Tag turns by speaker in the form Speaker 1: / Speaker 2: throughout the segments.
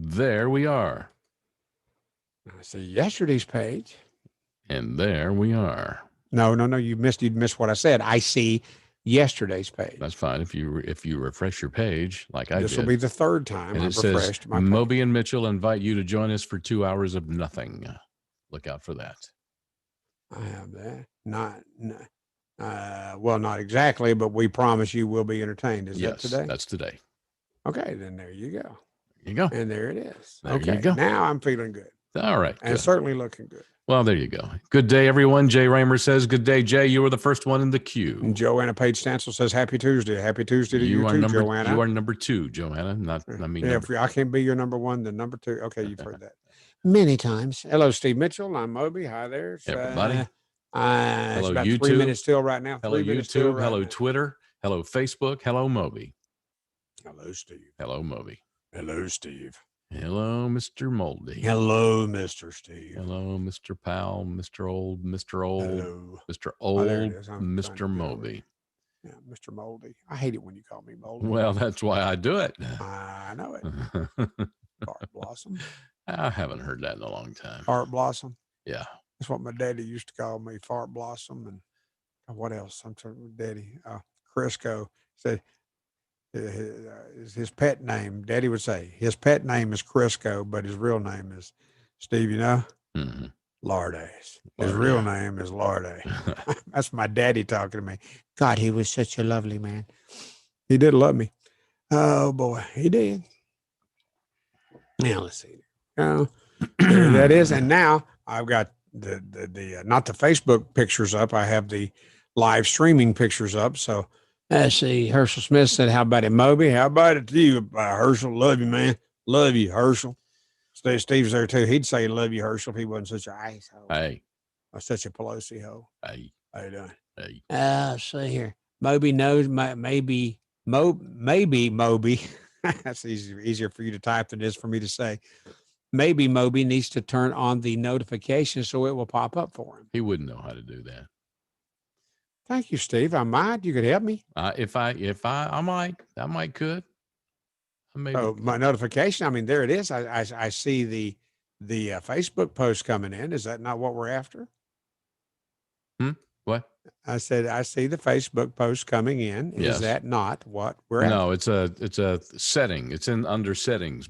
Speaker 1: there we are.
Speaker 2: I see yesterday's page.
Speaker 1: And there we are.
Speaker 2: No. You'd missed what I said. I see yesterday's page.
Speaker 1: That's fine. If you refresh your page, like I did.
Speaker 2: This will be the third time
Speaker 1: and
Speaker 2: I've
Speaker 1: it
Speaker 2: refreshed
Speaker 1: says,
Speaker 2: my page.
Speaker 1: Moby and Mitchell invite you to join us for 2 hours of nothing. Look out for that.
Speaker 2: I have that. Not exactly, but we promise you will be entertained. Is that today?
Speaker 1: That's today.
Speaker 2: Okay, then there you go.
Speaker 1: There you go.
Speaker 2: And there it is.
Speaker 1: There you go.
Speaker 2: Now I'm feeling good.
Speaker 1: All right.
Speaker 2: And certainly looking good.
Speaker 1: Well, there you go. Good day, everyone. Jay Raymer says, good day, Jay. You were the first one in the queue.
Speaker 2: And Joanna Page Stancil says, happy Tuesday. Happy Tuesday to you too, Joanna.
Speaker 1: You are number 2, Joanna.
Speaker 2: If I can't be your number 1, then number 2. Okay, you've heard that many times. Hello, Steve Mitchell. I'm Moby. Hi there.
Speaker 1: Everybody.
Speaker 2: Hello, it's about
Speaker 1: YouTube.
Speaker 2: 3 minutes till right now.
Speaker 1: Hello, YouTube. Hello, Twitter. Hello, Facebook. Hello, Moby.
Speaker 2: Hello, Steve.
Speaker 1: Hello, Moby.
Speaker 2: Hello, Steve.
Speaker 1: Hello, Mr. Moldy.
Speaker 2: Hello, Mr. Steve.
Speaker 1: Hello, Mr. Powell, Mr. Old,
Speaker 2: Hello.
Speaker 1: Mr. Old, Mr. Moby.
Speaker 2: Yeah, Mr. Moldy. I hate it when you call me Moldy.
Speaker 1: Well, that's why I do it.
Speaker 2: I know it. Heart Blossom.
Speaker 1: I haven't heard that in a long time.
Speaker 2: Heart Blossom.
Speaker 1: Yeah.
Speaker 2: That's what my daddy used to call me, Fart Blossom. And what else? I'm talking Daddy. Crisco said his pet name. Daddy would say his pet name is Crisco, but his real name is Steve,
Speaker 1: Mm-hmm.
Speaker 2: Lardays. His real name is Larday. That's my daddy talking to me. God, he was such a lovely man. He did love me. Oh boy, he did. Now let's see. There that is. And now I've got the not the Facebook pictures up. I have the live streaming pictures up. So let's see. Herschel Smith said, how about it, Moby? How about it to you, Herschel? Love you, man. Love you, Herschel. Steve's there too. He'd say love you, Herschel, if he wasn't such an asshole.
Speaker 1: Hey.
Speaker 2: Or such a Pelosi hoe.
Speaker 1: Hey.
Speaker 2: How you doing?
Speaker 1: Hey.
Speaker 2: See here. Moby knows maybe Moby. That's easier for you to type than it is for me to say. Maybe Moby needs to turn on the notification so it will pop up for him.
Speaker 1: He wouldn't know how to do that.
Speaker 2: Thank you, Steve. I might. You could help me.
Speaker 1: I might could.
Speaker 2: Oh, my notification. I mean, there it is. I see the Facebook post coming in. Is that not what we're after?
Speaker 1: What?
Speaker 2: I said, I see the Facebook post coming in.
Speaker 1: Yes.
Speaker 2: Is that not what we're after?
Speaker 1: No, it's a setting. It's in under settings.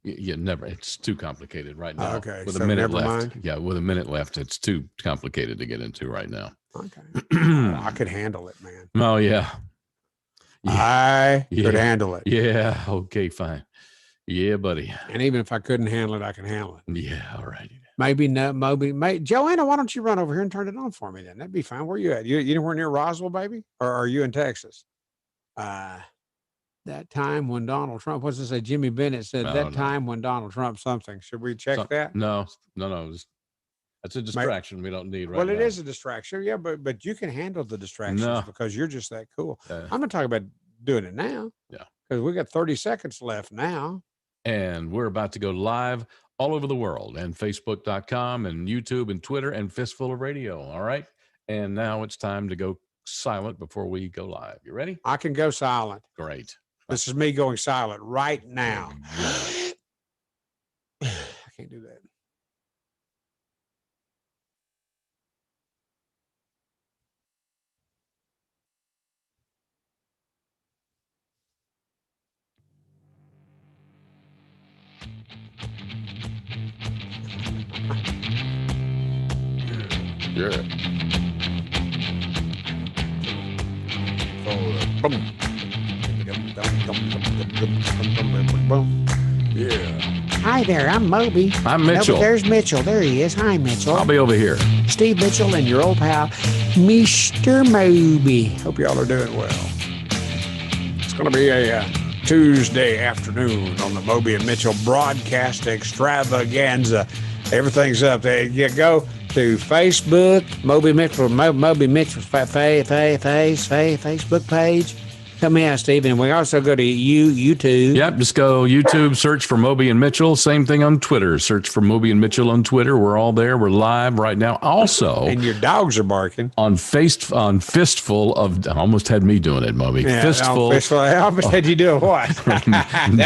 Speaker 1: It's too complicated right now.
Speaker 2: Okay.
Speaker 1: With a minute left. Yeah. With a minute left. It's too complicated to get into right now.
Speaker 2: Okay. I could handle it, man.
Speaker 1: Oh yeah.
Speaker 2: I could handle it.
Speaker 1: Yeah. Okay, fine. Yeah, buddy.
Speaker 2: And even if I couldn't handle it, I can handle it.
Speaker 1: Yeah. All right.
Speaker 2: Maybe no, Moby. Joanna, why don't you run over here and turn it on for me then? That'd be fine. Where you at? You anywhere near Roswell, baby? Or are you in Texas? That time when Donald Trump, what's it say? Jimmy Bennett said time when Donald Trump something. Should we check that?
Speaker 1: No. That's a distraction we don't need right now.
Speaker 2: Well, it is a distraction. Yeah, but you can handle the distractions because you're just that cool. I'm going to talk about doing it now.
Speaker 1: Yeah.
Speaker 2: Because we got 30 seconds left now.
Speaker 1: And we're about to go live all over the world and Facebook.com and YouTube and Twitter and Fistful of Radio. All right. And now it's time to go silent before we go live. You ready?
Speaker 2: I can go silent.
Speaker 1: Great.
Speaker 2: This is me going silent right now. I can't do that.
Speaker 1: Yeah.
Speaker 2: Yeah. Hi there, I'm Moby.
Speaker 1: I'm Mitchell.
Speaker 2: There's Mitchell. There he is. Hi, Mitchell.
Speaker 1: I'll be over here.
Speaker 2: Steve Mitchell and your old pal, Mr. Moby. Hope y'all are doing well. It's going to be a Tuesday afternoon on the Moby and Mitchell broadcast extravaganza. Everything's up there. You go to Facebook, Moby Mitchell's Facebook page. Tell me how, Steve. And we also go to YouTube.
Speaker 1: Yep, just go YouTube, search for Moby and Mitchell. Same thing on Twitter. Search for Moby and Mitchell on Twitter. We're all there. We're live right now. Also,
Speaker 2: And your dogs are barking.
Speaker 1: on Fistful of, almost had me doing it, Moby.
Speaker 2: Yeah,
Speaker 1: Fistful.
Speaker 2: I almost had you doing what?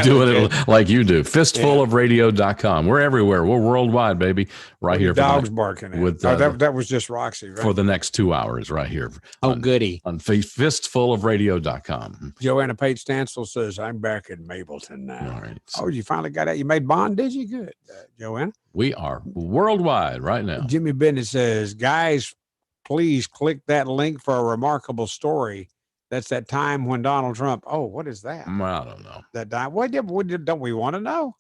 Speaker 1: Doing it like you do. Fistfulofradio.com. We're everywhere. We're worldwide, baby. Right here.
Speaker 2: Dogs barking at.
Speaker 1: With,
Speaker 2: that was just Roxy, right?
Speaker 1: For the next 2 hours right here.
Speaker 2: Goody.
Speaker 1: On fistfulofradio.com.
Speaker 2: Joanna Page Stansel says, I'm back in Mableton now.
Speaker 1: All right.
Speaker 2: Oh, you finally got out. You made bond, did you? Good, Joanna.
Speaker 1: We are worldwide right now.
Speaker 2: Jimmy Bennett says, guys, please click that link for a remarkable story. That's that time when Donald Trump. Oh, what is that?
Speaker 1: Well, I don't know.
Speaker 2: That time. What don't we want to know?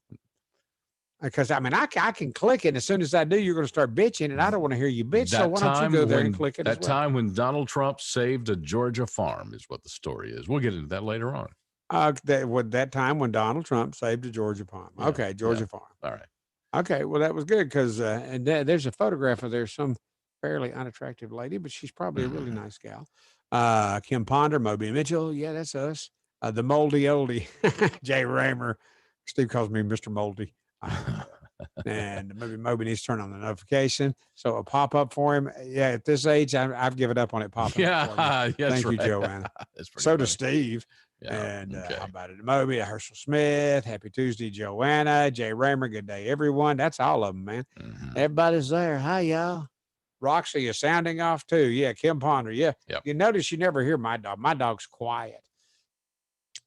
Speaker 2: Because I mean, I can click it. And as soon as I do, you're going to start bitching, and I don't want to hear you bitch. So why don't you go there and click it?
Speaker 1: That time when Donald Trump saved a Georgia farm is what the story is. We'll get into that later on.
Speaker 2: That time when Donald Trump saved a Georgia farm.
Speaker 1: Yeah,
Speaker 2: Okay, Georgia farm.
Speaker 1: All right.
Speaker 2: Okay, well that was good because and there's a photograph of there's some fairly unattractive lady, but she's probably a really nice gal. Kim Ponder, Moby Mitchell, yeah, that's us. The moldy oldie, Jay Raymer. Steve calls me Mr. Moldy. And maybe Moby needs to turn on the notification so a pop up for him. Yeah, at this age, I've given up on it popping up for me. Thank you, Joanna. So does Steve. Yeah, and how about it, Moby, Herschel Smith, happy Tuesday, Joanna, Jay Raymer, good day, everyone. That's all of them, man. Mm-hmm. Everybody's there. Hi, y'all. Roxy is sounding off too. Yeah, Kim Ponder. Yeah. Yep. You notice you never hear my dog. My dog's quiet.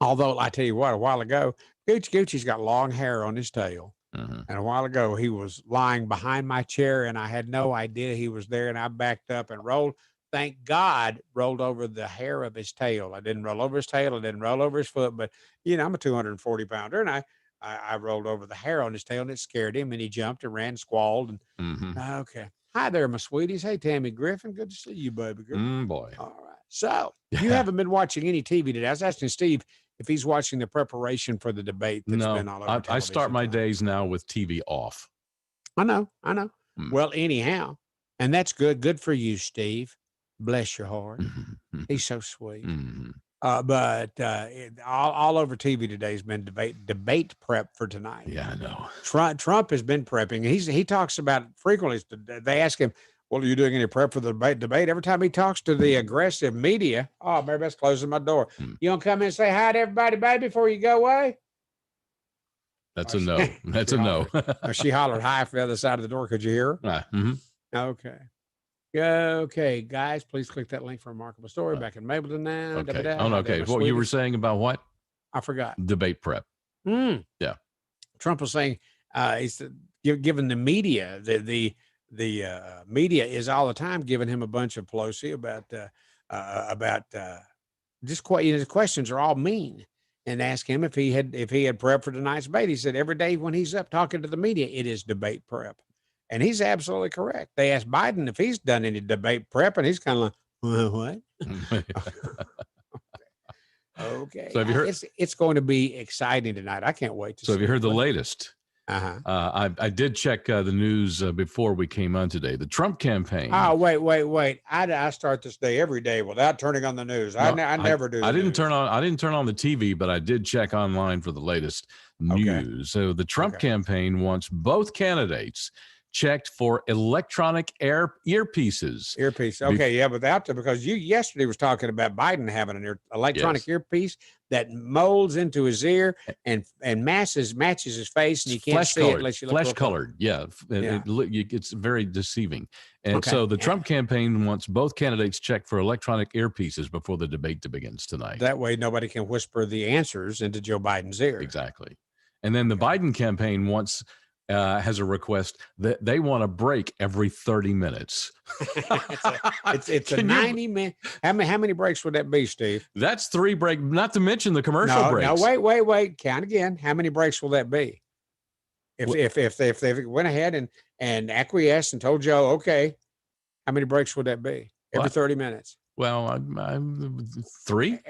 Speaker 2: Although I tell you what, a while ago, Gucci's got long hair on his tail. Mm-hmm. And a while ago, he was lying behind my chair, and I had no idea he was there. And I backed up and rolled. Thank God, rolled over the hair of his tail. I didn't roll over his tail. I didn't roll over his foot. But, you know, I'm a 240 pounder, and I rolled over the hair on his tail, and it scared him. And he jumped and ran, squalled. And okay. Hi there, my sweeties. Hey, Tammy Griffin. Good to see you, baby girl.
Speaker 1: Boy.
Speaker 2: All right. So you haven't been watching any TV today. I was asking Steve if he's watching the preparation for the debate that's been all over.
Speaker 1: I start my days now with TV off.
Speaker 2: I know. Well, anyhow, and that's good. Good for you, Steve. Bless your heart. He's so sweet. But all over TV today has been debate prep for tonight.
Speaker 1: Yeah, I know.
Speaker 2: Trump has been prepping. He talks about it frequently. They ask him, well, are you doing any prep for the debate? Every time he talks to the aggressive media, maybe that's closing my door. You want to come in and say hi to everybody, baby, before you go away?
Speaker 1: That's a no. That's a no.
Speaker 2: She hollered hi from the other side of the door. Could you hear her? Okay. Okay, guys, please click that link for a remarkable story. Back in Mableton now.
Speaker 1: Okay. Okay. What you were saying about what?
Speaker 2: I forgot.
Speaker 1: Debate prep. Yeah.
Speaker 2: Trump was saying he's given the media the media is all the time giving him a bunch of Pelosi about just the questions are all mean, and ask him if he had prep for tonight's debate. He said every day when he's up talking to the media, it is debate prep. And he's absolutely correct. They asked Biden if he's done any debate prep, and he's kind of like, what? Okay. So have you heard? It's going to be exciting tonight. I can't wait to see.
Speaker 1: So have you heard the latest? I did check the news before we came on today. The Trump campaign.
Speaker 2: Oh, wait. I start this day every day without turning on the news. I never do.
Speaker 1: I didn't turn on the TV, but I did check online for the latest news. So the Trump campaign wants both candidates checked for electronic earpieces.
Speaker 2: Okay, because you yesterday was talking about Biden having an electronic earpiece that molds into his ear and matches his face, and you can't see it unless you look
Speaker 1: flesh colored. Yeah. It's very deceiving. And so the Trump campaign wants both candidates checked for electronic earpieces before the debate begins tonight.
Speaker 2: That way, nobody can whisper the answers into Joe Biden's ear.
Speaker 1: Exactly. And then the Biden campaign has a request that they want a break every 30 minutes.
Speaker 2: it's a 90-minute. How many breaks would that be, Steve?
Speaker 1: That's 3 breaks, not to mention the commercial breaks.
Speaker 2: No, wait. Count again. How many breaks will that be? If they went ahead and acquiesced and told Joe, okay, how many breaks would that be? Every 30 minutes.
Speaker 1: Well, I'm 3.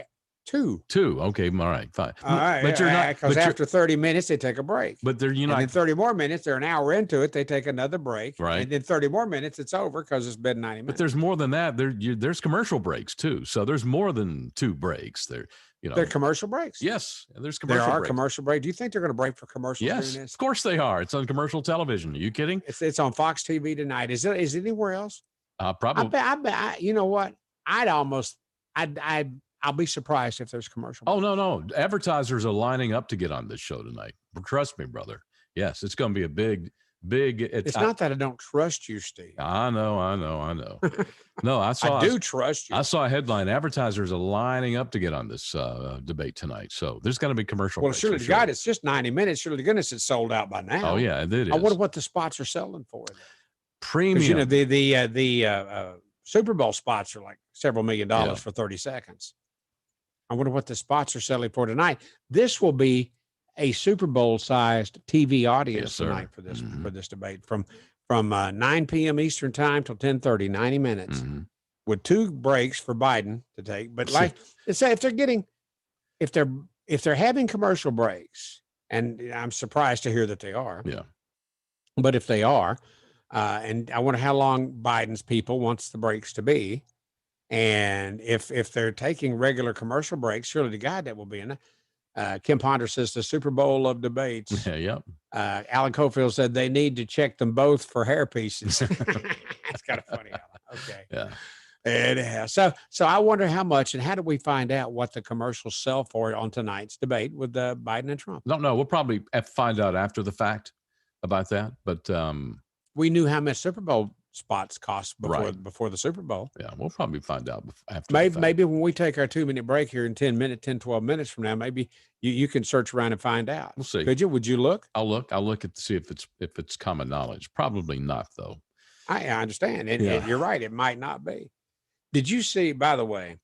Speaker 2: Two.
Speaker 1: Okay, all right, fine.
Speaker 2: All right,
Speaker 1: But you're not
Speaker 2: because after 30 minutes they take a break.
Speaker 1: But they're
Speaker 2: and then 30 more minutes, they're an hour into it, they take another break.
Speaker 1: Right.
Speaker 2: And then 30 more minutes, it's over because it's been 90 minutes.
Speaker 1: But there's more than that. There's commercial breaks too. So there's more than 2 breaks. There are
Speaker 2: commercial breaks.
Speaker 1: Yes, there's commercial
Speaker 2: There are
Speaker 1: breaks.
Speaker 2: commercial breaks. Do you think they're going to break for commercials during
Speaker 1: Yes,
Speaker 2: this?
Speaker 1: of course they are. It's on commercial television. Are you kidding?
Speaker 2: It's on Fox TV tonight. Is it anywhere else?
Speaker 1: Probably.
Speaker 2: I bet. You know what? I'll be surprised if there's commercial breaks.
Speaker 1: Oh, no. Advertisers are lining up to get on this show tonight. Trust me, brother. Yes, it's going to be a big.
Speaker 2: It's not that I don't trust you, Steve.
Speaker 1: I know. No, I
Speaker 2: do trust you.
Speaker 1: I saw a headline. Advertisers are lining up to get on this debate tonight. So there's going to be commercial.
Speaker 2: Well, surely to God, it's just 90 minutes. Surely to goodness, it's sold out by now.
Speaker 1: Oh yeah, it is.
Speaker 2: I wonder what the spots are selling for.
Speaker 1: Premium.
Speaker 2: You know, the Super Bowl spots are like several $1 million for 30 seconds. I wonder what the spots are selling for tonight. This will be a Super Bowl sized TV audience tonight for this debate from 9 p.m. Eastern time till 10:30, 90 minutes with 2 breaks for Biden to take. But like say if they're having commercial breaks, and I'm surprised to hear that they are.
Speaker 1: Yeah.
Speaker 2: But if they are, and I wonder how long Biden's people wants the breaks to be. And if they're taking regular commercial breaks, surely to God that will be enough. Kim Ponder says the Super Bowl of debates.
Speaker 1: Yeah.
Speaker 2: Alan Cofield said they need to check them both for hair pieces. That's kind of funny. Okay.
Speaker 1: Yeah.
Speaker 2: Anyhow, so I wonder how much and how do we find out what the commercials sell for on tonight's debate with Biden and Trump?
Speaker 1: Don't know. We'll probably find out after the fact about that. But
Speaker 2: we knew how much Super Bowl spots cost before the Super Bowl.
Speaker 1: Yeah, we'll probably find out after.
Speaker 2: Maybe when we take our 2-minute break here in 10, 12 minutes from now, maybe you can search around and find out.
Speaker 1: We'll see.
Speaker 2: Could you? Would you look?
Speaker 1: I'll look to see if it's common knowledge. Probably not, though.
Speaker 2: I understand, and you're right. It might not be. Did you see? By the way,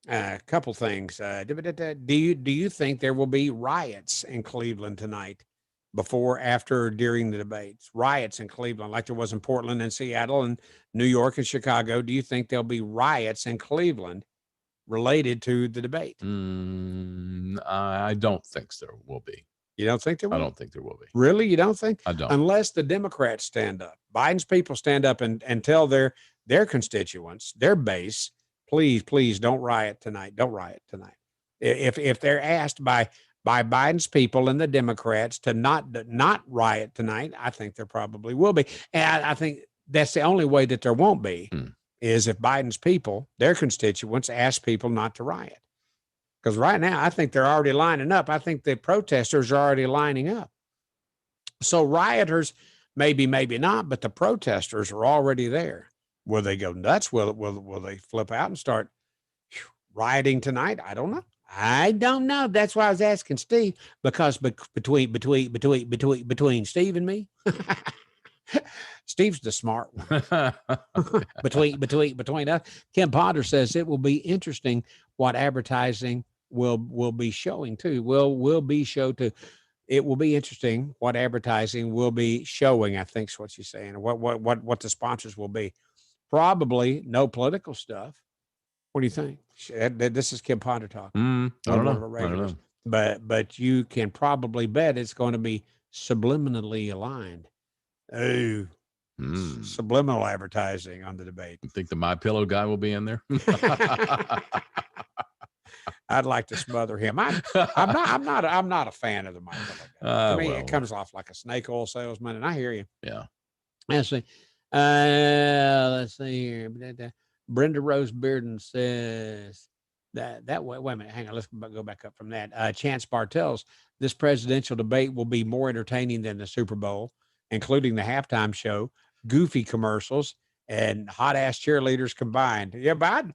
Speaker 2: a couple things. Do you think there will be riots in Cleveland tonight? Before, after, during the debates, riots in Cleveland, like there was in Portland and Seattle and New York and Chicago. Do you think there'll be riots in Cleveland related to the debate?
Speaker 1: I don't think there will be.
Speaker 2: You don't think there will?
Speaker 1: I don't think there will be.
Speaker 2: Really? You don't think?
Speaker 1: I don't.
Speaker 2: Unless the Democrats stand up. Biden's people stand up and tell their constituents, their base, please don't riot tonight. Don't riot tonight. If they're asked by Biden's people and the Democrats to not riot tonight, I think there probably will be. And I think that's the only way that there won't be is if Biden's people, their constituents, ask people not to riot. Because right now, I think they're already lining up. I think the protesters are already lining up. So rioters, maybe not, but the protesters are already there. Will they go nuts? Will they flip out and start rioting tonight? I don't know. That's why I was asking Steve, because between Steve and me, Steve's the smart one. between us, Kim Ponder says it will be interesting what advertising will be showing too. It will be interesting what advertising will be showing. I think is what she's saying. What the sponsors will be. Probably no political stuff. What do you think? This is Kim Ponder talking.
Speaker 1: I don't know.
Speaker 2: But you can probably bet it's going to be subliminally aligned. Oh, subliminal advertising on the debate.
Speaker 1: You think the MyPillow guy will be in there?
Speaker 2: I'd like to smother him. I'm not a fan of the MyPillow guy. To me, it comes off like a snake oil salesman, and I hear you.
Speaker 1: Yeah.
Speaker 2: Let's see. Let's see here. Brenda Rose Bearden says that way. Wait a minute. Hang on. Let's go back up from that. Chance Bartels, this presidential debate will be more entertaining than the Super Bowl, including the halftime show, goofy commercials, and hot ass cheerleaders combined. Yeah, but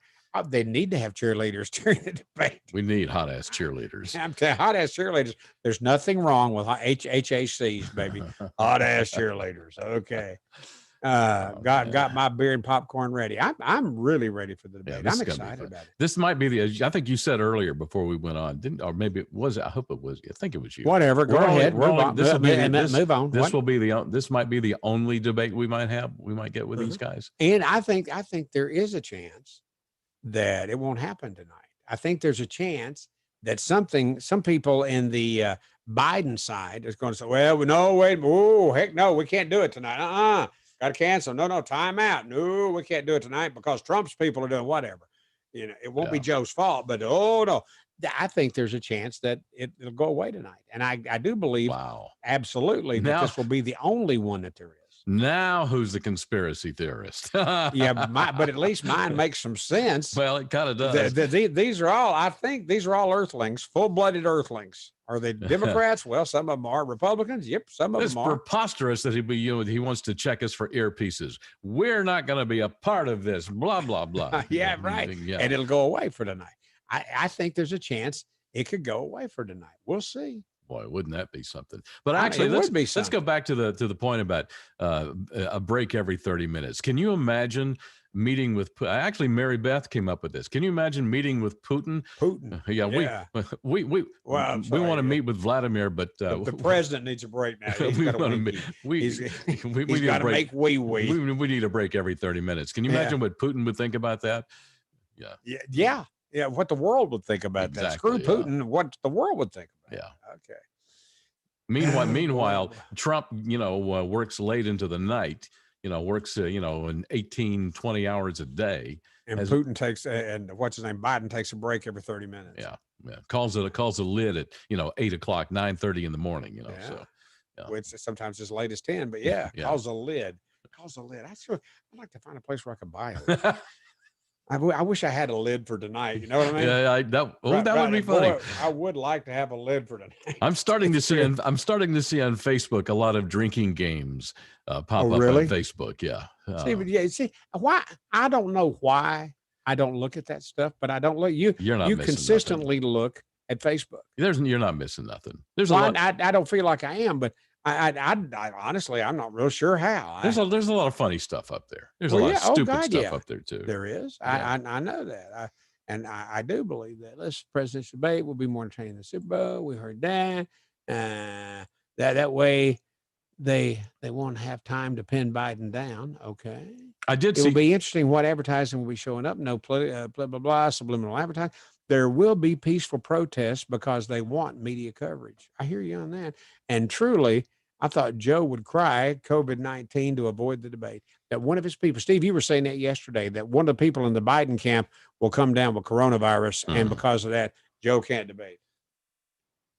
Speaker 2: they need to have cheerleaders during the debate.
Speaker 1: We need hot ass cheerleaders.
Speaker 2: I'm telling you, hot ass cheerleaders. There's nothing wrong with HACs, baby. Hot ass cheerleaders. Okay. Got my beer and popcorn ready. I'm really ready for the debate. I'm excited about it.
Speaker 1: This might be I think you said earlier before we went on, or maybe it was. I hope it was. I think it was you.
Speaker 2: Whatever. Go ahead. Move on.
Speaker 1: This might be the only debate we might get with these guys.
Speaker 2: And I think there is a chance that it won't happen tonight. I think there's a chance that some people in the Biden side is going to say, well, no, wait, oh, heck no, we can't do it tonight. Got to cancel. No, time out. No, we can't do it tonight because Trump's people are doing whatever. It won't be Joe's fault, but oh no, I think there's a chance that it'll go away tonight. And I do believe absolutely that this will be the only one that there is.
Speaker 1: Now who's the conspiracy theorist?
Speaker 2: Yeah, but at least mine makes some sense.
Speaker 1: Well, it kind of does.
Speaker 2: These are all, I think these are all earthlings, full-blooded earthlings. Are they Democrats? Well, some of them are. Republicans? Yep, some of them are.
Speaker 1: It's preposterous that he wants to check us for earpieces. We're not going to be a part of this, blah, blah, blah.
Speaker 2: Yeah, right. Yeah. And it'll go away for tonight. I think there's a chance it could go away for tonight. We'll see.
Speaker 1: Boy, wouldn't that be something? But actually, let's go back to the point about a break every 30 minutes. Can you imagine meeting with? Actually, Mary Beth came up with this. Can you imagine meeting with Putin? We want to meet with Vladimir, but
Speaker 2: the president needs a break now. He's got to make wee.
Speaker 1: We need a break every 30 minutes. Can you imagine what Putin would think about that?
Speaker 2: Yeah. What the world would think about that. Screw Putin. What the world would think about.
Speaker 1: Yeah.
Speaker 2: Okay.
Speaker 1: Meanwhile, Trump, works late into the night, works, in 18, 20 hours a day.
Speaker 2: And Putin takes, and what's his name? Biden takes a break every 30 minutes.
Speaker 1: Yeah. Calls a lid at, 8 o'clock, 9:30 in the morning, so.
Speaker 2: Yeah. Which sometimes as late as 10, but calls a lid. I'd like to find a place where I could buy a lid. I wish I had a lid for tonight. You know what I mean?
Speaker 1: Yeah, that would be funny.
Speaker 2: Boy, I would like to have a lid for tonight.
Speaker 1: I'm starting to see on Facebook a lot of drinking games pop up on Facebook. Yeah.
Speaker 2: See, why? I don't know why I don't look at that stuff, but I don't look. You consistently look at Facebook.
Speaker 1: You're not missing nothing. There's
Speaker 2: I don't feel like I am, but I honestly, I'm not real sure how.
Speaker 1: There's a lot of funny stuff up there. There's a lot of stupid stuff up there too.
Speaker 2: There is. Yeah. I know that. I do believe that. This presidential debate will be more entertaining than the Super Bowl. We heard that. That way they won't have time to pin Biden down. Okay. It'll be interesting what advertising will be showing up. No blah blah blah subliminal advertising. There will be peaceful protests because they want media coverage. I hear you on that. And truly, I thought Joe would cry COVID-19 to avoid the debate. That one of his people, Steve, you were saying that yesterday, that one of the people in the Biden camp will come down with coronavirus, and because of that, Joe can't debate.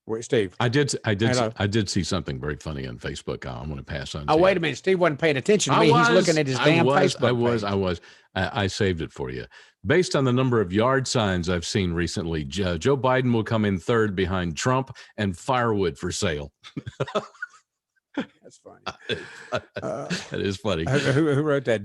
Speaker 2: Wait, Steve.
Speaker 1: I did see something very funny on Facebook. I'm going to pass on.
Speaker 2: Wait a minute. Steve wasn't paying attention to me. He's looking at his damn Facebook
Speaker 1: page. I saved it for you. Based on the number of yard signs I've seen recently, Joe Biden will come in third behind Trump and firewood for sale.
Speaker 2: That's funny.
Speaker 1: That is funny.
Speaker 2: Who wrote that?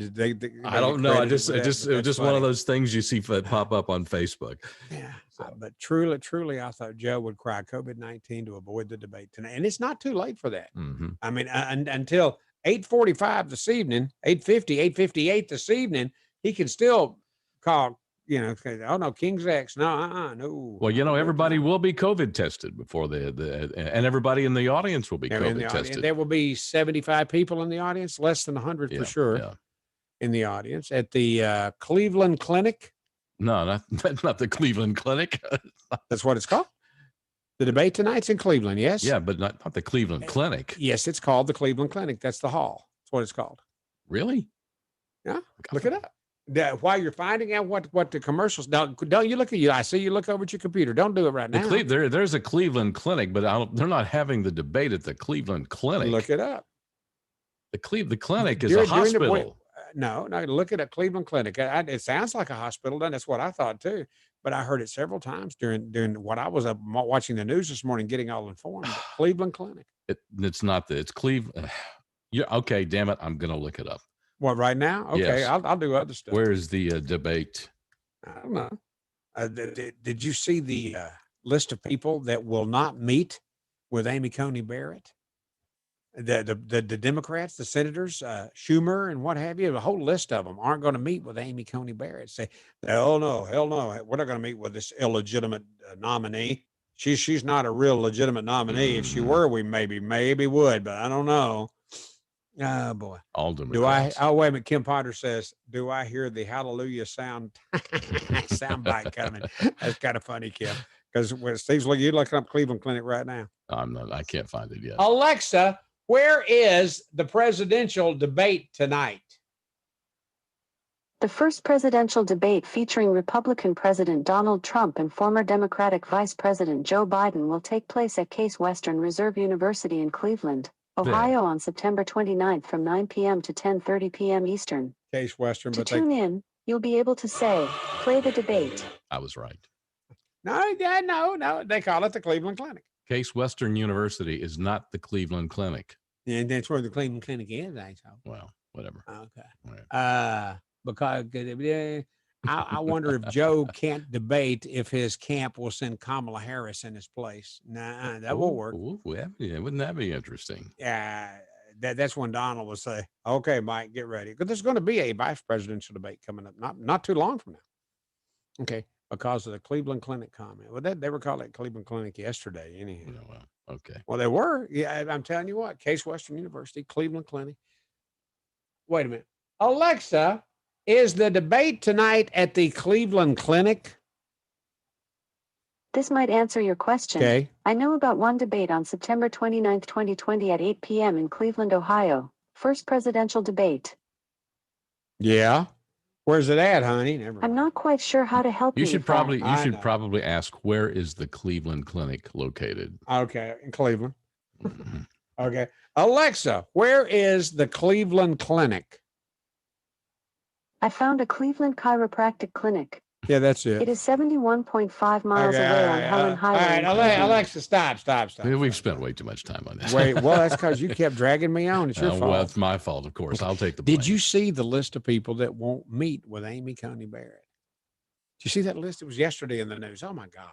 Speaker 1: I don't know. It was just one of those things you see pop up on Facebook.
Speaker 2: Yeah. But truly, I thought Joe would cry COVID-19 to avoid the debate tonight. And it's not too late for that.
Speaker 1: Mm-hmm.
Speaker 2: I mean, until 8:45 this evening, 8:58 this evening, he can still call, oh no, King's X. No.
Speaker 1: Well, everybody will be COVID tested before and everybody in the audience will be COVID tested.
Speaker 2: There will be 75 people in the audience, less than 100 for sure in the audience at the Cleveland Clinic.
Speaker 1: No, not the Cleveland Clinic.
Speaker 2: That's what it's called. The debate tonight's in Cleveland, yes?
Speaker 1: Yeah, but not the Cleveland Clinic.
Speaker 2: Yes, it's called the Cleveland Clinic. That's the hall. That's what it's called.
Speaker 1: Really?
Speaker 2: Yeah. Look it up. While you're finding out what the commercials, don't you look at you? I see you look over at your computer. Don't do it right now.
Speaker 1: There's a Cleveland Clinic, but they're not having the debate at the Cleveland Clinic.
Speaker 2: Look it up.
Speaker 1: The Clinic is a hospital.
Speaker 2: No, look at a Cleveland Clinic. It sounds like a hospital, and that's what I thought too. But I heard it several times during what I was watching the news this morning, getting all informed. Cleveland Clinic.
Speaker 1: It's not it's Cleveland. Yeah. Okay. Damn it. I'm going to look it up.
Speaker 2: What, right now? Okay. Yes. I'll do other stuff.
Speaker 1: Where is the debate?
Speaker 2: I don't know. Did you see the list of people that will not meet with Amy Coney Barrett? The Democrats, the senators, Schumer and what have you, a whole list of them aren't going to meet with Amy Coney Barrett. Say, hell no, we're not going to meet with this illegitimate nominee. She's not a real legitimate nominee. If she were, we maybe would, but I don't know. Oh boy.
Speaker 1: All
Speaker 2: Do I?
Speaker 1: Democrats.
Speaker 2: Oh wait a minute. Kim Potter says, "Do I hear the hallelujah sound bite coming?" That's kind of funny, Kim, because when Steve's looking, you're looking up Cleveland Clinic right now.
Speaker 1: I'm not. I can't find it yet.
Speaker 2: Alexa, where is the presidential debate tonight?
Speaker 3: The first presidential debate featuring Republican President Donald Trump and former Democratic Vice President Joe Biden will take place at Case Western Reserve University in Cleveland, Ohio on September 29th from 9 p.m. to 10:30 p.m. Eastern.
Speaker 2: Case Western,
Speaker 3: To tune in, you'll be able to say, play the debate.
Speaker 1: I was right.
Speaker 2: No. They call it the Cleveland Clinic.
Speaker 1: Case Western University is not the Cleveland Clinic.
Speaker 2: And that's where the Cleveland Clinic is, I think.
Speaker 1: Well, whatever.
Speaker 2: Okay.
Speaker 1: Right.
Speaker 2: Because I wonder if Joe can't debate if his camp will send Kamala Harris in his place. Nah, that won't work.
Speaker 1: Yeah, wouldn't that be interesting?
Speaker 2: Yeah, that's when Donald will say, "Okay, Mike, get ready," because there's going to be a vice presidential debate coming up, not too long from now. Okay, because of the Cleveland Clinic comment. Well, they were calling it Cleveland Clinic yesterday, anyhow.
Speaker 1: Yeah, well, okay.
Speaker 2: Well, they were. Yeah, I'm telling you what, Case Western University, Cleveland Clinic. Wait a minute, Alexa. Is the debate tonight at the Cleveland Clinic?
Speaker 3: This might answer your question.
Speaker 2: Okay.
Speaker 3: I know about one debate on September 29th, 2020 at 8 p.m. in Cleveland, Ohio. First presidential debate.
Speaker 2: Yeah. Where's it at, honey? Never mind.
Speaker 3: I'm not quite sure how to help you.
Speaker 1: You should probably ask, where is the Cleveland Clinic located?
Speaker 2: Okay, in Cleveland.
Speaker 1: Mm-hmm.
Speaker 2: Okay. Alexa, where is the Cleveland Clinic?
Speaker 3: I found a Cleveland chiropractic clinic.
Speaker 2: Yeah, that's it.
Speaker 3: It is 71.5 miles away on Helen Highway.
Speaker 2: All right, Alexa, stop.
Speaker 1: We've spent way too much time on this.
Speaker 2: Wait, well, that's because you kept dragging me on. It's your fault.
Speaker 1: Well, it's my fault, of course. I'll take the blame.
Speaker 2: Did you see the list of people that won't meet with Amy Coney Barrett? Did you see that list? It was yesterday in the news. Oh my God.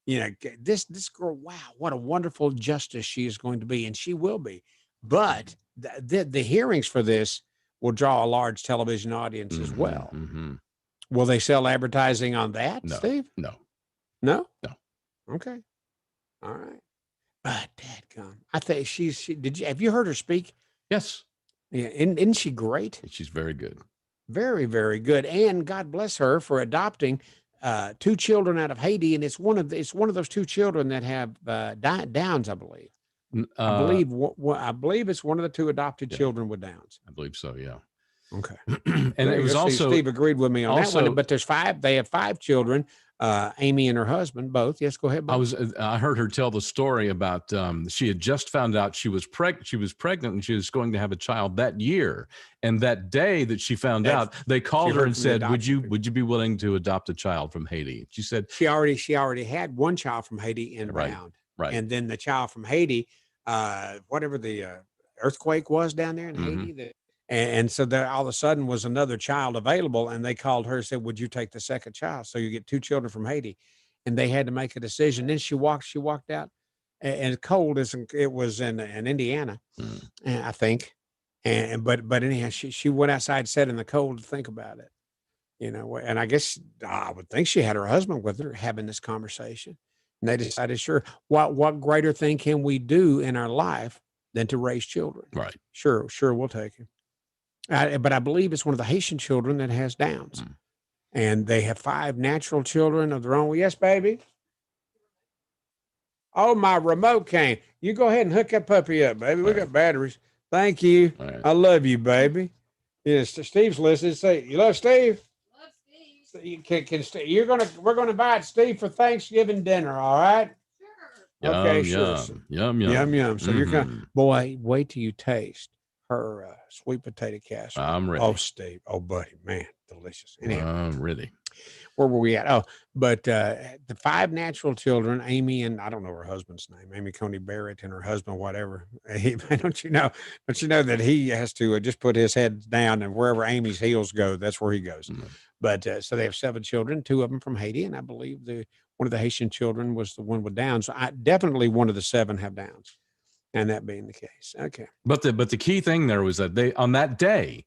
Speaker 2: You know, this girl, wow, what a wonderful justice she is going to be, and she will be. But the hearings for this will draw a large television audience as well.
Speaker 1: Mm-hmm.
Speaker 2: Will they sell advertising on that,
Speaker 1: No,
Speaker 2: Steve?
Speaker 1: No.
Speaker 2: Okay. All right. But dadgum, I think have you heard her speak?
Speaker 1: Yes.
Speaker 2: Yeah. Isn't she great?
Speaker 1: She's very good.
Speaker 2: Very, very good. And God bless her for adopting 2 children out of Haiti. And it's one of those 2 children that have Downs, I believe. I believe it's one of the 2 adopted children with Downs.
Speaker 1: I believe so. Yeah.
Speaker 2: Okay.
Speaker 1: And it was also
Speaker 2: Steve agreed with me on that one. But there's 5. They have 5 children. Amy and her husband, both. Yes, go ahead. Both.
Speaker 1: I heard her tell the story about she had just found out she was pregnant and she was going to have a child that year. And that day that she found out, they called her and said, "Would you be willing to adopt a child from Haiti?" She said
Speaker 2: she already had one child from Haiti inbound.
Speaker 1: Right.
Speaker 2: And then the child from Haiti, whatever the earthquake was down there in Haiti, and so there all of a sudden was another child available, and they called her and said, "Would you take the second child?" So you get 2 children from Haiti, and they had to make a decision. Then she walked out, and cold as it was in Indiana, I think, but anyhow, she went outside, sat in the cold to think about it, you know. And I guess I would think she had her husband with her having this conversation, and they decided, sure, what greater thing can we do in our life than to raise children?
Speaker 1: Right.
Speaker 2: Sure, we'll take him. But I believe it's one of the Haitian children that has Downs. And they have 5 natural children of their own. Yes, baby. Oh, my remote came. You go ahead and hook that puppy up, baby. We got batteries. Thank you.
Speaker 1: Right.
Speaker 2: I love you, baby. Yes, Steve's listening. Say, you love Steve?
Speaker 4: Love Steve.
Speaker 2: We're gonna invite Steve for Thanksgiving dinner, all right?
Speaker 4: Sure.
Speaker 2: Okay,
Speaker 1: Yum.
Speaker 2: So you're gonna, boy, wait till you taste her sweet potato casserole.
Speaker 1: I'm ready.
Speaker 2: Oh, Steve. Oh, buddy, man, delicious. Anyhow,
Speaker 1: I'm ready.
Speaker 2: where were we at? Oh, but the 5 natural children, Amy and I don't know her husband's name, Amy Coney Barrett and her husband, whatever. Don't you know that he has to just put his head down, and wherever Amy's heels go, that's where he goes. But so they have 7 children, 2 of them from Haiti, and I believe one of the Haitian children was the one with Downs. So definitely one of the 7 have Downs. And that being the case. Okay.
Speaker 1: But the key thing there was that they, on that day,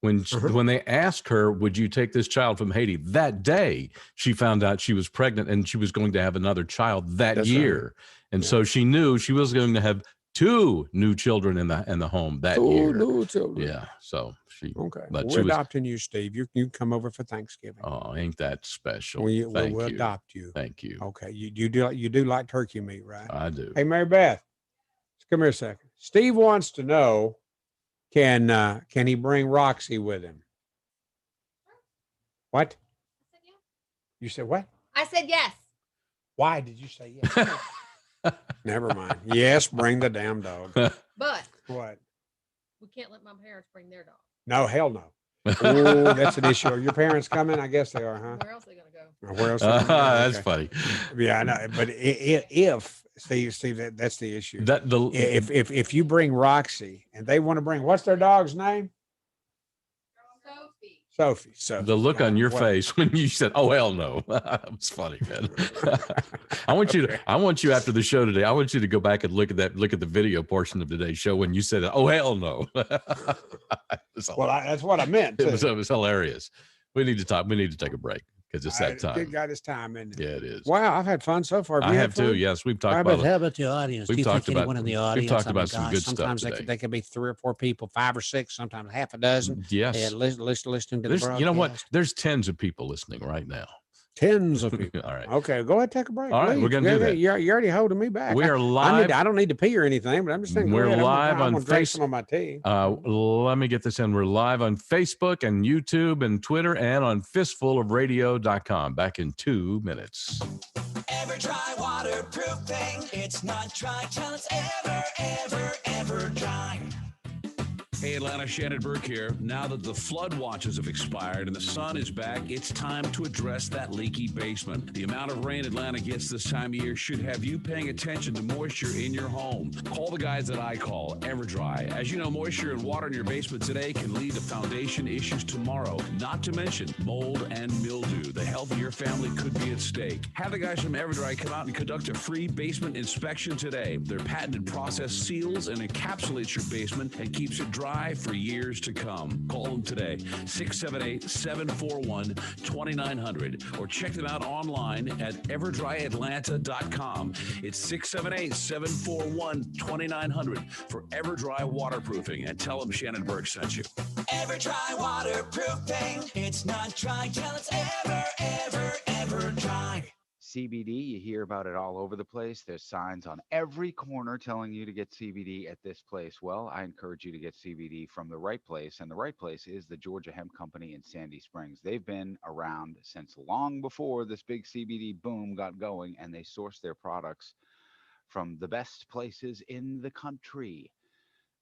Speaker 1: when they asked her, "Would you take this child from Haiti?" that day, she found out she was pregnant and she was going to have another child that year. Right. And so she knew she was going to have 2 new children in the home that year.
Speaker 2: No children.
Speaker 1: Yeah. So she.
Speaker 2: Okay.
Speaker 1: But
Speaker 2: We're
Speaker 1: she was.
Speaker 2: adopting you, Steve. You can come over for Thanksgiving.
Speaker 1: Oh, ain't that special?
Speaker 2: We'll
Speaker 1: Thank you.
Speaker 2: adopt you.
Speaker 1: Thank you.
Speaker 2: Okay. You do like turkey meat, right?
Speaker 1: I do.
Speaker 2: Hey, Mary Beth, come here a second. Steve wants to know, can he bring Roxy with him? What? You said what?
Speaker 4: I said yes.
Speaker 2: Why did you say yes? Never mind. Yes, bring the damn dog.
Speaker 4: But
Speaker 2: What?
Speaker 4: we can't let my parents bring their dog.
Speaker 2: No, hell no. Oh, that's an issue. Are your parents coming? I guess they are, huh?
Speaker 4: Where else are they going to go?
Speaker 2: Where else? Are they gonna go?
Speaker 1: That's
Speaker 2: Okay.
Speaker 1: funny.
Speaker 2: Yeah, I know. But if Steve, that's the issue. If you bring Roxy and they want to bring, what's their dog's name? Sophie. So
Speaker 1: the look on your face when you said, "Oh hell no," that was funny, man. I want you after the show today. I want you to go back and look at the video portion of today's show when you said, "Oh hell no."
Speaker 2: Well, that's what I meant.
Speaker 1: It was hilarious. We need to talk. We need to take a break because it's that time.
Speaker 2: Good God, it's time, isn't it?
Speaker 1: Yeah, it is.
Speaker 2: Wow, I've had fun so far.
Speaker 1: I have too. Yes, we've talked about.
Speaker 5: How about the audience? Do you think anyone in the audience?
Speaker 1: We've talked about some good
Speaker 2: sometimes
Speaker 1: stuff today.
Speaker 2: they could be 3 or 4 people, 5 or 6, sometimes half a dozen.
Speaker 1: Yes.
Speaker 2: Listening to the broadcast.
Speaker 1: You know what? There's tens of people listening right now.
Speaker 2: Tens of people.
Speaker 1: All right.
Speaker 2: Okay, go ahead, take a break.
Speaker 1: All right,
Speaker 2: please.
Speaker 1: we're going to do that.
Speaker 2: You're already holding me back.
Speaker 1: We are live.
Speaker 2: I don't need to pee or anything, but I'm just thinking.
Speaker 1: We're live on
Speaker 2: Facebook. On my tea.
Speaker 1: Let me get this in. We're live on Facebook and YouTube and Twitter and on fistfulofradio.com. Back in 2 minutes.
Speaker 6: Ever dry waterproofing? It's not dry till it's ever dry.
Speaker 7: Hey, Atlanta, Shannon Burke here. Now that the flood watches have expired and the sun is back, it's time to address that leaky basement. The amount of rain Atlanta gets this time of year should have you paying attention to moisture in your home. Call the guys that I call, EverDry. As you know, moisture and water in your basement today can lead to foundation issues tomorrow, not to mention mold and mildew. The health of your family could be at stake. Have the guys from EverDry come out and conduct a free basement inspection today. Their patented process seals and encapsulates your basement and keeps it dry for years to come. Call them today, 678-741-2900, or check them out online at everdryatlanta.com. It's 678-741-2900 for EverDry Waterproofing, and tell them Shannon Burke sent you.
Speaker 6: EverDry waterproofing. It's not dry till it's ever dry.
Speaker 8: CBD, you hear about it all over the place. There's signs on every corner telling you to get CBD at this place. Well, I encourage you to get CBD from the right place, and the right place is the Georgia Hemp Company in Sandy Springs. They've been around since long before this big CBD boom got going, and they source their products from the best places in the country.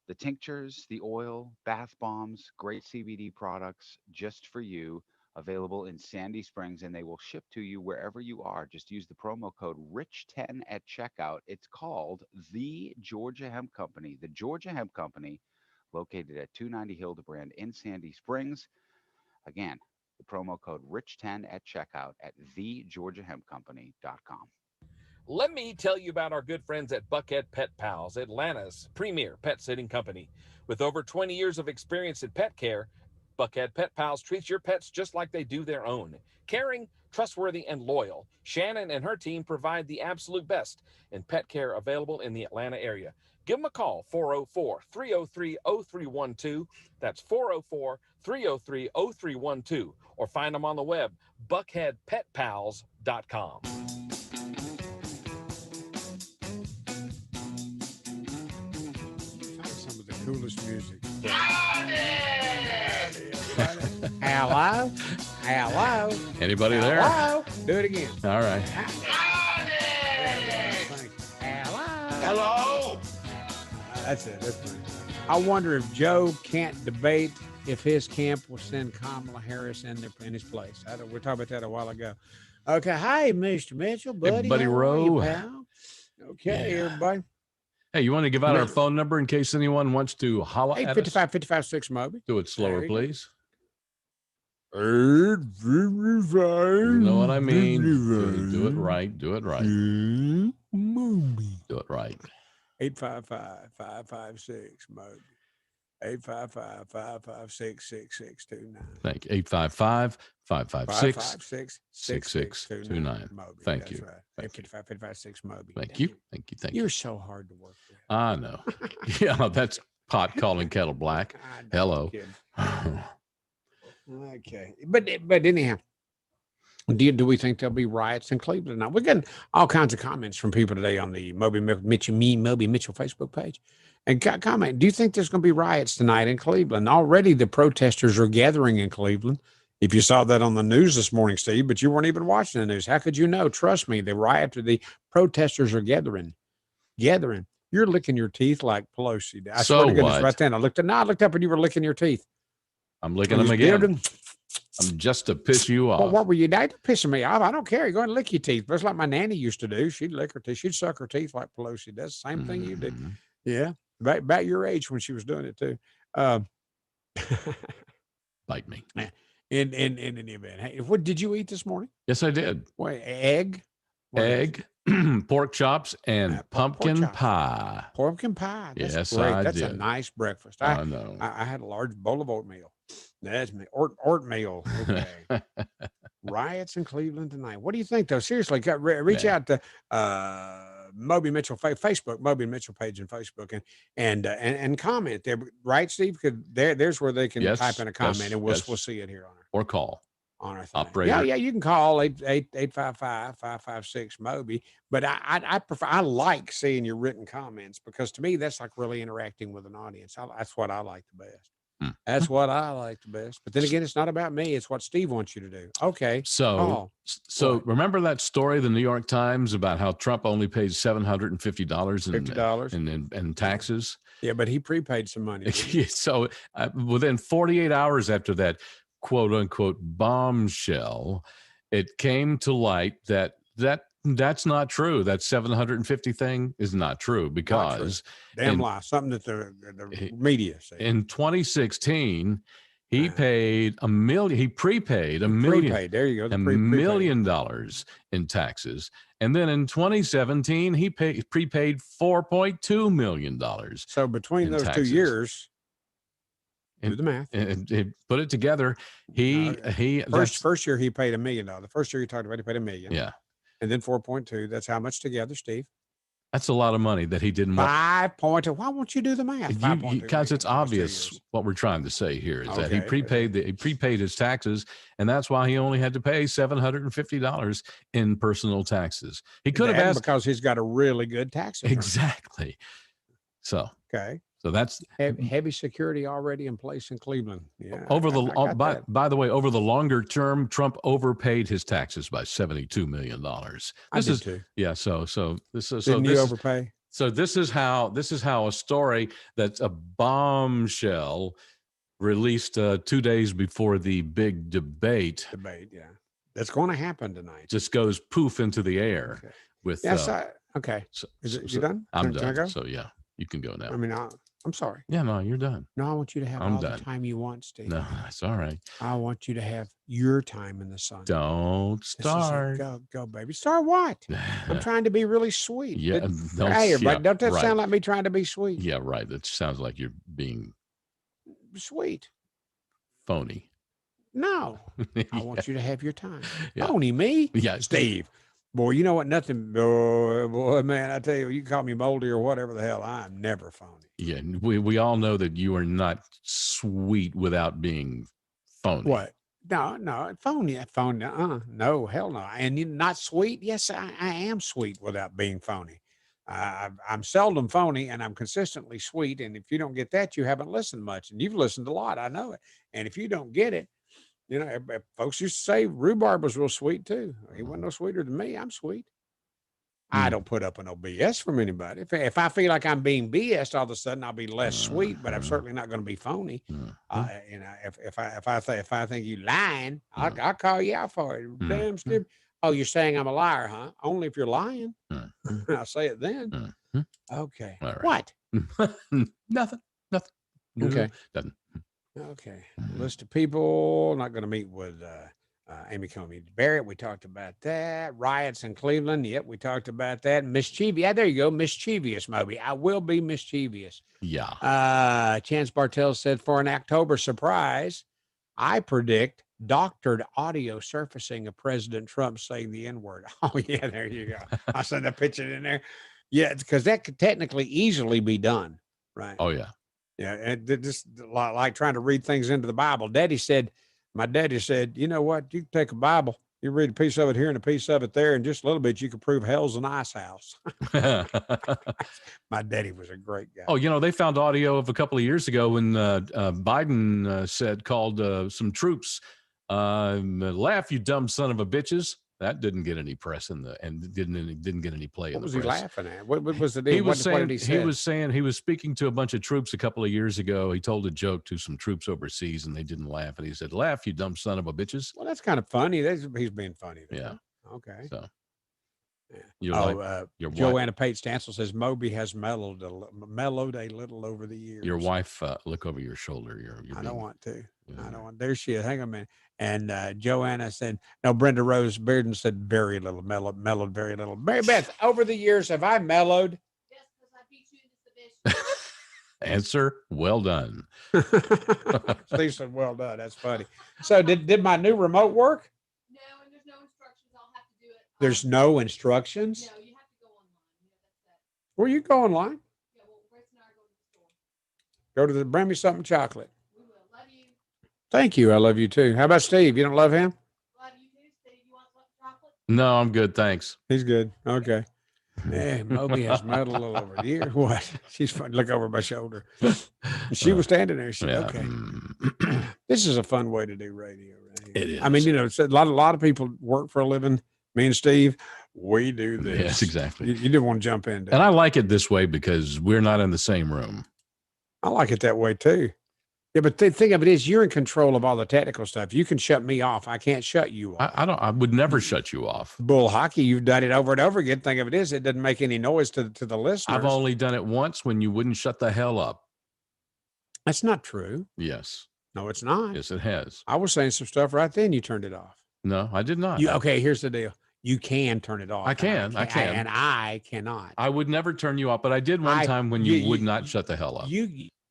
Speaker 8: The tinctures, the oil, bath bombs, great CBD products just for you. Available in Sandy Springs, and they will ship to you wherever you are. Just use the promo code RICH10 at checkout. It's called the Georgia Hemp Company. The Georgia Hemp Company, located at 290 Hildebrand in Sandy Springs. Again, the promo code RICH10 at checkout at thegeorgiahempcompany.com.
Speaker 9: Let me tell you about our good friends at Buckhead Pet Pals, Atlanta's premier pet sitting company. With over 20 years of experience in pet care, Buckhead Pet Pals treats your pets just like they do their own. Caring, trustworthy, and loyal, Shannon and her team provide the absolute best in pet care available in the Atlanta area. Give them a call, 404-303-0312. That's 404-303-0312. Or find them on the web, buckheadpetpals.com.
Speaker 2: Some of the coolest music. Hello? Hello?
Speaker 1: Anybody there?
Speaker 2: Hello? Do it again.
Speaker 1: All right.
Speaker 2: Hello? That's it. That's funny. I wonder if Joe can't debate if his camp will send Kamala Harris in his place. We were talking about that a while ago. Okay. Hi, Mr. Mitchell, buddy.
Speaker 1: Hey, Buddy
Speaker 2: How are
Speaker 1: Rowe.
Speaker 2: you, pal? Okay,
Speaker 1: Yeah.
Speaker 2: everybody.
Speaker 1: Hey, you want to give out our phone number in case anyone wants to holla at us?
Speaker 2: 855-55-6 Moby.
Speaker 1: Do it slower,
Speaker 2: There you go.
Speaker 1: please.
Speaker 2: 855.
Speaker 1: You know what I mean? Do it right. Do it right. Do it right.
Speaker 2: 855-556 Moby. 855-556-6629.
Speaker 1: Thank you. 855-556.
Speaker 2: 556-6629 Moby.
Speaker 1: Thank
Speaker 2: That's
Speaker 1: you.
Speaker 2: right.
Speaker 1: Thank you.
Speaker 2: 855-556 Moby.
Speaker 1: Thank you. Thank you. Thank you.
Speaker 2: You're so hard to work with.
Speaker 1: I know. Yeah, that's pot calling kettle black.
Speaker 2: I know, I'm
Speaker 1: Hello.
Speaker 2: kidding. Okay, but anyhow, do we think there'll be riots in Cleveland? Now we're getting all kinds of comments from people today on the Moby Mitchell Facebook page, and comment. Do you think there's going to be riots tonight in Cleveland? Already, the protesters are gathering in Cleveland. If you saw that on the news this morning, Steve, but you weren't even watching the news, how could you know? Trust me, the protesters are gathering. You're licking your teeth like Pelosi. I swear to goodness, right then I looked up and you were licking your teeth.
Speaker 1: I'm licking them again. I'm just to piss you off.
Speaker 2: Well, what were you doing? Pissing me off. I don't care. You go and lick your teeth. That's like my nanny used to do. She'd lick her teeth. She'd suck her teeth like Pelosi does. Same thing you do. Yeah. About your age when she was doing it too.
Speaker 1: Bite me.
Speaker 2: In any event. Hey, what did you eat this morning?
Speaker 1: Yes, I did.
Speaker 2: Wait, egg?
Speaker 1: Egg, pork chops, and pumpkin pie.
Speaker 2: Pumpkin pie. That's
Speaker 1: yes,
Speaker 2: great.
Speaker 1: I
Speaker 2: That's
Speaker 1: did.
Speaker 2: a nice breakfast.
Speaker 1: I know.
Speaker 2: I had a large bowl of oatmeal. That's me. Oatmeal. Okay. Riots in Cleveland tonight. What do you think, though? Seriously, reach out to Moby Mitchell Facebook, Moby Mitchell page on Facebook, and comment there. Right, Steve? There's where they can type in a comment, and we'll see it here on
Speaker 1: or call
Speaker 2: on our thing.
Speaker 1: operator.
Speaker 2: Yeah, you can call 855-556 Moby. But I prefer. I like seeing your written comments because to me that's like really interacting with an audience. That's what I like the best. That's what I like the best. But then again, it's not about me. It's what Steve wants you to do. Okay.
Speaker 1: So remember that story, the New York Times, about how Trump only paid $750 in taxes?
Speaker 2: Yeah, but he prepaid some money.
Speaker 1: So within 48 hours after that quote unquote bombshell, it came to light that's not true. That 750 thing is not true because
Speaker 2: damn lie. Something that the media said.
Speaker 1: In 2016, he paid $1 million. He prepaid $1 million.
Speaker 2: Prepaid. There you go.
Speaker 1: $1 million in taxes. And then in 2017, he prepaid $4.2 million.
Speaker 2: So between those taxes. 2 years, do the math.
Speaker 1: And put it together.
Speaker 2: First year he paid $1 million. The first year you talked about, he paid $1 million.
Speaker 1: Yeah.
Speaker 2: And then 4.2. That's how much together, Steve?
Speaker 1: That's a lot of money that he didn't want.
Speaker 2: 5.2. Why won't you do the math?
Speaker 1: Because it's obvious what we're trying to say here is that he prepaid his taxes, and that's why he only had to pay $750 in personal taxes. He could have asked
Speaker 2: because he's got a really good tax return.
Speaker 1: Exactly. So So that's
Speaker 2: heavy security already in place in Cleveland. Yeah.
Speaker 1: By the way, over the longer term, Trump overpaid his taxes by $72 million.
Speaker 2: I did too.
Speaker 1: Yeah. So this is
Speaker 2: Didn't you overpay?
Speaker 1: So this is how a story that's a bombshell released 2 days before the big debate.
Speaker 2: Yeah. That's going to happen tonight.
Speaker 1: Just goes poof into the air with.
Speaker 2: Okay.
Speaker 1: So,
Speaker 2: you done?
Speaker 1: I'm done.
Speaker 2: Can I go?
Speaker 1: So yeah, you can go now.
Speaker 2: I mean, I'm sorry.
Speaker 1: Yeah, no, you're done.
Speaker 2: No, I want you to have all the time you want, Steve.
Speaker 1: No, that's all right.
Speaker 2: I want you to have your time in the sun.
Speaker 1: Don't start.
Speaker 2: Go, baby. Start what? I'm trying to be really sweet.
Speaker 1: Yeah.
Speaker 2: Hey, everybody, don't that sound like me trying to be sweet?
Speaker 1: Yeah, right. That sounds like you're being
Speaker 2: sweet.
Speaker 1: Phony.
Speaker 2: No. I want you to have your time. Phony me?
Speaker 1: Yeah.
Speaker 2: Steve. Boy, you know what? Nothing. Boy, man, I tell you, you call me moldy or whatever the hell. I'm never phony.
Speaker 1: Yeah, we all know that you are not sweet without being phony.
Speaker 2: What? No, phony. No, hell no. And you're not sweet? Yes, I am sweet without being phony. I'm seldom phony, and I'm consistently sweet. And if you don't get that, you haven't listened much. And you've listened a lot. I know it. And if you don't get it, you know, folks used to say rhubarb was real sweet too. He wasn't no sweeter than me. I'm sweet. I don't put up with no BS from anybody. If I feel like I'm being BS, all of a sudden I'll be less sweet, but I'm certainly not going to be phony. You know, if I think you lying, I'll call you out for it. Damn, Steve. Oh, you're saying I'm a liar, huh? Only if you're lying. I'll say it then. Okay.
Speaker 1: Right.
Speaker 2: What?
Speaker 1: Nothing.
Speaker 2: Okay.
Speaker 1: Nothing.
Speaker 2: Okay. List of people. Not going to meet with Amy Coney Barrett. We talked about that. Riots in Cleveland. Yep, we talked about that. Mischievous. Yeah, there you go. Mischievous, Moby. I will be mischievous.
Speaker 1: Yeah.
Speaker 2: Chance Bartel said, for an October surprise, I predict doctored audio surfacing of President Trump saying the N-word. Oh, yeah, there you go. I sent a picture in there. Yeah, because that could technically easily be done, right?
Speaker 1: Oh yeah.
Speaker 2: Yeah, and just like trying to read things into the Bible. My daddy said, you know what? You can take a Bible, you read a piece of it here and a piece of it there, and just a little bit, you can prove hell's an ice house. My daddy was a great guy.
Speaker 1: Oh, they found audio of a couple of years ago when Biden called some troops, "Laugh, you dumb son of a bitches." That didn't get any press and didn't get any play in the press.
Speaker 2: What was he laughing at? What was the deal?
Speaker 1: He was
Speaker 2: What did he say?
Speaker 1: he was speaking to a bunch of troops a couple of years ago. He told a joke to some troops overseas, and they didn't laugh. And he said, "Laugh, you dumb son of a bitches."
Speaker 2: Well, that's kind of funny. He's being funny. There.
Speaker 1: Yeah.
Speaker 2: Okay.
Speaker 1: So.
Speaker 2: Yeah.
Speaker 1: Your
Speaker 2: Joanna Pate Stansel says Moby has mellowed a little over the years.
Speaker 1: Your wife, look over your shoulder. I
Speaker 2: don't want to. Yeah. I don't want. There she is. Hang on a minute. And Joanna said, no, Brenda Rose Bearden said very little, mellowed very little. Mary Beth, over the years, have I mellowed?
Speaker 4: Yes, because I beat you in the submission.
Speaker 1: Answer, well done.
Speaker 2: Steve said, well done. That's funny. So did my new remote work?
Speaker 4: No, and there's no instructions. I'll have to do it.
Speaker 2: There's no instructions?
Speaker 4: No, you have to go online. That's that.
Speaker 2: Where you go online?
Speaker 4: Yeah, well, Grace and I go to the store.
Speaker 2: Bring me something chocolate.
Speaker 4: We will. Love you.
Speaker 2: Thank you. I love you too. How about Steve? You don't love him?
Speaker 4: Love you too, Steve. You want some chocolate?
Speaker 1: No, I'm good. Thanks.
Speaker 2: He's good. Okay. Yeah, Moby has meddled a little over the year. What? She's fun. Look over my shoulder. She was standing there. She said, okay. This is a fun way to do radio. Right?
Speaker 1: It is.
Speaker 2: I mean, it's a lot of people work for a living. Me and Steve, we do this.
Speaker 1: Yes, exactly.
Speaker 2: You didn't want to jump in.
Speaker 1: And I like it this way because we're not in the same room.
Speaker 2: I like it that way too. Yeah, but the thing of it is, you're in control of all the technical stuff. You can shut me off. I can't shut you off.
Speaker 1: I would never shut you off.
Speaker 2: Bull hockey, you've done it over and over again. Thing of it is, it doesn't make any noise to the listeners.
Speaker 1: I've only done it once when you wouldn't shut the hell up.
Speaker 2: That's not true.
Speaker 1: Yes.
Speaker 2: No, it's not.
Speaker 1: Yes, it has.
Speaker 2: I was saying some stuff right then. You turned it off.
Speaker 1: No, I did not.
Speaker 2: Okay, here's the deal. You can turn it off.
Speaker 1: I can.
Speaker 2: And I cannot.
Speaker 1: I would never turn you off, but I did one time when you would not shut the hell up.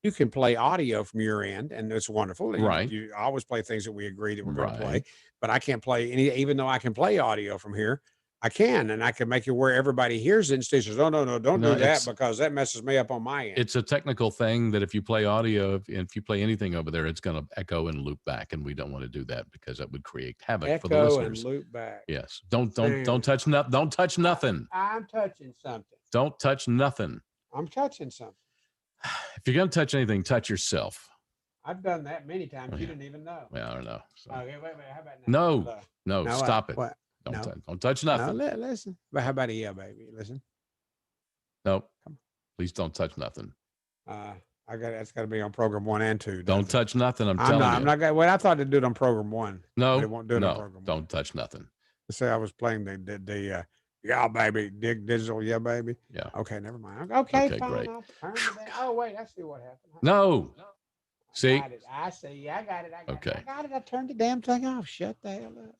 Speaker 2: You can play audio from your end, and it's wonderful.
Speaker 1: Right.
Speaker 2: You always play things that we agree that we're going to play, but I can't play any, even though I can play audio from here. I can, and I can make it where everybody hears it and Steve says, no, don't do that because that messes me up on my end.
Speaker 1: It's a technical thing that if you play audio, if you play anything over there, it's going to echo and loop back, and we don't want to do that because that would create havoc for the listeners.
Speaker 2: Echo and loop back.
Speaker 1: Yes. Don't touch nothing. Don't touch nothing.
Speaker 2: I'm touching something.
Speaker 1: Don't touch nothing.
Speaker 2: I'm touching something.
Speaker 1: If you're going to touch anything, touch yourself.
Speaker 2: I've done that many times. You didn't even know.
Speaker 1: Yeah, I don't know. So.
Speaker 2: Okay, wait. How about now?
Speaker 1: No, stop it.
Speaker 2: What?
Speaker 1: Don't touch nothing.
Speaker 2: No, listen. But how about baby? Listen.
Speaker 1: Nope. Please don't touch nothing.
Speaker 2: That's got to be on program 1 and 2.
Speaker 1: Don't touch nothing. I'm telling you.
Speaker 2: I'm not going. Well, I thought to do it on program 1.
Speaker 1: No,
Speaker 2: they won't do it on program 1.
Speaker 1: Don't touch nothing.
Speaker 2: Say I was playing the yeah, baby, digital, yeah, baby.
Speaker 1: Yeah.
Speaker 2: Okay, never mind. Okay, fine.
Speaker 1: Great.
Speaker 2: Oh wait, I see what happened.
Speaker 1: No. See.
Speaker 2: I see. I got it.
Speaker 1: Okay.
Speaker 2: I got it. I turned the damn thing off. Shut the hell up.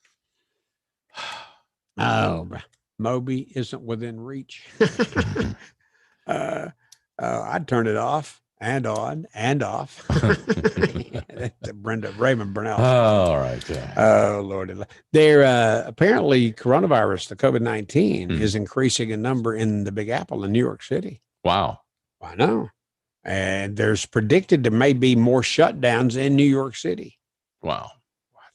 Speaker 2: Oh, Moby isn't within reach. I'd turn it off and on and off. Raymond Burnell.
Speaker 1: Oh, all right. Yeah.
Speaker 2: Oh, Lord. They're apparently coronavirus, the COVID-19, is increasing in number in the Big Apple in New York City.
Speaker 1: Wow.
Speaker 2: I know. And there's predicted there may be more shutdowns in New York City.
Speaker 1: Wow.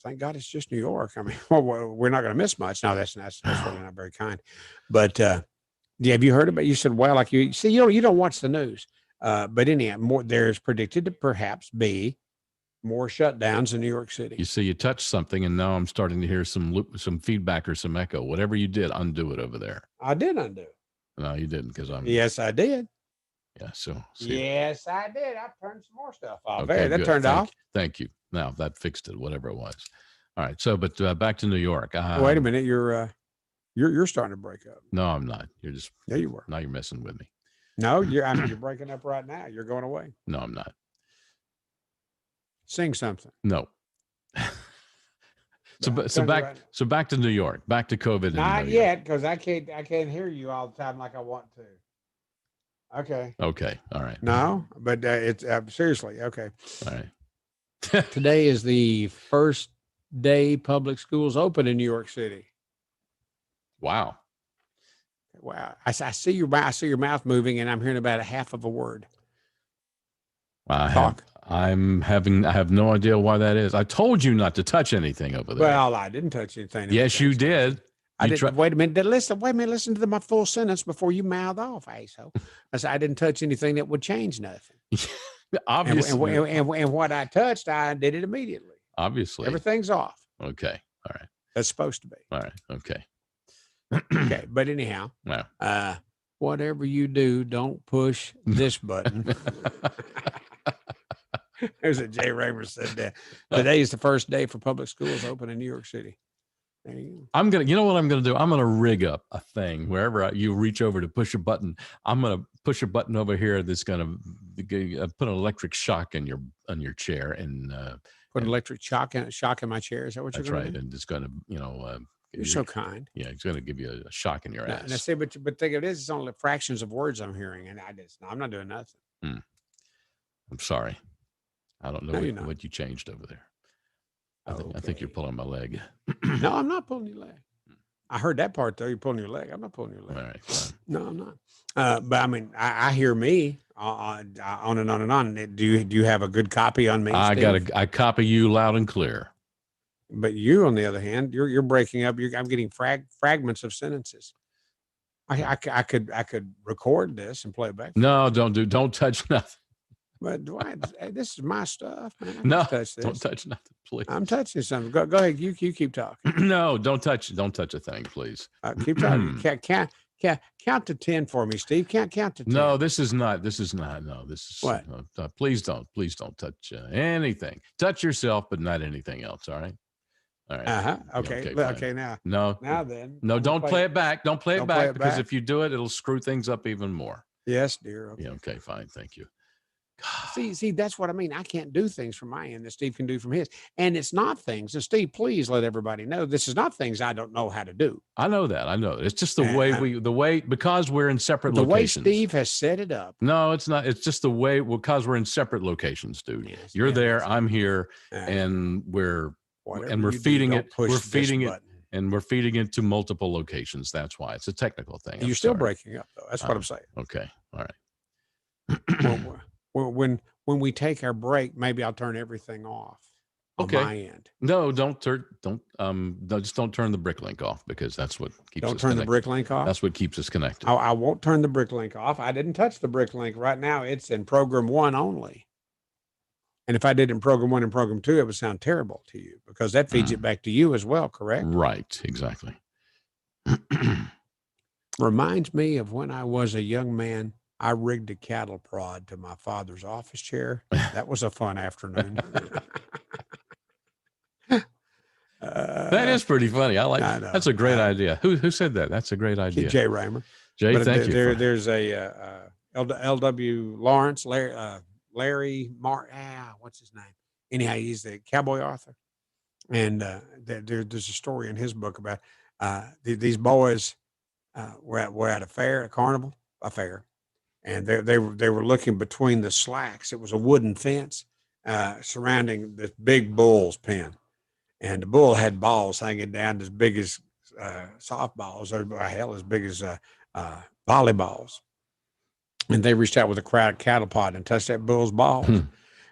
Speaker 2: Thank God it's just New York. I mean, well, we're not going to miss much. No, that's really not very kind. But have you heard about? You said, well, like you see, you don't watch the news. But anyhow, there's predicted to perhaps be more shutdowns in New York City.
Speaker 1: You see, you touched something, and now I'm starting to hear some feedback or some echo. Whatever you did, undo it over there.
Speaker 2: I did undo it.
Speaker 1: No, you didn't, because I'm.
Speaker 2: Yes, I did.
Speaker 1: Yeah. So.
Speaker 2: Yes, I did. I turned some more stuff off.
Speaker 1: Okay,
Speaker 2: that
Speaker 1: good.
Speaker 2: turned off.
Speaker 1: Thank you. Now that fixed it. Whatever it was. All right. So, but back to New York.
Speaker 2: Wait a minute. You're starting to break up.
Speaker 1: No, I'm not. You're just.
Speaker 2: Yeah, you were.
Speaker 1: Now you're messing with me.
Speaker 2: No, you're breaking up right now. You're going away.
Speaker 1: No, I'm not.
Speaker 2: Sing something.
Speaker 1: No. So back to New York. Back to COVID.
Speaker 2: Not yet, because I can't hear you all the time like I want to. Okay.
Speaker 1: Okay. All right.
Speaker 2: No, but it's seriously okay.
Speaker 1: All right.
Speaker 2: Today is the first day public schools open in New York City.
Speaker 1: Wow.
Speaker 2: Well, I see your mouth moving, and I'm hearing about a half of a word.
Speaker 1: I have no idea why that is. I told you not to touch anything over there.
Speaker 2: Well, I didn't touch anything.
Speaker 1: Yes, you did.
Speaker 2: I didn't. Wait a minute. Listen to my full sentence before you mouth off, asshole. I said I didn't touch anything that would change nothing.
Speaker 1: Obviously.
Speaker 2: And what I touched, I did it immediately.
Speaker 1: Obviously.
Speaker 2: Everything's off.
Speaker 1: Okay. All right.
Speaker 2: That's supposed to be.
Speaker 1: All right. Okay.
Speaker 2: Okay. But anyhow, whatever you do, don't push this button. There's a Jay Raymer said that. Today is the first day for public schools open in New York City. There you go.
Speaker 1: You know what I'm going to do? I'm going to rig up a thing wherever you reach over to push a button. I'm going to push a button over here that's going to put an electric shock in your chair and
Speaker 2: put an electric shock in my chair. Is that what you're going to do?
Speaker 1: That's right. And it's going to,
Speaker 2: you're so kind.
Speaker 1: Yeah, it's going to give you a shock in your ass.
Speaker 2: And I say, but think of it, it's only fractions of words I'm hearing, and I'm not doing nothing.
Speaker 1: I'm sorry. I don't know what you changed over there. I think you're pulling my leg.
Speaker 2: No, I'm not pulling your leg. I heard that part though. You're pulling your leg. I'm not pulling your leg.
Speaker 1: All right. Fine.
Speaker 2: No, I'm not. But I mean, I hear me on and on and on. Do you have a good copy on me?
Speaker 1: I copy you loud and clear.
Speaker 2: But you, on the other hand, you're breaking up. I'm getting fragments of sentences. I could record this and play it back.
Speaker 1: No, don't touch nothing.
Speaker 2: But Dwight, this is my stuff, man.
Speaker 1: No, don't touch nothing, please.
Speaker 2: I'm touching something. Go ahead. You keep talking.
Speaker 1: No, don't touch a thing, please.
Speaker 2: Keep talking. Count to 10 for me, Steve. Count to 10.
Speaker 1: No, this is not. No, this is
Speaker 2: what?
Speaker 1: Please don't touch anything. Touch yourself, but not anything else. All right. All right.
Speaker 2: Okay. Okay. Now.
Speaker 1: No.
Speaker 2: Now then.
Speaker 1: No, don't play it back. Don't play it back because if you do it, it'll screw things up even more.
Speaker 2: Yes, dear.
Speaker 1: Okay. Yeah. Okay. Fine. Thank you.
Speaker 2: See, that's what I mean. I can't do things from my end that Steve can do from his. And it's not things. And Steve, please let everybody know this is not things I don't know how to do.
Speaker 1: I know that. I know. It's just the way because we're in separate locations.
Speaker 2: The way Steve has set it up.
Speaker 1: No, it's not. It's just the way because we're in separate locations, dude. Yes, You're there, I'm here, and we're feeding it. We're feeding it. And we're feeding it to multiple locations. That's why it's a technical thing.
Speaker 2: You're still breaking up though. That's what I'm saying.
Speaker 1: Okay. All right.
Speaker 2: Well, when we take our break, maybe I'll turn everything off on my end.
Speaker 1: No, just don't turn the brick link off because that's what keeps us connected. Don't turn
Speaker 2: the brick link off?
Speaker 1: That's what keeps us connected.
Speaker 2: I won't turn the brick link off. I didn't touch the brick link. Right now, it's in program 1 only. And if I did in program 1 and program 2, it would sound terrible to you because that feeds it back to you as well, correct?
Speaker 1: Right, exactly.
Speaker 2: Reminds me of when I was a young man. I rigged a cattle prod to my father's office chair. That was a fun afternoon.
Speaker 1: That is pretty funny. I like that. That's a great idea. Who said that? That's a great idea.
Speaker 2: Jay Raymer.
Speaker 1: Jay, thank you.
Speaker 2: There's a L.W. Lawrence, Larry what's his name? Anyhow, he's the cowboy author. And there's a story in his book about these boys were at a fair, a fair. And they were looking between the slacks. It was a wooden fence surrounding this big bull's pen. And the bull had balls hanging down as big as softballs, or hell, as big as volleyballs. And they reached out with a cattle pod and touched that bull's balls.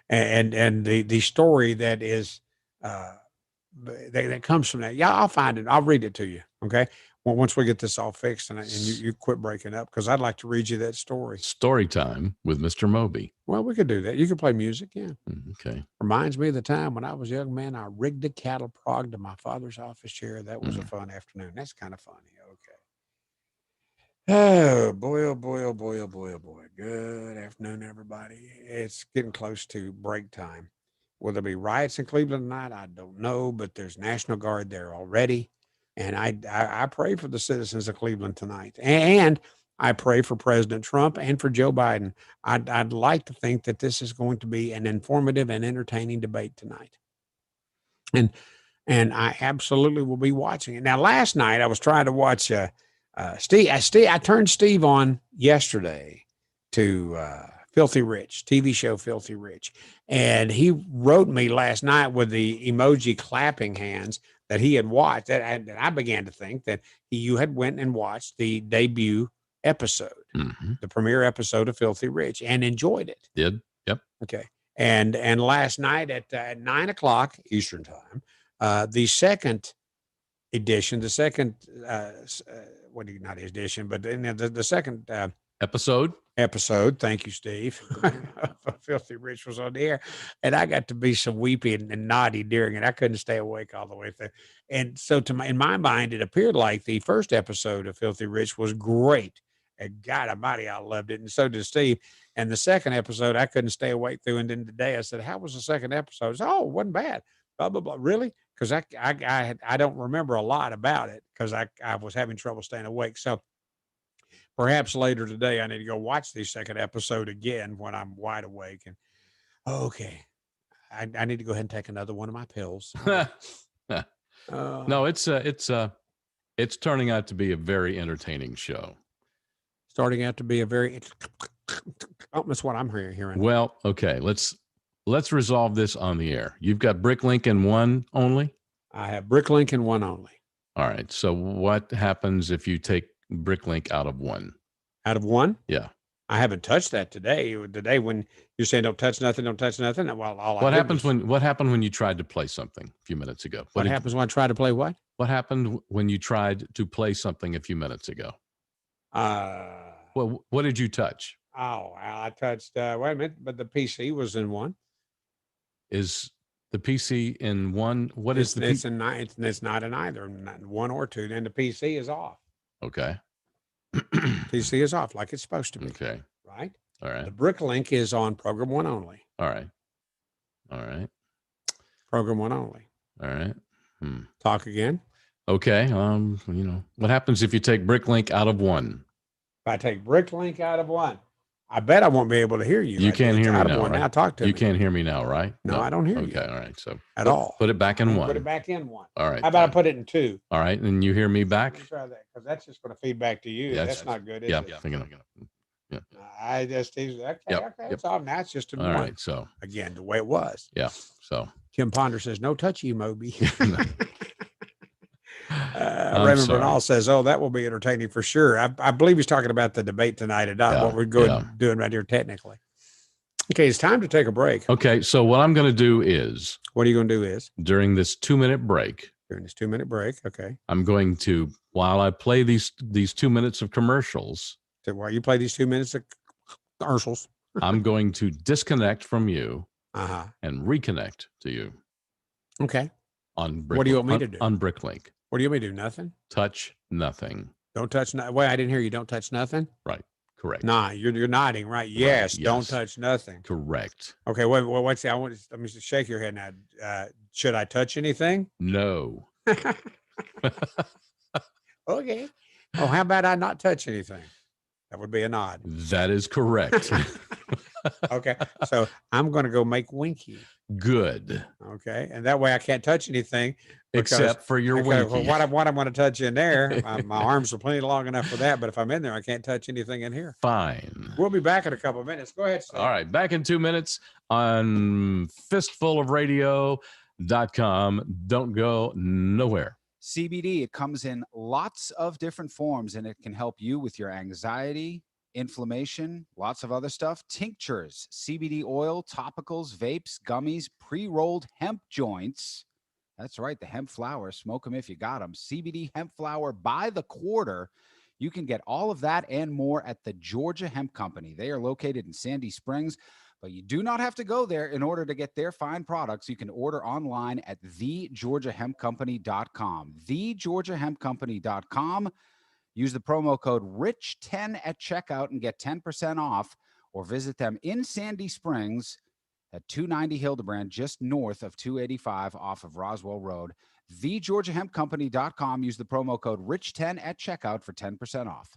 Speaker 2: And the story that is that comes from that, I'll find it. I'll read it to you. Okay. Well, once we get this all fixed and you quit breaking up, because I'd like to read you that story.
Speaker 1: Story time with Mr. Moby.
Speaker 2: Well, we could do that. You could play music, yeah.
Speaker 1: Okay.
Speaker 2: Reminds me of the time when I was a young man. I rigged a cattle prod to my father's office chair. That was a fun afternoon. That's kind of funny. Okay. Oh boy, oh boy, oh boy, oh boy, oh boy. Good afternoon, everybody. It's getting close to break time. Will there be riots in Cleveland tonight? I don't know, but there's National Guard there already. And I pray for the citizens of Cleveland tonight. And I pray for President Trump and for Joe Biden. I'd like to think that this is going to be an informative and entertaining debate tonight. And I absolutely will be watching it. Now, last night I was trying to watch Steve. I turned Steve on yesterday to Filthy Rich, TV show Filthy Rich. And he wrote me last night with the emoji clapping hands that he had watched. And I began to think that you had went and watched the debut episode, the premiere episode of Filthy Rich, and enjoyed it.
Speaker 1: Did. Yep.
Speaker 2: Okay. And last night at 9:00 Eastern time, the second edition, the second not edition, but the second
Speaker 1: episode.
Speaker 2: Thank you, Steve. Filthy Rich was on the air, and I got to be so weepy and naughty during it. I couldn't stay awake all the way through. And so, in my mind, it appeared like the first episode of Filthy Rich was great. And God Almighty, I loved it, and so did Steve. And the second episode, I couldn't stay awake through. And then today, I said, "How was the second episode?" I said, "Oh, it wasn't bad." Blah blah blah. Really? Because I don't remember a lot about it because I was having trouble staying awake. So perhaps later today, I need to go watch the second episode again when I'm wide awake. And okay, I need to go ahead and take another one of my pills.
Speaker 1: No, it's turning out to be a very entertaining show.
Speaker 2: Starting out to be a very. Oh, that's what I'm hearing.
Speaker 1: Well, okay, let's resolve this on the air. You've got Bricklink in one only?
Speaker 2: I have Bricklink in one only.
Speaker 1: All right. So what happens if you take Bricklink out of one?
Speaker 2: Out of one?
Speaker 1: Yeah.
Speaker 2: I haven't touched that today. The day when you're saying don't touch nothing. Well,
Speaker 1: what happened when you tried to play something a few minutes ago?
Speaker 2: What happens when I try to play what?
Speaker 1: What happened when you tried to play something a few minutes ago? What did you touch?
Speaker 2: Oh, I touched. Wait a minute, but the PC was in one.
Speaker 1: Is the PC in one? What is the?
Speaker 2: It's not in either. Not one or two. Then the PC is off.
Speaker 1: Okay.
Speaker 2: PC is off like it's supposed to be.
Speaker 1: Okay.
Speaker 2: Right.
Speaker 1: All right.
Speaker 2: The Bricklink is on program one only.
Speaker 1: All right. All right.
Speaker 2: Program one only.
Speaker 1: All right.
Speaker 2: Talk again.
Speaker 1: Okay. What happens if you take Bricklink out of one?
Speaker 2: If I take Bricklink out of one, I bet I won't be able to hear you.
Speaker 1: You can't hear me now, right?
Speaker 2: Now talk to me.
Speaker 1: You can't hear me now, right?
Speaker 2: No, I don't hear you.
Speaker 1: Okay, all right. So
Speaker 2: at all.
Speaker 1: Put it back in one.
Speaker 2: Put it back in one.
Speaker 1: All right.
Speaker 2: How about I put it in two?
Speaker 1: All right, and you hear me back?
Speaker 2: Let me try that because that's just going to feed back to you. That's not good, is it?
Speaker 1: Yeah.
Speaker 2: I just okay. It's off now. It's just a
Speaker 1: all
Speaker 2: one.
Speaker 1: right. So
Speaker 2: again, the way it was.
Speaker 1: Yeah. So
Speaker 2: Kim Ponder says, "No touchy, Moby." Raymond Bernal says, "Oh, that will be entertaining for sure." I believe he's talking about the debate tonight and not what we're doing right here technically. Okay, it's time to take a break.
Speaker 1: Okay, so what I'm going to do is,
Speaker 2: what are you going to do is
Speaker 1: during this 2-minute break.
Speaker 2: During this 2-minute break, okay.
Speaker 1: I'm going to, while I play these 2 minutes of commercials.
Speaker 2: So while you play these 2 minutes of commercials,
Speaker 1: I'm going to disconnect from you
Speaker 2: and
Speaker 1: reconnect to you.
Speaker 2: Okay.
Speaker 1: On
Speaker 2: what do you want me to do?
Speaker 1: On Bricklink.
Speaker 2: What do you want me to do? Nothing?
Speaker 1: Touch nothing.
Speaker 2: Don't touch nothing. Wait, I didn't hear you. Don't touch nothing?
Speaker 1: Right. Correct.
Speaker 2: Nah, you're nodding, right? Yes,
Speaker 1: yes.
Speaker 2: Don't touch nothing.
Speaker 1: Correct.
Speaker 2: Okay, wait, what's that? Let me shake your head now. Should I touch anything?
Speaker 1: No.
Speaker 2: Okay. Oh, how about I not touch anything? That would be a nod.
Speaker 1: That is correct.
Speaker 2: Okay. So I'm going to go make Winky.
Speaker 1: Good.
Speaker 2: Okay. And that way I can't touch anything.
Speaker 1: Except for your Winky.
Speaker 2: Well, what I'm going to touch in there, my arms are plenty long enough for that. But if I'm in there, I can't touch anything in here.
Speaker 1: Fine.
Speaker 2: We'll be back in a couple of minutes. Go ahead, Steve.
Speaker 1: All right. Back in 2 minutes on fistfulofradio.com. Don't go nowhere.
Speaker 8: CBD, it comes in lots of different forms and it can help you with your anxiety, inflammation, lots of other stuff. Tinctures, CBD oil, topicals, vapes, gummies, pre-rolled hemp joints. That's right, the hemp flower. Smoke them if you got them. CBD hemp flower by the quarter. You can get all of that and more at the Georgia Hemp Company. They are located in Sandy Springs, but you do not have to go there in order to get their fine products. You can order online at thegeorgiahempcompany.com. Thegeorgiahempcompany.com. Use the promo code RICH10 at checkout and get 10% off, or visit them in Sandy Springs at 290 Hildebrand, just north of 285 off of Roswell Road. TheGeorgiaHempCompany.com. Use the promo code RICH10 at checkout for 10% off.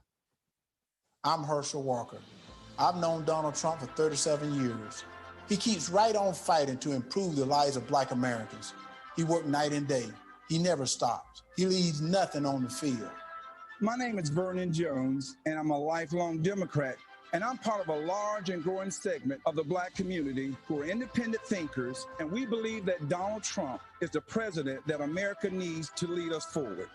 Speaker 10: I'm Herschel Walker. I've known Donald Trump for 37 years. He keeps right on fighting to improve the lives of Black Americans. He worked night and day. He never stops. He leaves nothing on the field.
Speaker 11: My name is Vernon Jones, and I'm a lifelong Democrat And I'm part of a large and growing segment of the Black community who are independent thinkers, and we believe that Donald Trump is the president that America needs to lead us forward.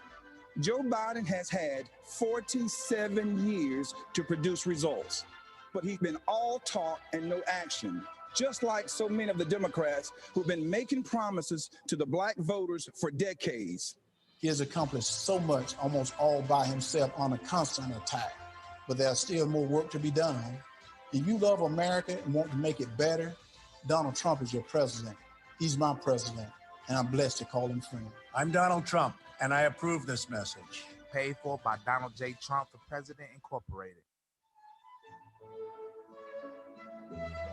Speaker 11: Joe Biden has had 47 years to produce results, but he's been all talk and no action, just like so many of the Democrats who've been making promises to the Black voters for decades.
Speaker 10: He has accomplished so much almost all by himself on a constant attack, but there's still more work to be done. If you love America and want to make it better, Donald Trump is your president. He's my president, and I'm blessed to call him friend.
Speaker 12: I'm Donald Trump, and I approve this message. Paid for by Donald J. Trump for President Incorporated.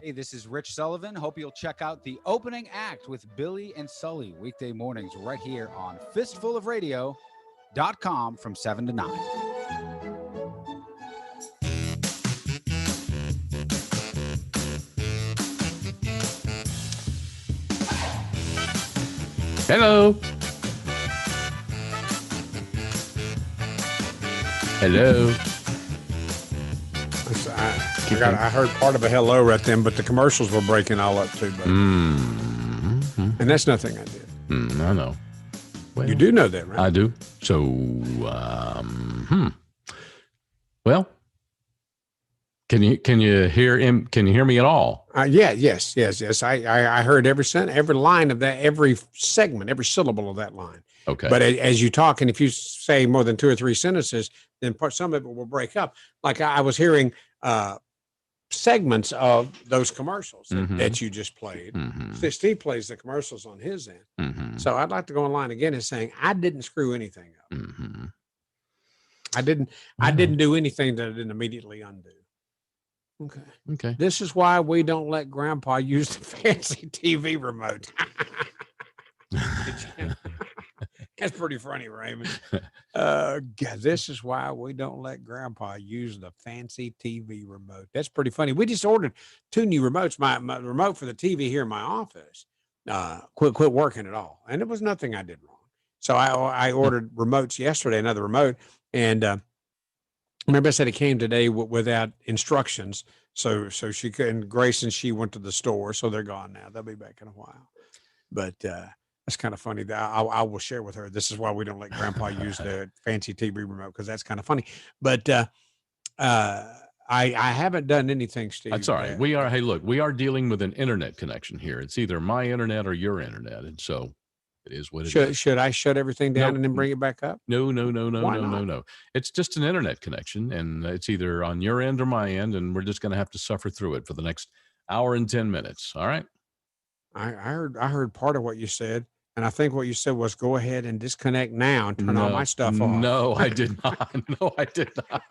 Speaker 13: Hey, this is Rich Sullivan. Hope you'll check out the opening act with Billy and Sully weekday mornings right here on fistfulofradio.com from 7 to 9.
Speaker 1: Hello. Hello.
Speaker 2: I heard part of a hello right then, but the commercials were breaking all up too.
Speaker 1: Mm-hmm.
Speaker 2: And that's nothing I did.
Speaker 1: I know. Well,
Speaker 2: you do know that, right?
Speaker 1: I do. So, well, can you hear him? Can you hear me at all?
Speaker 2: Yes. I heard every line of that, every segment, every syllable of that line.
Speaker 1: Okay.
Speaker 2: But as you talk, and if you say more than 2 or 3 sentences, then some of it will break up. Like I was hearing segments of those commercials that you just played. Steve plays the commercials on his end. So I'd like to go online again and saying I didn't screw anything up. I didn't do anything that I didn't immediately undo.
Speaker 1: Okay.
Speaker 2: This is why we don't let Grandpa use the fancy TV remote. That's pretty funny, Raymond. God, this is why we don't let Grandpa use the fancy TV remote. That's pretty funny. We just ordered 2 new remotes. My remote for the TV here in my office quit working at all, and it was nothing I did wrong. So I ordered remotes yesterday, another remote, and remember I said it came today without instructions. So she couldn't. Grace and she went to the store, so they're gone now. They'll be back in a while, but. That's kind of funny. That I will share with her. This is why we don't let Grandpa use the fancy TV remote, because that's kind of funny. But I haven't done anything, Steve.
Speaker 1: That's all right. We are dealing with an internet connection here. It's either my internet or your internet, and so it is what it is.
Speaker 2: Should I shut everything down and then bring it back up?
Speaker 1: No. It's just an internet connection, and it's either on your end or my end, and we're just going to have to suffer through it for the next hour and 10 minutes. All right.
Speaker 2: I heard part of what you said. And I think what you said was go ahead and disconnect now and turn all my stuff off.
Speaker 1: No, I did not. No, I did not.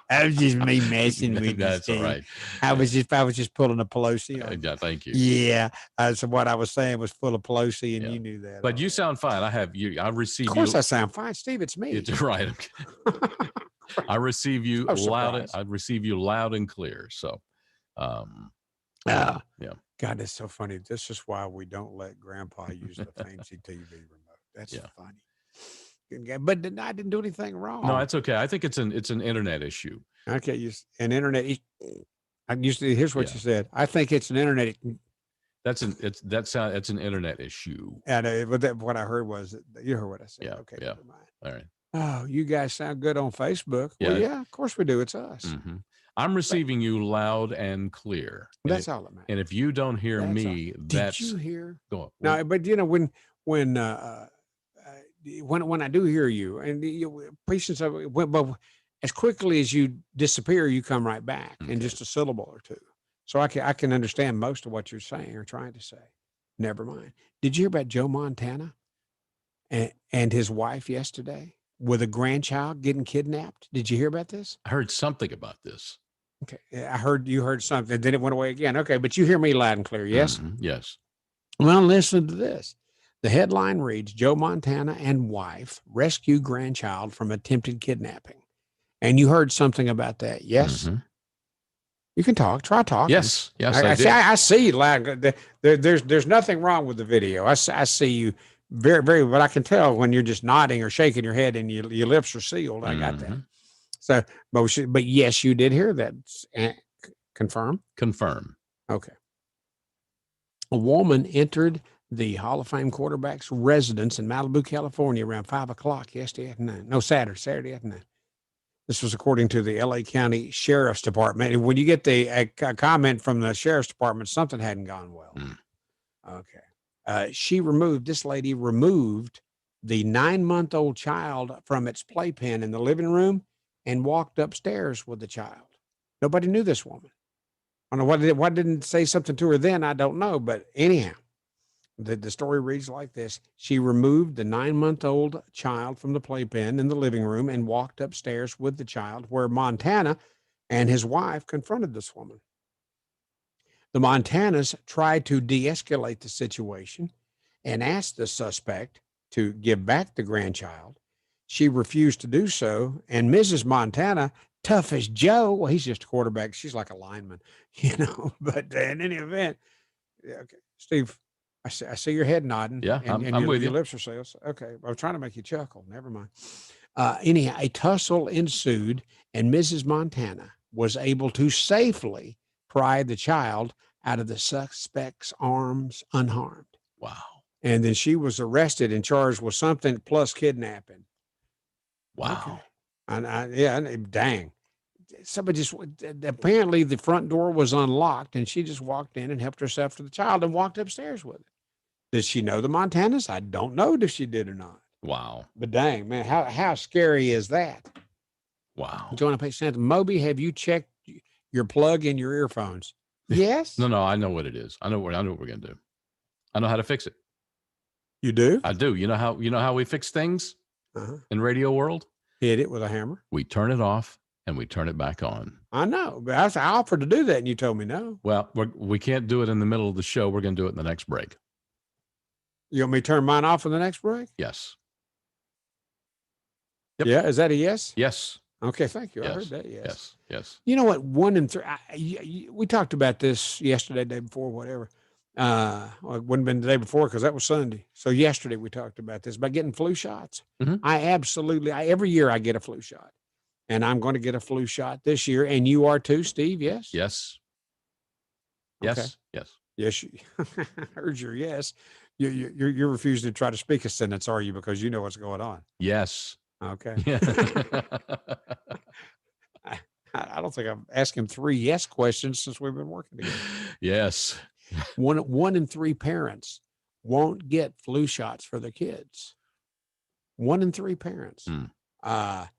Speaker 2: That was just me messing with you.
Speaker 1: That's all right.
Speaker 2: I was just pulling a Pelosi.
Speaker 1: Yeah, thank you.
Speaker 2: Yeah. So what I was saying was full of Pelosi, and you knew that.
Speaker 1: But you sound fine. I receive you.
Speaker 2: Of course I sound fine, Steve. It's me.
Speaker 1: It's right. I receive you loud. I receive you loud and clear. So, yeah.
Speaker 2: God, that's so funny. This is why we don't let Grandpa use the fancy TV remote. That's funny. But I didn't do anything wrong.
Speaker 1: No, that's okay. I think it's an internet issue.
Speaker 2: Okay, an internet. Here's what you said. I think it's an internet.
Speaker 1: That's an internet issue.
Speaker 2: And what I heard was you heard what I said.
Speaker 1: Yeah.
Speaker 2: Okay.
Speaker 1: Yeah. All right.
Speaker 2: Oh, you guys sound good on Facebook.
Speaker 1: Yeah.
Speaker 2: Well, yeah, of course we do. It's us.
Speaker 1: I'm receiving you loud and clear.
Speaker 2: That's all that matters.
Speaker 1: And if you don't hear me,
Speaker 2: did you hear?
Speaker 1: Go on.
Speaker 2: No, but when I do hear you, and patience, but as quickly as you disappear, you come right back in just a syllable or two. So I can understand most of what you're saying or trying to say. Never mind. Did you hear about Joe Montana and his wife yesterday with a grandchild getting kidnapped? Did you hear about this?
Speaker 1: I heard something about this.
Speaker 2: Okay. You heard something. Then it went away again. Okay. But you hear me loud and clear. Yes.
Speaker 1: Yes.
Speaker 2: Well, listen to this. The headline reads, Joe Montana and wife rescue grandchild from attempted kidnapping. And you heard something about that. Yes. You can talk. Try talking.
Speaker 1: Yes. I did.
Speaker 2: I see you loud. There's nothing wrong with the video. I see you very, very, but I can tell when you're just nodding or shaking your head and your lips are sealed. I got that. So, but yes, you did hear that. Confirm?
Speaker 1: Confirm.
Speaker 2: Okay. A woman entered the Hall of Fame quarterback's residence in Malibu, California around 5 o'clock yesterday afternoon. No, Saturday afternoon. This was according to the LA County Sheriff's Department. And when you get a comment from the Sheriff's Department, something hadn't gone well. Okay. This lady removed the 9-month-old child from its playpen in the living room and walked upstairs with the child. Nobody knew this woman. I don't know why didn't say something to her then. I don't know. But anyhow, the story reads like this. She removed the 9-month-old child from the playpen in the living room and walked upstairs with the child, where Montana and his wife confronted this woman. The Montanas tried to de-escalate the situation and asked the suspect to give back the grandchild. She refused to do so, and Mrs. Montana, tough as Joe, well, he's just a quarterback. She's like a lineman, But in any event, okay, Steve, I see your head nodding.
Speaker 1: Yeah,
Speaker 2: and
Speaker 1: I'm with
Speaker 2: your
Speaker 1: you.
Speaker 2: lips are sealed. Okay, I was trying to make you chuckle. Never mind. Anyhow, a tussle ensued, and Mrs. Montana was able to safely pry the child out of the suspect's arms unharmed.
Speaker 1: Wow.
Speaker 2: And then she was arrested and charged with something plus kidnapping.
Speaker 1: Wow.
Speaker 2: Okay. Dang. Somebody just, apparently the front door was unlocked and she just walked in and helped herself to the child and walked upstairs with it. Did she know the Montanas? I don't know if she did or not.
Speaker 1: Wow.
Speaker 2: But dang, man, how scary is that?
Speaker 1: Wow.
Speaker 2: Do you want to pay something? Moby, have you checked your plug in your earphones? Yes.
Speaker 1: No, I know what it is. I know what we're gonna do. I know how to fix it.
Speaker 2: You do?
Speaker 1: I do. You know how we fix things in radio world?
Speaker 2: Hit it with a hammer.
Speaker 1: We turn it off and we turn it back on.
Speaker 2: I know, but I offered to do that and you told me no.
Speaker 1: Well, we can't do it in the middle of the show. We're going to do it in the next break.
Speaker 2: You want me to turn mine off in the next break?
Speaker 1: Yes.
Speaker 2: Yep. Yeah. Is that a yes?
Speaker 1: Yes.
Speaker 2: Okay. Thank you.
Speaker 1: Yes.
Speaker 2: I heard that. Yes.
Speaker 1: Yes.
Speaker 2: You know what? 1 in 3, we talked about this yesterday, day before, whatever. Well, it wouldn't have been the day before because that was Sunday. So yesterday we talked about this, about getting flu shots.
Speaker 1: Mm-hmm.
Speaker 2: Every year I get a flu shot, and I'm going to get a flu shot this year. And you are too, Steve. Yes.
Speaker 1: Yes.
Speaker 2: Okay.
Speaker 1: Yes. Yes.
Speaker 2: Yes. I heard your yes. You're refusing to try to speak a sentence, are you? Because you know what's going on.
Speaker 1: Yes.
Speaker 2: Okay.
Speaker 1: Yeah.
Speaker 2: I don't think I've asked him 3 yes questions since we've been working together.
Speaker 1: Yes.
Speaker 2: One in 3 parents won't get flu shots for their kids. 1 in 3 parents.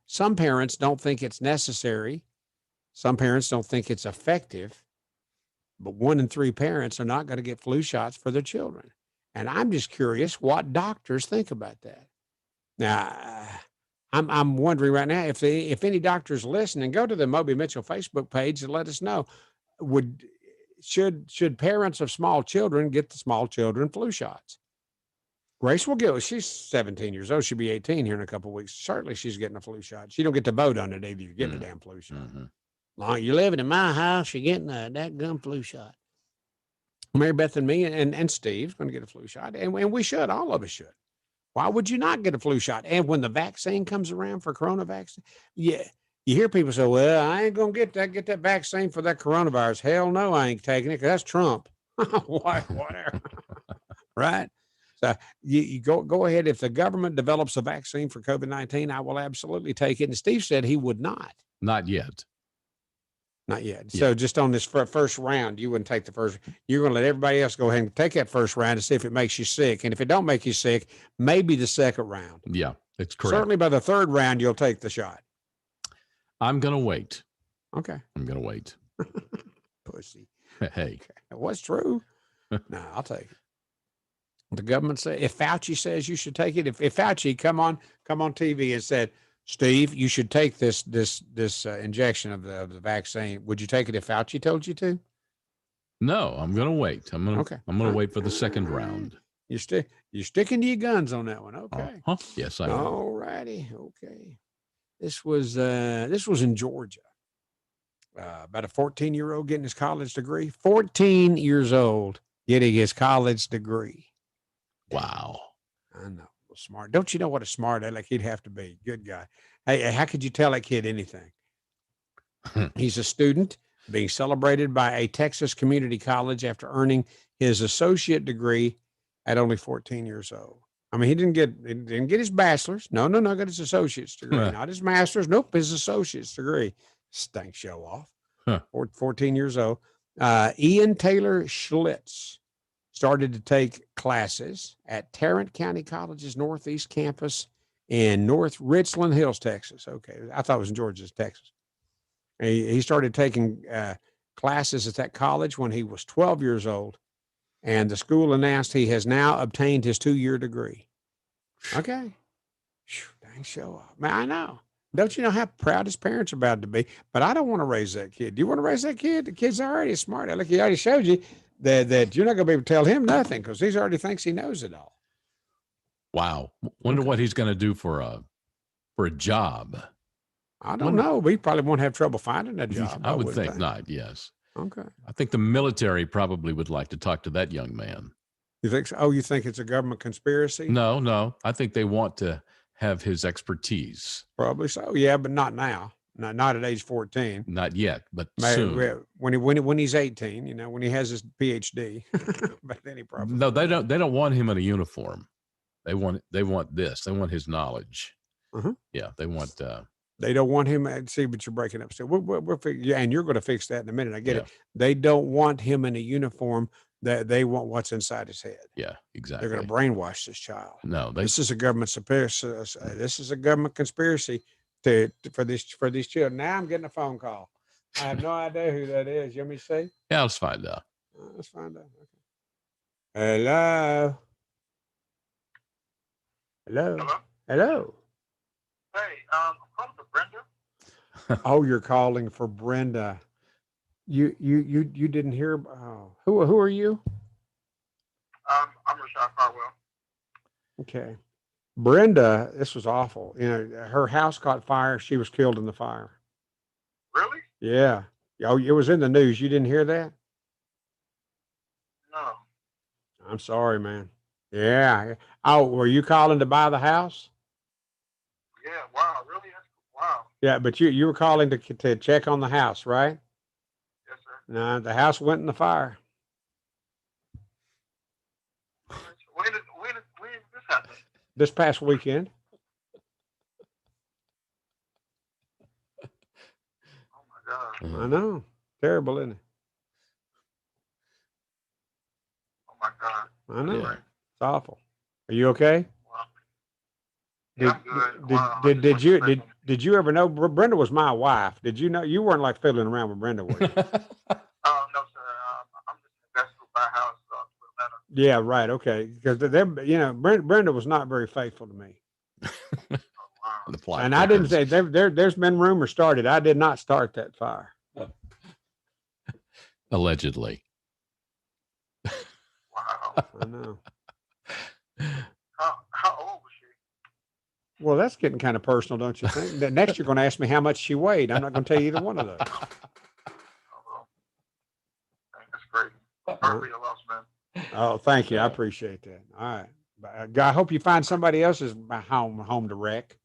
Speaker 2: Some parents don't think it's necessary. Some parents don't think it's effective. But 1 in 3 parents are not going to get flu shots for their children. And I'm just curious what doctors think about that. Now, I'm wondering right now if any doctors listening, go to the Moby Mitchell Facebook page and let us know. Should parents of small children get the small children flu shots? Grace will get. She's 17 years old. She'll be 18 here in a couple of weeks. Certainly, she's getting a flu shot. She don't get to vote on it either. You're getting a damn flu shot.
Speaker 5: Long you're living in my house, you're getting that gun flu shot.
Speaker 2: Mary Beth and me and Steve's going to get a flu shot, and we should. All of us should. Why would you not get a flu shot? And when the vaccine comes around for corona vaccine, yeah, you hear people say, "Well, I ain't gonna get that vaccine for that coronavirus." Hell no, I ain't taking it because that's Trump. Whatever, right? So you go ahead. If the government develops a vaccine for COVID-19, I will absolutely take it. And Steve said he would not.
Speaker 1: Not yet.
Speaker 2: Not yet. So just on this first round, you wouldn't take the first. You're going to let everybody else go ahead and take that first round to see if it makes you sick. And if it don't make you sick, maybe the second round.
Speaker 1: Yeah, it's correct.
Speaker 2: Certainly by the third round, you'll take the shot.
Speaker 1: I'm going to wait.
Speaker 2: Okay.
Speaker 1: I'm going to wait.
Speaker 2: Pussy.
Speaker 1: Hey.
Speaker 2: Okay. What's true? No, I'll take it. The government said, if Fauci says you should take it, if Fauci come on TV and said, Steve, you should take this injection of the vaccine, would you take it if Fauci told you to?
Speaker 1: No, I'm going to wait. I'm going to wait for the second round.
Speaker 2: You're sticking to your guns on that one. Okay.
Speaker 1: Yes, I am.
Speaker 2: All righty. Okay. This was in Georgia. About a 14-year-old getting his college degree. 14 years old getting his college degree.
Speaker 1: Wow.
Speaker 2: I know. Smart. Don't you know what a smart aleck he'd have to be? Good guy. Hey, how could you tell that kid anything? He's a student being celebrated by a Texas community college after earning his associate degree at only 14 years old. I mean, he didn't get his bachelor's. No, got his associate's degree, not his master's. Nope, his associate's degree. Stank show off. 14 years old. Ian Taylor Schlitz started to take classes at Tarrant County College's Northeast Campus in North Richland Hills, Texas. Okay, I thought it was in Georgia, Texas. He started taking classes at that college when he was 12 years old, and the school announced he has now obtained his 2-year degree. Okay. Dang show off. Man, I know. Don't you know how proud his parents are about to be? But I don't want to raise that kid. Do you want to raise that kid? The kid's already smart. Look, he already showed you that you're not going to be able to tell him nothing because he already thinks he knows it all.
Speaker 1: Wow. Wonder what he's going to do for a job.
Speaker 2: I don't know. We probably won't have trouble finding a job.
Speaker 1: I would think not, yes.
Speaker 2: Okay.
Speaker 1: I think the military probably would like to talk to that young man.
Speaker 2: You think so? Oh, you think it's a government conspiracy?
Speaker 1: No. I think they want to have his expertise.
Speaker 2: Probably so. Yeah, but not now. Not at age 14.
Speaker 1: Not yet, but
Speaker 2: Maybe
Speaker 1: soon.
Speaker 2: When he's 18, when he has his PhD. But then he probably
Speaker 1: No, they don't want him in a uniform. They want this. They want his knowledge. Yeah, they want
Speaker 2: they don't want him. See, but you're breaking up. So we're yeah, and you're going to fix that in a minute. I get
Speaker 1: Yeah.
Speaker 2: it. They don't want him in a uniform. That they want what's inside his head.
Speaker 1: Yeah, exactly.
Speaker 2: They're going to brainwash this child.
Speaker 1: No,
Speaker 2: this is a government conspiracy. This is a government conspiracy for these children. Now I'm getting a phone call. I have no idea who that is. You want me to see?
Speaker 1: Yeah, let's find out.
Speaker 2: Let's find out. Okay. Hello. Hello.
Speaker 14: Hey, I'm calling for Brenda.
Speaker 2: Oh, you're calling for Brenda. You didn't hear. Oh, who are you?
Speaker 14: I'm Rashad Carwell.
Speaker 2: Okay. Brenda, this was awful. Her house caught fire. She was killed in the fire.
Speaker 14: Really?
Speaker 2: Yeah. Oh, it was in the news. You didn't hear that?
Speaker 14: No.
Speaker 2: I'm sorry, man. Yeah. Oh, were you calling to buy the house?
Speaker 14: Yeah. Wow. Really? Wow.
Speaker 2: Yeah, but you were calling to check on the house, right?
Speaker 14: Yes, sir.
Speaker 2: No, the house went in the fire.
Speaker 14: When did this happen?
Speaker 2: This past weekend.
Speaker 14: Oh my God.
Speaker 2: I know. Terrible, isn't it?
Speaker 14: Oh my God.
Speaker 2: I know.
Speaker 14: Right.
Speaker 2: It's awful. Are you okay?
Speaker 14: Wow. Yeah, I'm good. Wow.
Speaker 2: Did you ever know Brenda was my wife? Did you know you weren't like fiddling around with Brenda, were you?
Speaker 14: No, sir. I'm just invested to buy a house with Atlanta.
Speaker 2: Yeah, right. Okay, because Brenda was not very faithful to me. And I didn't say there's been rumors started. I did not start that fire.
Speaker 1: Allegedly.
Speaker 14: Wow.
Speaker 2: I know.
Speaker 14: How old was she?
Speaker 2: Well, that's getting kind of personal, don't you think? Next, you're going to ask me how much she weighed. I'm not going to tell you either one of those.
Speaker 14: That's great. Perfectly lost, man.
Speaker 2: Oh, thank you. I appreciate that. All right. But, I hope you find somebody else's home to wreck.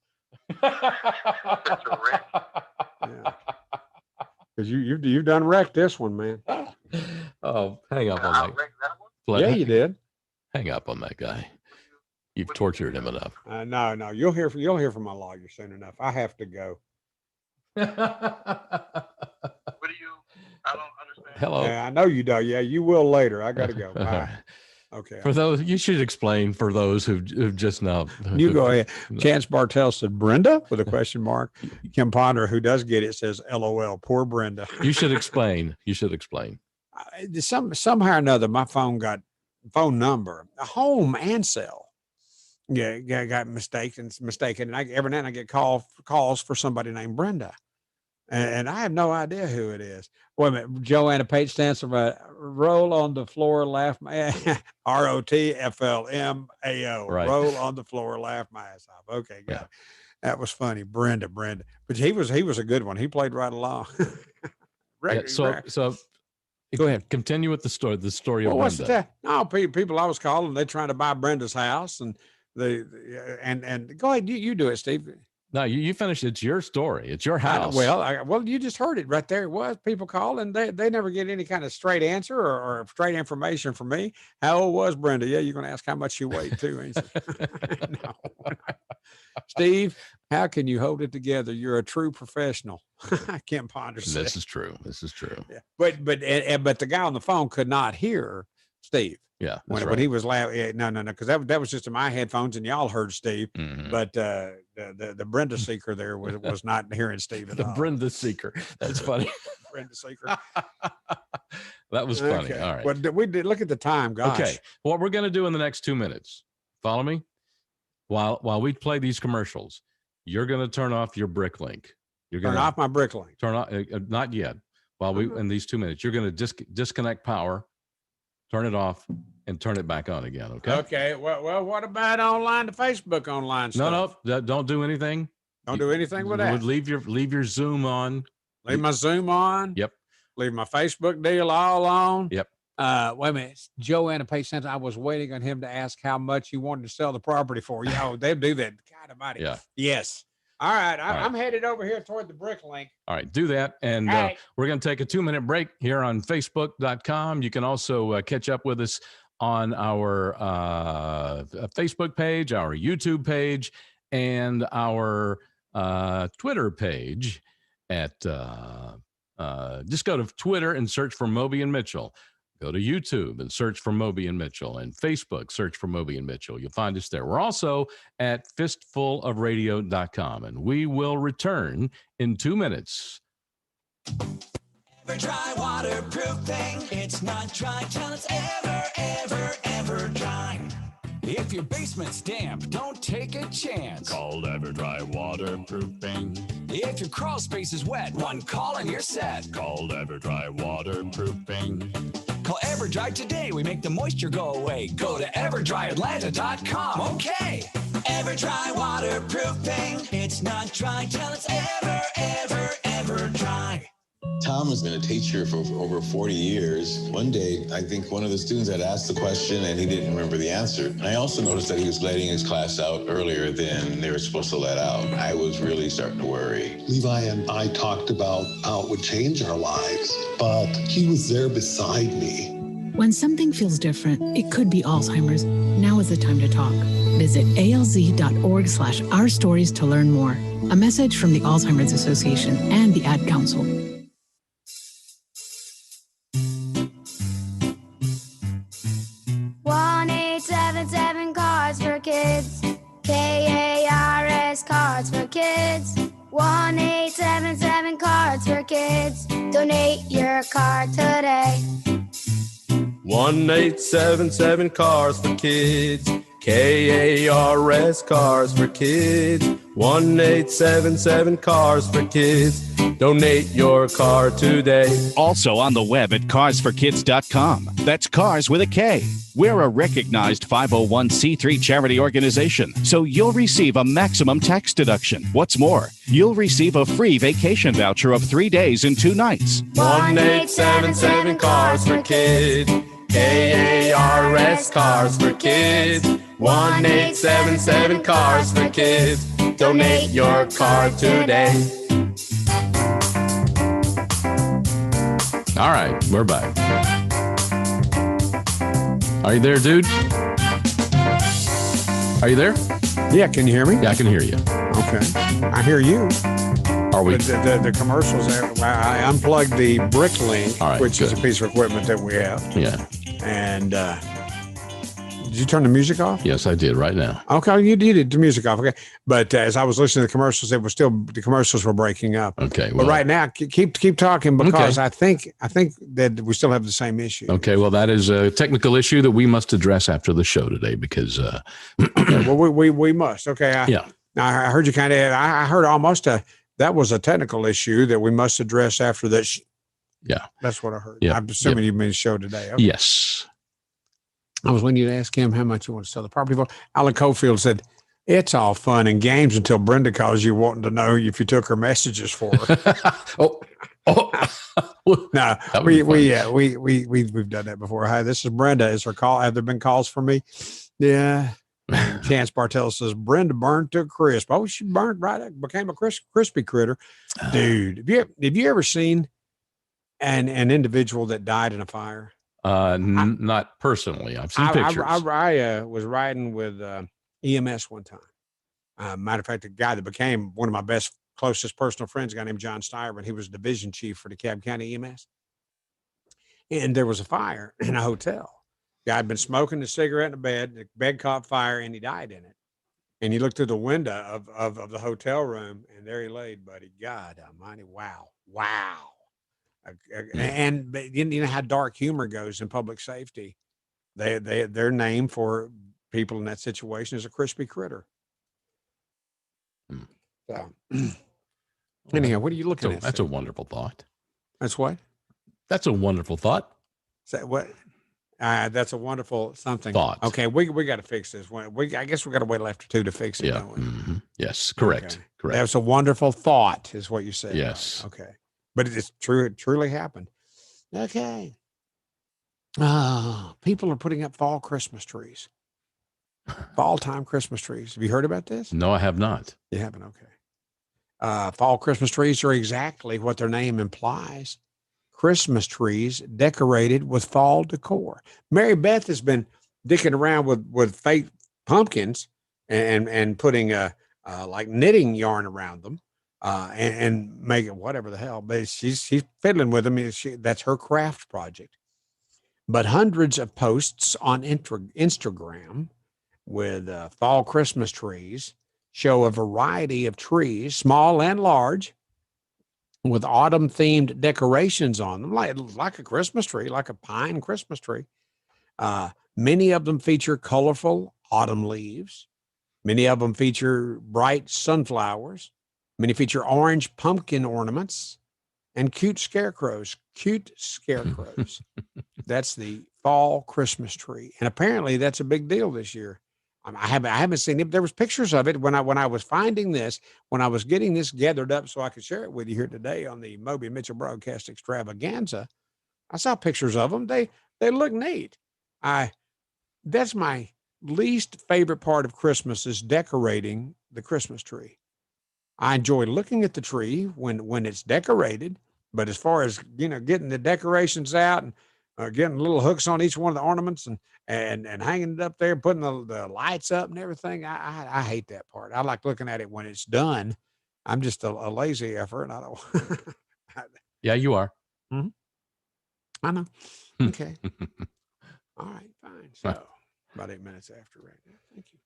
Speaker 2: Yeah. Because you've done wrecked this one, man.
Speaker 1: Oh, hang up on that.
Speaker 2: Yeah, you did.
Speaker 1: Hang up on that guy. You've tortured him enough.
Speaker 2: No. You'll hear from my lawyer soon enough. I have to go.
Speaker 14: What do you? I don't understand.
Speaker 1: Hello.
Speaker 2: Yeah, I know you do. Yeah, you will later. I got to go. Bye. Okay.
Speaker 1: For those, you should explain for those who've just now.
Speaker 2: You go ahead. Chance Bartell said, Brenda, with a question mark. Kim Ponder, who does get it, says, LOL, poor Brenda.
Speaker 1: You should explain.
Speaker 2: Somehow or another, my phone phone number, a home and cell. Yeah, got mistaken. And every now and then I get calls for somebody named Brenda. And I have no idea who it is. Wait a minute. Joanna Page stands for roll on the floor, laugh my ROTFLMAO.
Speaker 1: Right.
Speaker 2: Roll on the floor, laugh my ass off. Okay, got it. That was funny. Brenda. But he was a good one. He played right along.
Speaker 1: So
Speaker 2: go ahead.
Speaker 1: Continue with the story. The story of
Speaker 2: Well,
Speaker 1: Brenda.
Speaker 2: what's that? No, people I was calling, they're trying to buy Brenda's house, and and go ahead, you do it, Steve.
Speaker 1: No, you finish. It's your story. It's your house.
Speaker 2: Well, you just heard it right there. It was people call and they never get any kind of straight answer or straight information from me. How old was Brenda? Yeah, you're going to ask how much she weighed too, ain't you? No. Steve, how can you hold it together? You're a true professional. Kim Ponder said.
Speaker 1: This is true.
Speaker 2: Yeah. But the guy on the phone could not hear Steve.
Speaker 1: Yeah,
Speaker 2: when he was loud. Yeah, no, because that was just in my headphones, and y'all heard Steve.
Speaker 1: Mm-hmm.
Speaker 2: But the Brenda Seeker there was not hearing Steve at all.
Speaker 1: The Brenda Seeker. That's funny.
Speaker 2: Brenda Seeker.
Speaker 1: That was funny.
Speaker 2: Okay.
Speaker 1: All right.
Speaker 2: Well, we did look at the time, gosh.
Speaker 1: Okay. What we're going to do in the next 2 minutes? Follow me. While we play these commercials, you're going to turn off your brick link. You're going
Speaker 2: to turn off my brick link.
Speaker 1: Turn off. Not yet. While we in these 2 minutes, you're going to disconnect power. Turn it off and turn it back on again. Okay.
Speaker 2: Okay. Well, what about the Facebook online stuff?
Speaker 1: No, don't do anything.
Speaker 2: Don't do anything with that.
Speaker 1: Leave your Zoom on.
Speaker 2: Leave my Zoom on.
Speaker 1: Yep.
Speaker 2: Leave my Facebook deal all on.
Speaker 1: Yep.
Speaker 2: Wait a minute. Joanna Page Center. I was waiting on him to ask how much you wanted to sell the property for. They'll do that. God almighty.
Speaker 1: Yeah.
Speaker 2: Yes. All right. I'm headed over here toward the brick link.
Speaker 1: All right, do that. And we're going to take a 2-minute break here on Facebook.com. You can also catch up with us on our Facebook page, our YouTube page, and our Twitter page at just go to Twitter and search for Moby and Mitchell. Go to YouTube and search for Moby and Mitchell, and Facebook, search for Moby and Mitchell. You'll find us there. We're also at fistfulofradio.com, and we will return in 2 minutes.
Speaker 6: Ever dry waterproofing. It's not dry till it's ever dry.
Speaker 7: If your basement's damp, don't take a chance.
Speaker 15: Call EverDry Waterproofing.
Speaker 7: If your crawl space is wet, one call and you're set.
Speaker 15: Call EverDry Waterproofing.
Speaker 7: Call EverDry today. We make the moisture go away. Go to EverDryAtlanta.com. Okay.
Speaker 6: EverDry waterproofing. It's not dry till it's ever dry.
Speaker 16: Tom has been a teacher for over 40 years. One day, I think one of the students had asked the question and he didn't remember the answer. I also noticed that he was letting his class out earlier than they were supposed to let out. I was really starting to worry.
Speaker 17: Levi and I talked about how it would change our lives, but he was there beside me.
Speaker 18: When something feels different, it could be Alzheimer's. Now is the time to talk. Visit alz.org/ourstories to learn more. A message from the Alzheimer's Association and the Ad Council.
Speaker 19: 1-877 Cards for Kids. KARS Cards for Kids. 1-877 Cards for Kids. Donate your card today.
Speaker 20: 1-877 Cars for Kids. KARS Cars for Kids. 1-877 Cars for Kids. Donate your car today.
Speaker 21: Also on the web at carsforkids.com. That's Cars with a K. We're a recognized 501c3 charity organization, so you'll receive a maximum tax deduction. What's more, you'll receive a free vacation voucher of 3 days and 2 nights.
Speaker 20: 1-877 Cars for Kids. KARS Cars for Kids. 1-877 Cars for Kids. Donate your car today.
Speaker 1: All right, we're back. Are you there, dude? Are you there?
Speaker 2: Yeah, can you hear me?
Speaker 1: Yeah, I can hear you.
Speaker 2: Okay. I hear you.
Speaker 1: Are we?
Speaker 2: The commercials, I unplugged the brick link, which is a piece of equipment that we have.
Speaker 1: Yeah.
Speaker 2: And did you turn the music off?
Speaker 1: Yes, I did right now.
Speaker 2: Okay, you did the music off. Okay. But as I was listening to the commercials, the commercials were breaking up.
Speaker 1: Okay.
Speaker 2: Well, but right now, keep talking because I think that we still have the same issue.
Speaker 1: Okay. Well, that is a technical issue that we must address after the show today because.
Speaker 2: Okay, well, we must. Okay. I heard you kind of. I heard almost that was a technical issue that we must address after this.
Speaker 1: Yeah.
Speaker 2: That's what I heard.
Speaker 1: Yeah.
Speaker 2: I'm assuming you mean the show today. Okay.
Speaker 1: Yes.
Speaker 2: I was waiting you to ask him how much you want to sell the property for. Alan Cofield said, it's all fun and games until Brenda calls you wanting to know if you took her messages for her. No, we've done that before. Hi, this is Brenda. Is her call? Have there been calls for me? Yeah. And Chance Bartell says Brenda burned to a crisp. Oh, she burned right up, became a crispy critter. Dude, have you ever seen an individual that died in a fire?
Speaker 1: Not personally. I've seen pictures.
Speaker 2: I was riding with EMS one time. Matter of fact, the guy that became one of my closest personal friends, a guy named John Steyerman, he was division chief for the DeKalb County EMS. And there was a fire in a hotel. Guy had been smoking a cigarette in a bed. The bed caught fire, and he died in it. And he looked through the window of the hotel room, and there he laid, buddy. God almighty, wow. But you know how dark humor goes in public safety. Their name for people in that situation is a crispy critter. So, anyhow, what are you looking at?
Speaker 1: That's a wonderful thought.
Speaker 2: That's what?
Speaker 1: That's a wonderful thought.
Speaker 2: Is that what? That's a wonderful something.
Speaker 1: Thought.
Speaker 2: Okay, we got to fix this. I guess we got to wait till after 2 to fix it.
Speaker 1: Yeah.
Speaker 2: Don't we?
Speaker 1: Mm-hmm. Yes. Correct.
Speaker 2: Okay.
Speaker 1: Correct.
Speaker 2: That was a wonderful thought, is what you said.
Speaker 1: Yes.
Speaker 2: Right? Okay, but it's true. It truly happened. Okay. People are putting up fall Christmas trees. Fall time Christmas trees. Have you heard about this?
Speaker 1: No, I have not.
Speaker 2: You haven't? Okay. Fall Christmas trees are exactly what their name implies. Christmas trees decorated with fall decor. Mary Beth has been dicking around with fake pumpkins and putting like knitting yarn around them and making whatever the hell. But she's fiddling with them. That's her craft project. But hundreds of posts on Instagram with fall Christmas trees show a variety of trees, small and large, with autumn-themed decorations on them, like a Christmas tree, like a pine Christmas tree. Many of them feature colorful autumn leaves. Many of them feature bright sunflowers. Many feature orange pumpkin ornaments and cute scarecrows. That's the fall Christmas tree. And apparently that's a big deal this year. I haven't seen it. There was pictures of it when I was finding this, when I was getting this gathered up so I could share it with you here today on the Moby Mitchell Broadcast Extravaganza. I saw pictures of them. They look neat. That's my least favorite part of Christmas, is decorating the Christmas tree. I enjoy looking at the tree when it's decorated, but as far as, getting the decorations out and getting little hooks on each one of the ornaments and hanging it up there, putting the lights up and everything, I hate that part. I like looking at it when it's done. I'm just a lazy effort. I don't.
Speaker 1: Yeah, you are.
Speaker 2: Mm-hmm. I know. Okay. All right, fine. So about 8 minutes after right now. Thank you.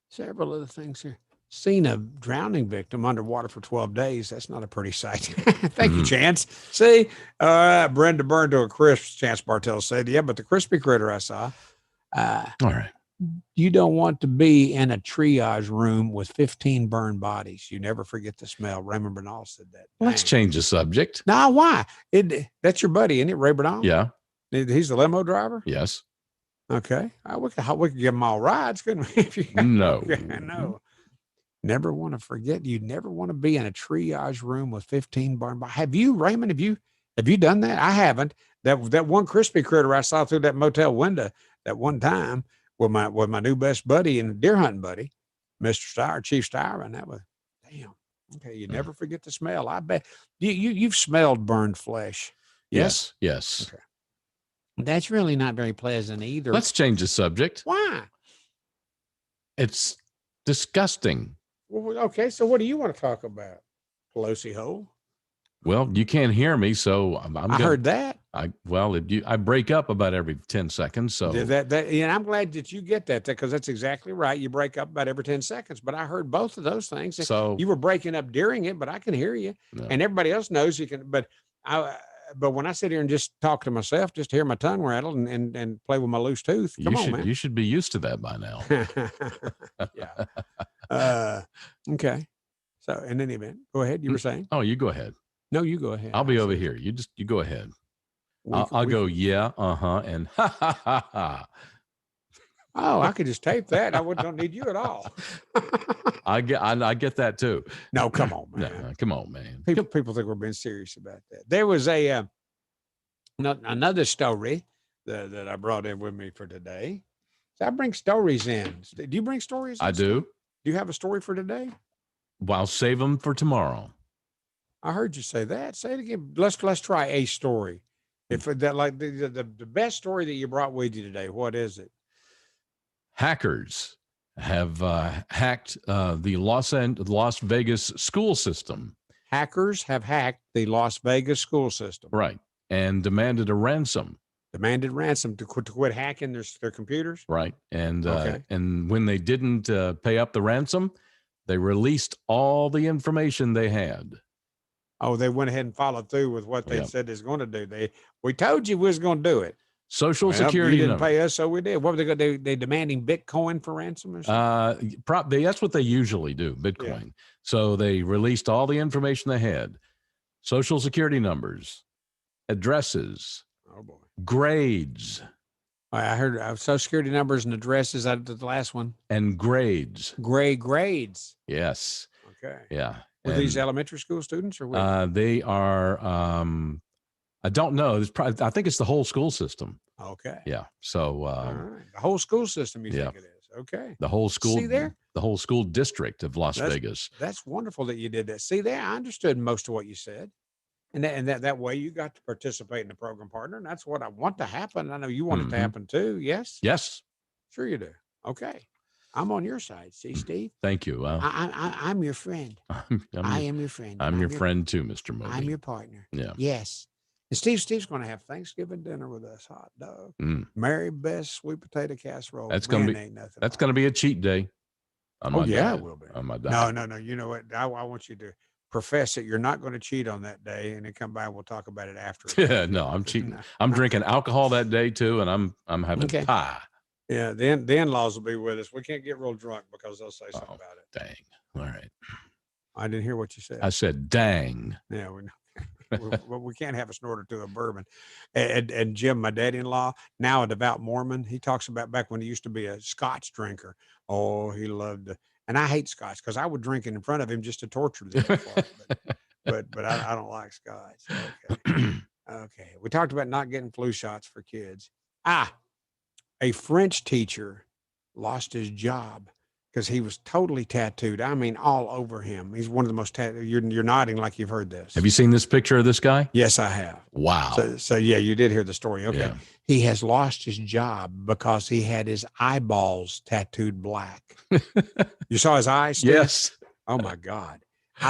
Speaker 2: Several other things here. Seen a drowning victim underwater for 12 days. That's not a pretty sight. Thank you, Chance. See, Brenda burned to a crisp, Chance Bartell said. Yeah, but the crispy critter I saw.
Speaker 1: All right.
Speaker 2: You don't want to be in a triage room with 15 burned bodies. You never forget the smell. Raymond Bernal said that.
Speaker 1: Let's change the subject.
Speaker 2: Now, why? That's your buddy, isn't it, Ray Bernal?
Speaker 1: Yeah.
Speaker 2: He's the limo driver?
Speaker 1: Yes.
Speaker 2: Okay. We could give them all rides, couldn't we?
Speaker 1: No.
Speaker 2: No. Never want to forget. You never want to be in a triage room with 15 burned bodies. Have you, Raymond? Have you done that? I haven't. That one crispy critter I saw through that motel window that one time with my new best buddy and deer hunting buddy, Mr. Steyer, Chief Steyer, and that was damn. Okay, you never forget the smell. I bet you've smelled burned flesh.
Speaker 1: Yes. Yes.
Speaker 2: Okay. That's really not very pleasant either.
Speaker 1: Let's change the subject.
Speaker 2: Why?
Speaker 1: It's disgusting.
Speaker 2: Well, okay, so what do you want to talk about? Pelosi hole?
Speaker 1: Well, you can't hear me, so
Speaker 2: I heard that.
Speaker 1: I break up about every 10 seconds. So
Speaker 2: and I'm glad that you get that, because that's exactly right. You break up about every 10 seconds. But I heard both of those things.
Speaker 1: So
Speaker 2: you were breaking up during it, but I can hear you, and everybody else knows you can. But when I sit here and just talk to myself, just hear my tongue rattle and play with my loose tooth. Come on, man.
Speaker 1: You should be used to that by now.
Speaker 2: Yeah. Okay. So in any event, go ahead. You were saying?
Speaker 1: Oh, you go ahead.
Speaker 2: No, you go ahead.
Speaker 1: I'll be over here. You go ahead. I'll go, yeah, and ha, ha, ha, ha.
Speaker 2: Oh, I could just tape that. I don't need you at all.
Speaker 1: I get that too.
Speaker 2: No, come on, man.
Speaker 1: No, come on, man.
Speaker 2: People think we're being serious about that. There was another story that I brought in with me for today. I bring stories in. Do you bring stories?
Speaker 1: I do.
Speaker 2: Do you have a story for today?
Speaker 1: Well, I'll save them for tomorrow.
Speaker 2: I heard you say that. Say it again. Let's try a story. If that like the best story that you brought with you today, what is it?
Speaker 1: Hackers have hacked the Las Vegas school system.
Speaker 2: Hackers have hacked the Las Vegas school system.
Speaker 1: Right. And demanded a ransom.
Speaker 2: Demanded ransom to quit hacking their computers.
Speaker 1: Right. And
Speaker 2: Okay.
Speaker 1: and when they didn't pay up the ransom, they released all the information they had.
Speaker 2: Oh, they went ahead and followed through with what they
Speaker 1: Yep.
Speaker 2: said they was going to do. We told you we was going to do it.
Speaker 1: Social
Speaker 2: Well,
Speaker 1: Security
Speaker 2: you didn't
Speaker 1: number.
Speaker 2: pay us, so we did. What were they demanding Bitcoin for ransom or something?
Speaker 1: That's what they usually do, Bitcoin.
Speaker 2: Yeah.
Speaker 1: So they released all the information they had. Social Security numbers, addresses,
Speaker 2: Oh boy.
Speaker 1: grades,
Speaker 2: I heard Social Security numbers and addresses. I did the last one.
Speaker 1: and grades.
Speaker 2: Grades.
Speaker 1: Yes.
Speaker 2: Okay.
Speaker 1: Yeah.
Speaker 2: Were these elementary school students or what?
Speaker 1: They are I don't know. I think it's the whole school system.
Speaker 2: Okay.
Speaker 1: Yeah. So
Speaker 2: All right. The whole school system, you
Speaker 1: yeah.
Speaker 2: think it is? Okay.
Speaker 1: the whole school
Speaker 2: See there?
Speaker 1: the whole school district of Las
Speaker 2: That's-
Speaker 1: Vegas.
Speaker 2: That's wonderful that you did that. See there, I understood most of what you said. And that way you got to participate in the program, partner. And that's what I want to happen. I know you want it to
Speaker 1: Mhm.
Speaker 2: happen too. Yes?
Speaker 1: Yes.
Speaker 2: Sure you do. Okay. I'm on your side. See, Steve?
Speaker 1: Thank you. Well,
Speaker 2: I'm your friend.
Speaker 1: I'm
Speaker 2: I
Speaker 1: your-
Speaker 2: am your friend.
Speaker 1: I'm your friend too, Mr. Moby.
Speaker 2: I'm your partner.
Speaker 1: Yeah.
Speaker 2: Yes. And Steve's going to have Thanksgiving dinner with us. Hot dog.
Speaker 1: Mm.
Speaker 2: Mary best sweet potato casserole.
Speaker 1: That's gonna
Speaker 2: Man,
Speaker 1: be
Speaker 2: ain't nothing
Speaker 1: that's
Speaker 2: like
Speaker 1: gonna be a cheat day. On
Speaker 2: Oh,
Speaker 1: my
Speaker 2: yeah,
Speaker 1: diet.
Speaker 2: it will be.
Speaker 1: On my
Speaker 2: it.
Speaker 1: diet.
Speaker 2: No. You know what? I want you to profess that you're not going to cheat on that day, and then come by and we'll talk about it after.
Speaker 1: Yeah, no, I'm cheating.
Speaker 2: No.
Speaker 1: I'm drinking alcohol that day too, and I'm having
Speaker 2: Okay.
Speaker 1: pie.
Speaker 2: Yeah, the in-laws will be with us. We can't get real drunk because they'll say something about it.
Speaker 1: Dang. All right.
Speaker 2: I didn't hear what you said.
Speaker 1: I said, dang.
Speaker 2: Yeah, we can't have a snorter to a bourbon. And Jim, my daddy-in-law, now a devout Mormon, he talks about back when he used to be a Scotch drinker. Oh, he loved to, and I hate Scotch because I would drink it in front of him just to torture the other part. But I don't like Scotch. Okay. Okay. We talked about not getting flu shots for kids. A French teacher lost his job because he was totally tattooed. I mean, all over him. He's one of the most tattooed. You're nodding like you've heard this.
Speaker 1: Have you seen this picture of this guy?
Speaker 2: Yes, I have.
Speaker 1: Wow.
Speaker 2: So yeah, you did hear the story. Okay.
Speaker 1: Yeah.
Speaker 2: He has lost his job because he had his eyeballs tattooed black. You saw his eyes? Steve?
Speaker 1: Yes.
Speaker 2: Oh my God.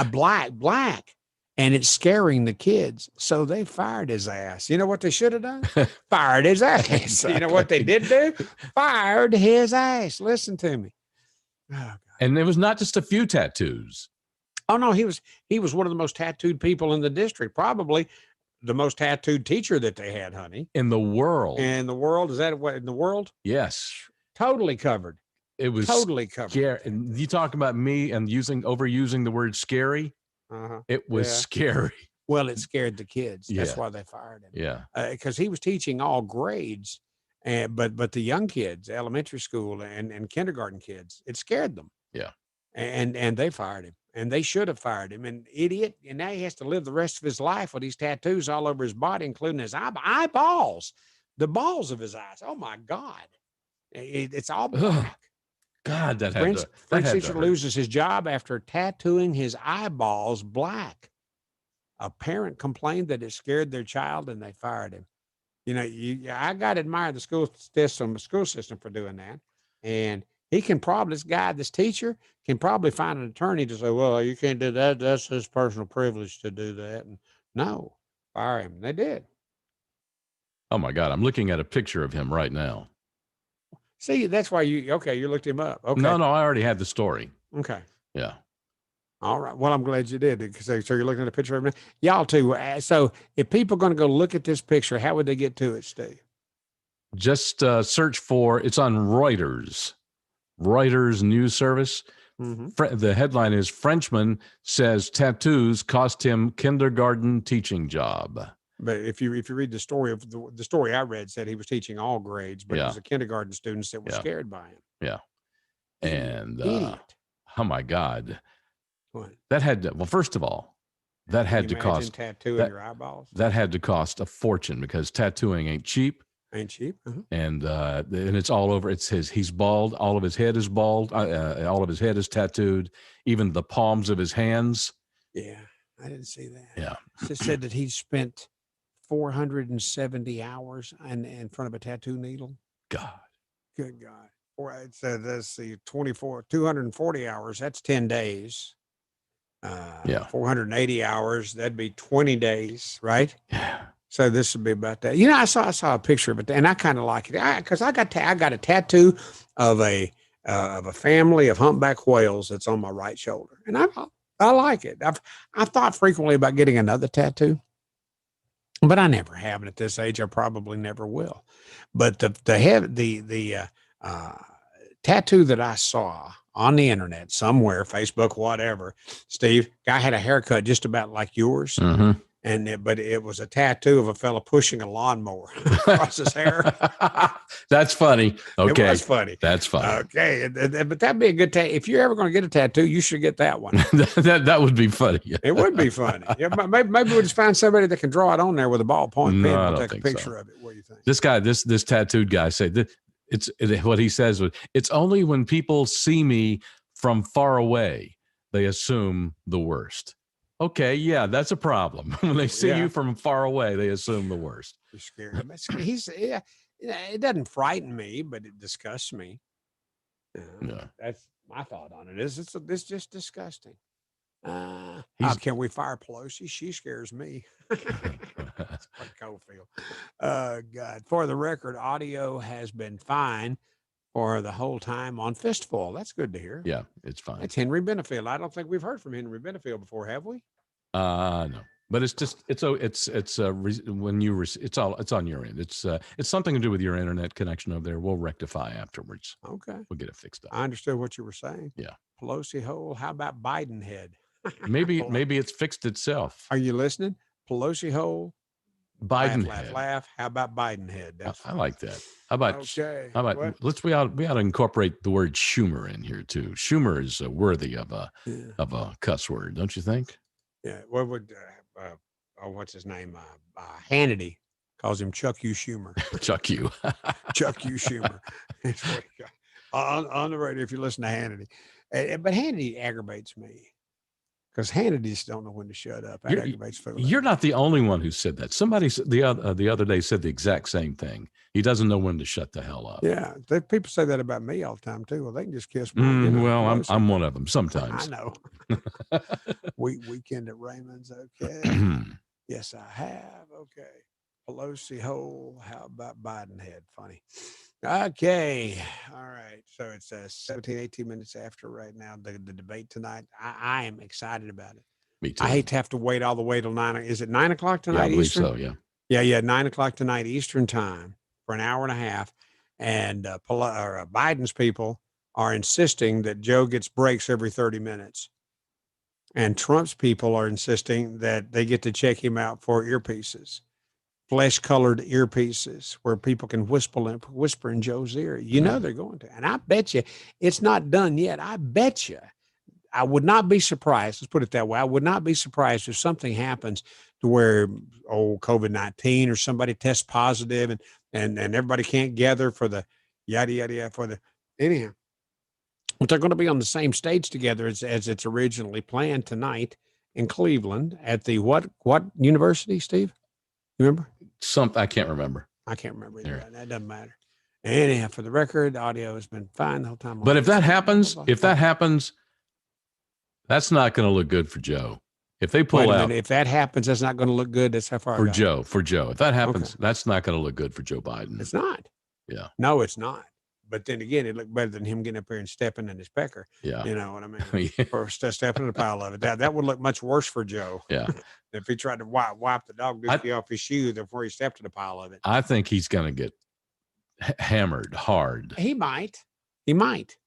Speaker 2: Black. And it's scaring the kids. So they fired his ass. You know what they should have done? Fired his ass. You know what they did do? Fired his ass. Listen to me. Oh,
Speaker 1: And it was not just a few tattoos.
Speaker 2: Oh no, he was one of the most tattooed people in the district, probably the most tattooed teacher that they had, honey.
Speaker 1: In the world.
Speaker 2: In the world, is that what in the world?
Speaker 1: Yes.
Speaker 2: Totally covered.
Speaker 1: It was
Speaker 2: Totally covered.
Speaker 1: scary. And you talk about me and overusing the word scary.
Speaker 2: Uh-huh.
Speaker 1: It was
Speaker 2: Yeah.
Speaker 1: scary.
Speaker 2: Well, it scared the kids. That's
Speaker 1: Yeah.
Speaker 2: why they fired him.
Speaker 1: Yeah.
Speaker 2: Because he was teaching all grades, but the young kids, elementary school and kindergarten kids, it scared them.
Speaker 1: Yeah.
Speaker 2: And they fired him, and they should have fired him. An idiot, and now he has to live the rest of his life with these tattoos all over his body, including his eyeballs, the balls of his eyes. Oh my God, it's all black.
Speaker 1: God, that had
Speaker 2: French
Speaker 1: to, that had
Speaker 2: teacher
Speaker 1: to hurt.
Speaker 2: loses his job after tattooing his eyeballs black. A parent complained that it scared their child, and they fired him. You know, I got to admire the school system for doing that. And he can probably, this teacher can probably find an attorney to say, well, you can't do that. That's his personal privilege to do that. And no, fire him. They did.
Speaker 1: Oh my God. I'm looking at a picture of him right now.
Speaker 2: See, that's why you looked him up. Okay.
Speaker 1: No, I already had the story.
Speaker 2: Okay.
Speaker 1: Yeah.
Speaker 2: All right. Well, I'm glad you did. Because so you're looking at a picture of him. Y'all too. So if people are going to go look at this picture, how would they get to it, Steve?
Speaker 1: Just search for, it's on Reuters news service.
Speaker 2: Mm-hmm.
Speaker 1: The headline is Frenchman says tattoos cost him kindergarten teaching job.
Speaker 2: But if you read the story of the story I read said he was teaching all grades, but it was the kindergarten students that were scared by him.
Speaker 1: Yeah. And
Speaker 2: Idiot.
Speaker 1: Oh my God.
Speaker 2: What?
Speaker 1: That had to, well, first of all, that had
Speaker 2: Can
Speaker 1: to
Speaker 2: you imagine
Speaker 1: cost
Speaker 2: tattooing your eyeballs.
Speaker 1: That had to cost a fortune because tattooing ain't cheap.
Speaker 2: Ain't cheap.
Speaker 1: And it's all over. It's he's bald. All of his head is bald. All of his head is tattooed. Even the palms of his hands.
Speaker 2: Yeah, I didn't see that.
Speaker 1: Yeah.
Speaker 2: It said that he spent 470 hours in front of a tattoo needle.
Speaker 1: God.
Speaker 2: Good God. Or it said, let's see, 240 hours. That's 10 days. 480 hours. That'd be 20 days, right?
Speaker 1: Yeah.
Speaker 2: So this would be about that. You know, I saw a picture of it, and I kind of like it because I got a tattoo of a family of humpback whales that's on my right shoulder, and I like it. I've thought frequently about getting another tattoo, but I never have, and at this age, I probably never will. But the tattoo that I saw on the internet somewhere, Facebook, whatever, Steve, guy had a haircut just about like yours.
Speaker 1: Mm-hmm.
Speaker 2: But it was a tattoo of a fella pushing a lawnmower across his hair.
Speaker 1: That's funny. Okay.
Speaker 2: It was funny.
Speaker 1: That's funny.
Speaker 2: Okay. But that'd be a good tattoo. If you're ever going to get a tattoo, you should get that one.
Speaker 1: that would be funny.
Speaker 2: It would be funny. Yeah, maybe we'll just find somebody that can draw it on there with a ballpoint pen. We'll take a picture of it. What do you think?
Speaker 1: This guy, this tattooed guy said what he says was, it's only when people see me from far away, they assume the worst. Okay, yeah, that's a problem. When they see you from far away, they assume the worst.
Speaker 2: You're scared. It doesn't frighten me, but it disgusts me.
Speaker 1: Yeah.
Speaker 2: That's my thought on it. It's just disgusting. How can we fire Pelosi? She scares me. That's like Cofield. God. For the record, audio has been fine for the whole time on Fistful. That's good to hear.
Speaker 1: Yeah, it's fine.
Speaker 2: It's Henry Benefield. I don't think we've heard from Henry Benefield before, have we?
Speaker 1: No, but it's just it's when you it's on your end. It's something to do with your internet connection over there. We'll rectify afterwards.
Speaker 2: Okay,
Speaker 1: we'll get it fixed up.
Speaker 2: I understood what you were saying.
Speaker 1: Yeah,
Speaker 2: Pelosi hole. How about Biden head?
Speaker 1: maybe it's fixed itself.
Speaker 2: Are you listening? Pelosi hole.
Speaker 1: Biden
Speaker 2: laugh,
Speaker 1: head.
Speaker 2: Laugh. How about Biden head?
Speaker 1: I like that. How about
Speaker 2: what?
Speaker 1: we ought to incorporate the word Schumer in here too. Schumer is worthy of a cuss word, don't you think?
Speaker 2: Yeah. What would what's his name? Hannity calls him Chuck U. Schumer.
Speaker 1: Chuck U.
Speaker 2: Chuck U. Schumer. That's what he got. On the radio if you listen to Hannity. But Hannity aggravates me. Because Hannity just don't know when to shut up. That aggravates Phil.
Speaker 1: You're not the only one who said that. Somebody the other day said the exact same thing. He doesn't know when to shut the hell up.
Speaker 2: Yeah, people say that about me all the time too. Well, they can just kiss me.
Speaker 1: Well, I'm one of them sometimes.
Speaker 2: I know. Weekend at Raymond's. Okay. Yes, I have. Okay. Pelosi hole. How about Biden head? Funny. Okay. All right. So it's 17, 18 minutes after right now, the debate tonight. I am excited about it.
Speaker 1: Me too.
Speaker 2: I hate to have to wait all the way till 9. Is it 9 o'clock tonight?
Speaker 1: Yeah, I believe
Speaker 2: Eastern?
Speaker 1: so, yeah.
Speaker 2: Yeah. 9 o'clock tonight, Eastern time for an hour and a half. And Biden's people are insisting that Joe gets breaks every 30 minutes. And Trump's people are insisting that they get to check him out for earpieces. Flesh-colored earpieces where people can whisper in Joe's ear. You know they're going to. And I bet you it's not done yet. I bet you. I would not be surprised. Let's put it that way. I would not be surprised if something happens to where, COVID-19 or somebody tests positive and everybody can't gather for the yada, yada, yada for the anyhow. But they're going to be on the same stage together as it's originally planned tonight in Cleveland at the what university, Steve? You remember?
Speaker 1: I can't remember.
Speaker 2: I can't remember either. Yeah. That doesn't matter. Anyhow, for the record, audio has been fine the whole time.
Speaker 1: But if that happens, that's not going to look good for Joe. If they pull out,
Speaker 2: if that happens, that's not going to look good. That's how far
Speaker 1: for Joe. If that happens, that's not going to look good for Joe Biden.
Speaker 2: It's not.
Speaker 1: Yeah.
Speaker 2: No, it's not. But then again, it looked better than him getting up here and stepping in his pecker.
Speaker 1: Yeah.
Speaker 2: You know what I mean? Or stepping in a pile of it. That would look much worse for Joe.
Speaker 1: Yeah.
Speaker 2: If he tried to wipe the dog dookie off his shoe before he stepped in a pile of it.
Speaker 1: I think he's going to get hammered hard.
Speaker 2: He might. But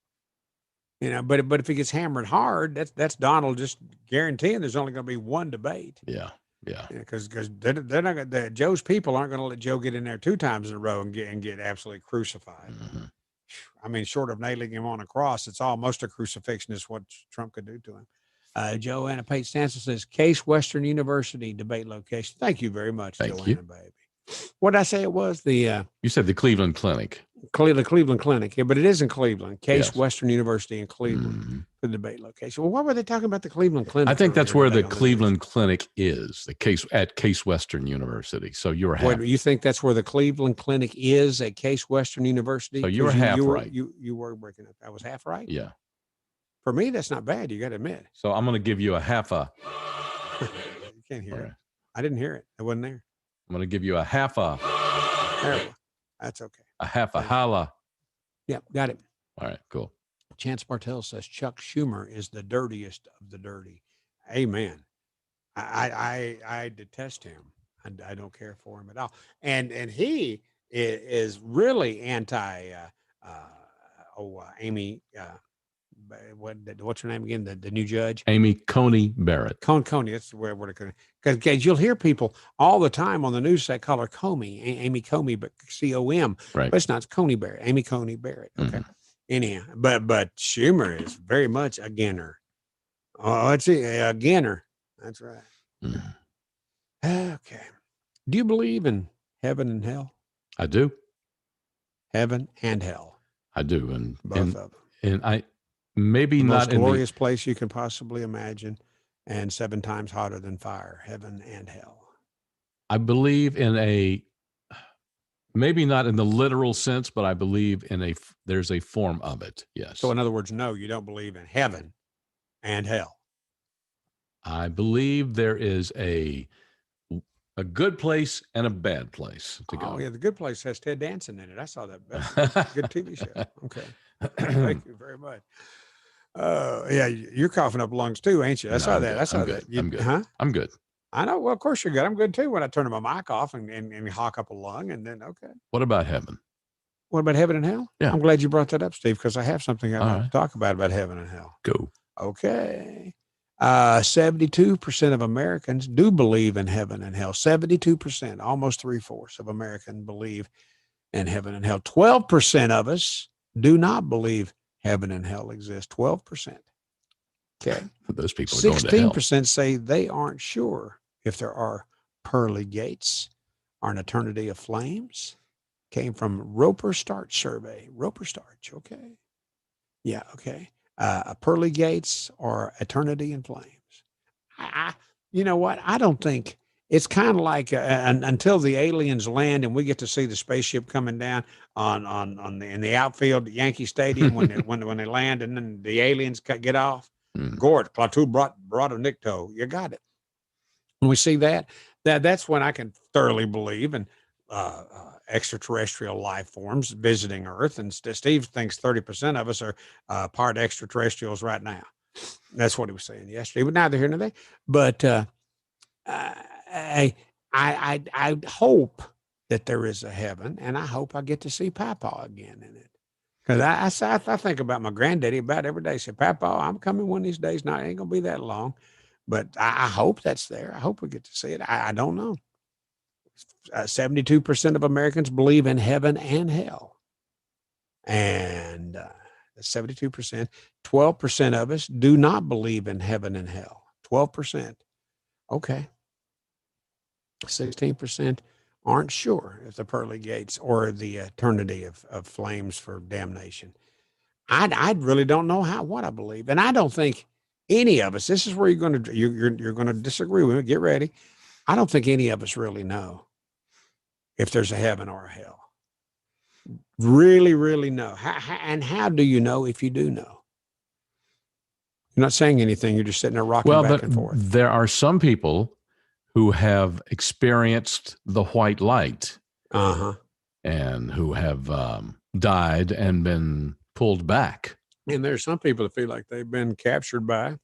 Speaker 2: if he gets hammered hard, that's Donald just guaranteeing there's only going to be one debate.
Speaker 1: Yeah. Yeah.
Speaker 2: Because they're not going. Joe's people aren't going to let Joe get in there 2 times in a row and get absolutely crucified.
Speaker 1: Mm-hmm.
Speaker 2: I mean, short of nailing him on a cross, it's almost a crucifixion is what Trump could do to him. Joanna Pate Stanton says, Case Western University debate location. Thank you very much,
Speaker 1: Thank
Speaker 2: Joanna,
Speaker 1: you.
Speaker 2: baby. What did I say it was? The
Speaker 1: You said the Cleveland Clinic.
Speaker 2: Cleveland Clinic. Yeah, but it is in Cleveland. Case
Speaker 1: Yes.
Speaker 2: Western University in Cleveland, the debate location. Well, why were they talking about the Cleveland Clinic?
Speaker 1: I think that's
Speaker 2: earlier
Speaker 1: where the
Speaker 2: today on news?
Speaker 1: Cleveland Clinic is, at Case Western University. So you're half.
Speaker 2: Wait, you think that's where the Cleveland Clinic is at Case Western University?
Speaker 1: So you're
Speaker 2: 'Cause
Speaker 1: half
Speaker 2: were,
Speaker 1: right.
Speaker 2: You were breaking up. I was half right.
Speaker 1: Yeah.
Speaker 2: For me, that's not bad. You got to admit.
Speaker 1: So I'm going to give you a half a.
Speaker 2: You can't hear
Speaker 1: All
Speaker 2: it.
Speaker 1: right.
Speaker 2: I didn't hear it. It wasn't there.
Speaker 1: I'm going to give you a half a.
Speaker 2: Terrible. That's okay.
Speaker 1: A half a holla.
Speaker 2: Yeah, got it.
Speaker 1: All right, cool.
Speaker 2: Chance Bartel says Chuck Schumer is the dirtiest of the dirty. Amen. I detest him. I don't care for him at all. And he is really anti Amy. What's her name again? The new judge,
Speaker 1: Amy Coney Barrett.
Speaker 2: Coney. That's where we're going. Because you'll hear people all the time on the news say call her Comey, Amy Comey, but COM.
Speaker 1: Right.
Speaker 2: But it's not. It's Coney Barrett, Amy Coney Barrett. Okay. Anyhow, but Schumer is very much a ginner. Oh, let's see, a ginner. That's right. Okay. Do you believe in heaven and hell?
Speaker 1: I do.
Speaker 2: Heaven and hell.
Speaker 1: I do, and
Speaker 2: Both of them.
Speaker 1: And I maybe
Speaker 2: The
Speaker 1: not
Speaker 2: most
Speaker 1: in
Speaker 2: glorious place you can possibly imagine, and 7 times hotter than fire. Heaven and hell.
Speaker 1: I believe in maybe not in the literal sense, but I believe in there's a form of it. Yes.
Speaker 2: So in other words, no, you don't believe in heaven and hell.
Speaker 1: I believe there is a good place and a bad place to go.
Speaker 2: Oh yeah, the good place has Ted Danson in it. I saw that. That's a good TV show. Okay. Thank you very much. Yeah, you're coughing up lungs too, ain't you? I saw that. I saw that.
Speaker 1: I'm good.
Speaker 2: Huh?
Speaker 1: I'm good.
Speaker 2: I know. Well, of course you're good. I'm good too. When I turn my mic off and hawk up a lung, and then okay.
Speaker 1: What about heaven?
Speaker 2: What about heaven and hell?
Speaker 1: Yeah.
Speaker 2: I'm glad you brought that up, Steve, because I have something I'd
Speaker 1: All
Speaker 2: like
Speaker 1: right.
Speaker 2: to talk about heaven and hell.
Speaker 1: Go.
Speaker 2: Okay. 72% of Americans do believe in heaven and hell. 72%, almost 3/4 of Americans believe in heaven and hell. 12% of us do not believe heaven and hell exist. 12%. Okay.
Speaker 1: Those people are going to hell.
Speaker 2: 16% say they aren't sure if there are pearly gates or an eternity of flames. Came from Roper Starch survey. Roper Starch. Okay. Yeah. Okay. Pearly gates or eternity in flames. You know what? I don't think it's kind of like until the aliens land and we get to see the spaceship coming down in the outfield at Yankee Stadium when they land and then the aliens get off. Gord, Klaatu brought a Nikto. You got it. When we see that's when I can thoroughly believe in extraterrestrial life forms visiting Earth. And Steve thinks 30% of us are part extraterrestrials right now. That's what he was saying yesterday, but neither here nor there. But I hope that there is a heaven, and I hope I get to see Papa again in it. Because I think about my granddaddy about every day. I say, Papa, I'm coming one of these days. Now, it ain't going to be that long, but I hope that's there. I hope we get to see it. I don't know. 72% of Americans believe in heaven and hell. And 72%. 12% of us do not believe in heaven and hell. 12%. Okay. 16% aren't sure if the pearly gates or the eternity of flames for damnation. I really don't know what I believe. And I don't think any of us, this is where you're going to disagree with me. Get ready. I don't think any of us really know if there's a heaven or a hell. Really, really know. How do you know if you do know? You're not saying anything. You're just sitting there rocking back and forth.
Speaker 1: There are some people who have experienced the white light and who have died and been pulled back.
Speaker 2: And there's some people that feel like they've been captured by,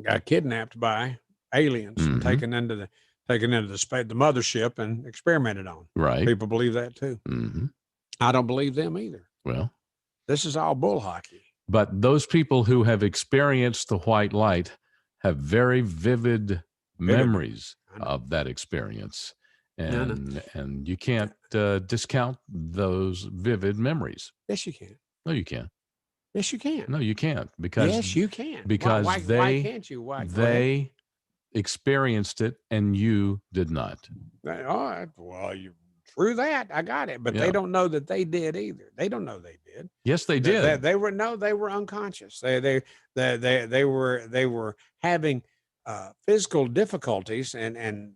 Speaker 2: got kidnapped by aliens and taken into the mothership and experimented on.
Speaker 1: Right.
Speaker 2: People believe that too.
Speaker 1: Mm-hmm.
Speaker 2: I don't believe them either.
Speaker 1: Well,
Speaker 2: this is all bull hockey.
Speaker 1: But those people who have experienced the white light have very vivid memories of that experience. And you can't discount those vivid memories.
Speaker 2: Yes, you can.
Speaker 1: No, you can.
Speaker 2: Yes, you can.
Speaker 1: No, you can't. Because
Speaker 2: yes, you can.
Speaker 1: Because
Speaker 2: why can't you? Why?
Speaker 1: They experienced it and you did not.
Speaker 2: All right. Well, you through that, I got it. But
Speaker 1: Yeah.
Speaker 2: they don't know that they did either. They don't know they did.
Speaker 1: Yes, they did.
Speaker 2: They were unconscious. They were having physical difficulties and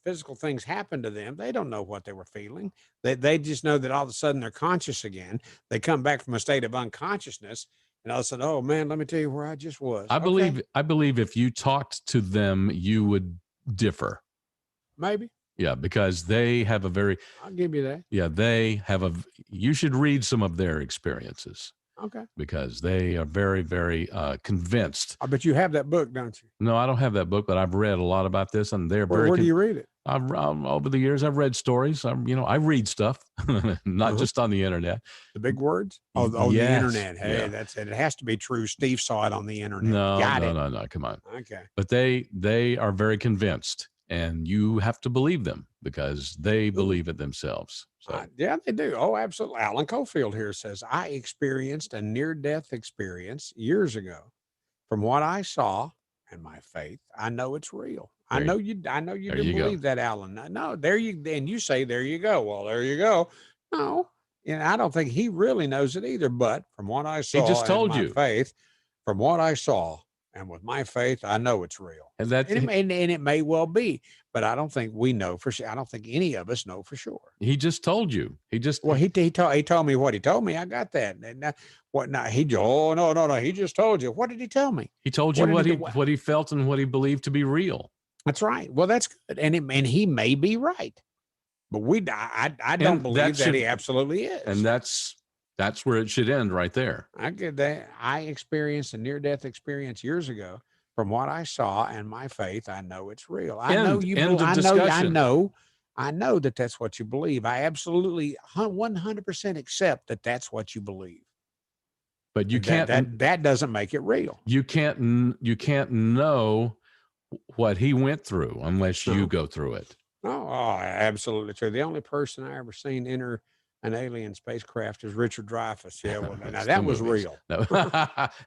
Speaker 2: physical things happened to them. They don't know what they were feeling. They just know that all of a sudden they're conscious again. They come back from a state of unconsciousness, and all of a sudden, oh man, let me tell you where I just was.
Speaker 1: I
Speaker 2: Okay,
Speaker 1: believe if you talked to them, you would differ.
Speaker 2: maybe
Speaker 1: Yeah, because they have a very,
Speaker 2: I'll give you that.
Speaker 1: yeah, they have a, you should read some of their experiences
Speaker 2: Okay,
Speaker 1: because they are very, very convinced.
Speaker 2: I bet you have that book, don't you?
Speaker 1: No, I don't have that book, but I've read a lot about this, and they're
Speaker 2: Where
Speaker 1: very.
Speaker 2: do you read it?
Speaker 1: I've over the years, I've read stories. I read stuff, not just on the internet.
Speaker 2: The big words? Oh, the
Speaker 1: Yes,
Speaker 2: internet. Hey,
Speaker 1: yeah.
Speaker 2: that's it. It has to be true. Steve saw it on the internet.
Speaker 1: No,
Speaker 2: Got
Speaker 1: no,
Speaker 2: it.
Speaker 1: no, no. Come on.
Speaker 2: Okay.
Speaker 1: But they are very convinced, and you have to believe them because they believe it themselves. So
Speaker 2: Yeah, they do. Oh, absolutely. Alan Cofield here says, I experienced a near-death experience years ago. From what I saw and my faith, I know it's real. I know you
Speaker 1: there
Speaker 2: do
Speaker 1: you go.
Speaker 2: believe that, Alan. No, there you, and you say, there you go. Well, there you go. No, and I don't think he really knows it either. But from what I saw,
Speaker 1: just told
Speaker 2: and my
Speaker 1: you.
Speaker 2: faith, from what I saw, and with my faith, I know it's real.
Speaker 1: And that
Speaker 2: And it may well be, but I don't think we know for sure. I don't think any of us know for sure.
Speaker 1: he just told you. He just
Speaker 2: Well, he told me what he told me. I got that. And what? Now oh no. He just told you. What did he tell me?
Speaker 1: he told you
Speaker 2: What did
Speaker 1: what he felt and what he believed to be real.
Speaker 2: That's right. Well, that's good, and he may be right, but I don't
Speaker 1: And
Speaker 2: believe that
Speaker 1: should-
Speaker 2: he absolutely is.
Speaker 1: And that's where it should end right there.
Speaker 2: I get that. I experienced a near-death experience years ago. From what I saw and my faith, I know it's real. I know you.
Speaker 1: End of
Speaker 2: I
Speaker 1: discussion.
Speaker 2: know that that's what you believe. I absolutely 100% accept that that's what you believe.
Speaker 1: But you
Speaker 2: And
Speaker 1: can't.
Speaker 2: that doesn't make it real.
Speaker 1: You can't know what he went through unless you go through it.
Speaker 2: Oh, absolutely true. The only person I ever seen enter an alien spacecraft is Richard Dreyfuss. Yeah, well, now
Speaker 1: That's
Speaker 2: that
Speaker 1: the
Speaker 2: was
Speaker 1: movies.
Speaker 2: real.
Speaker 1: No,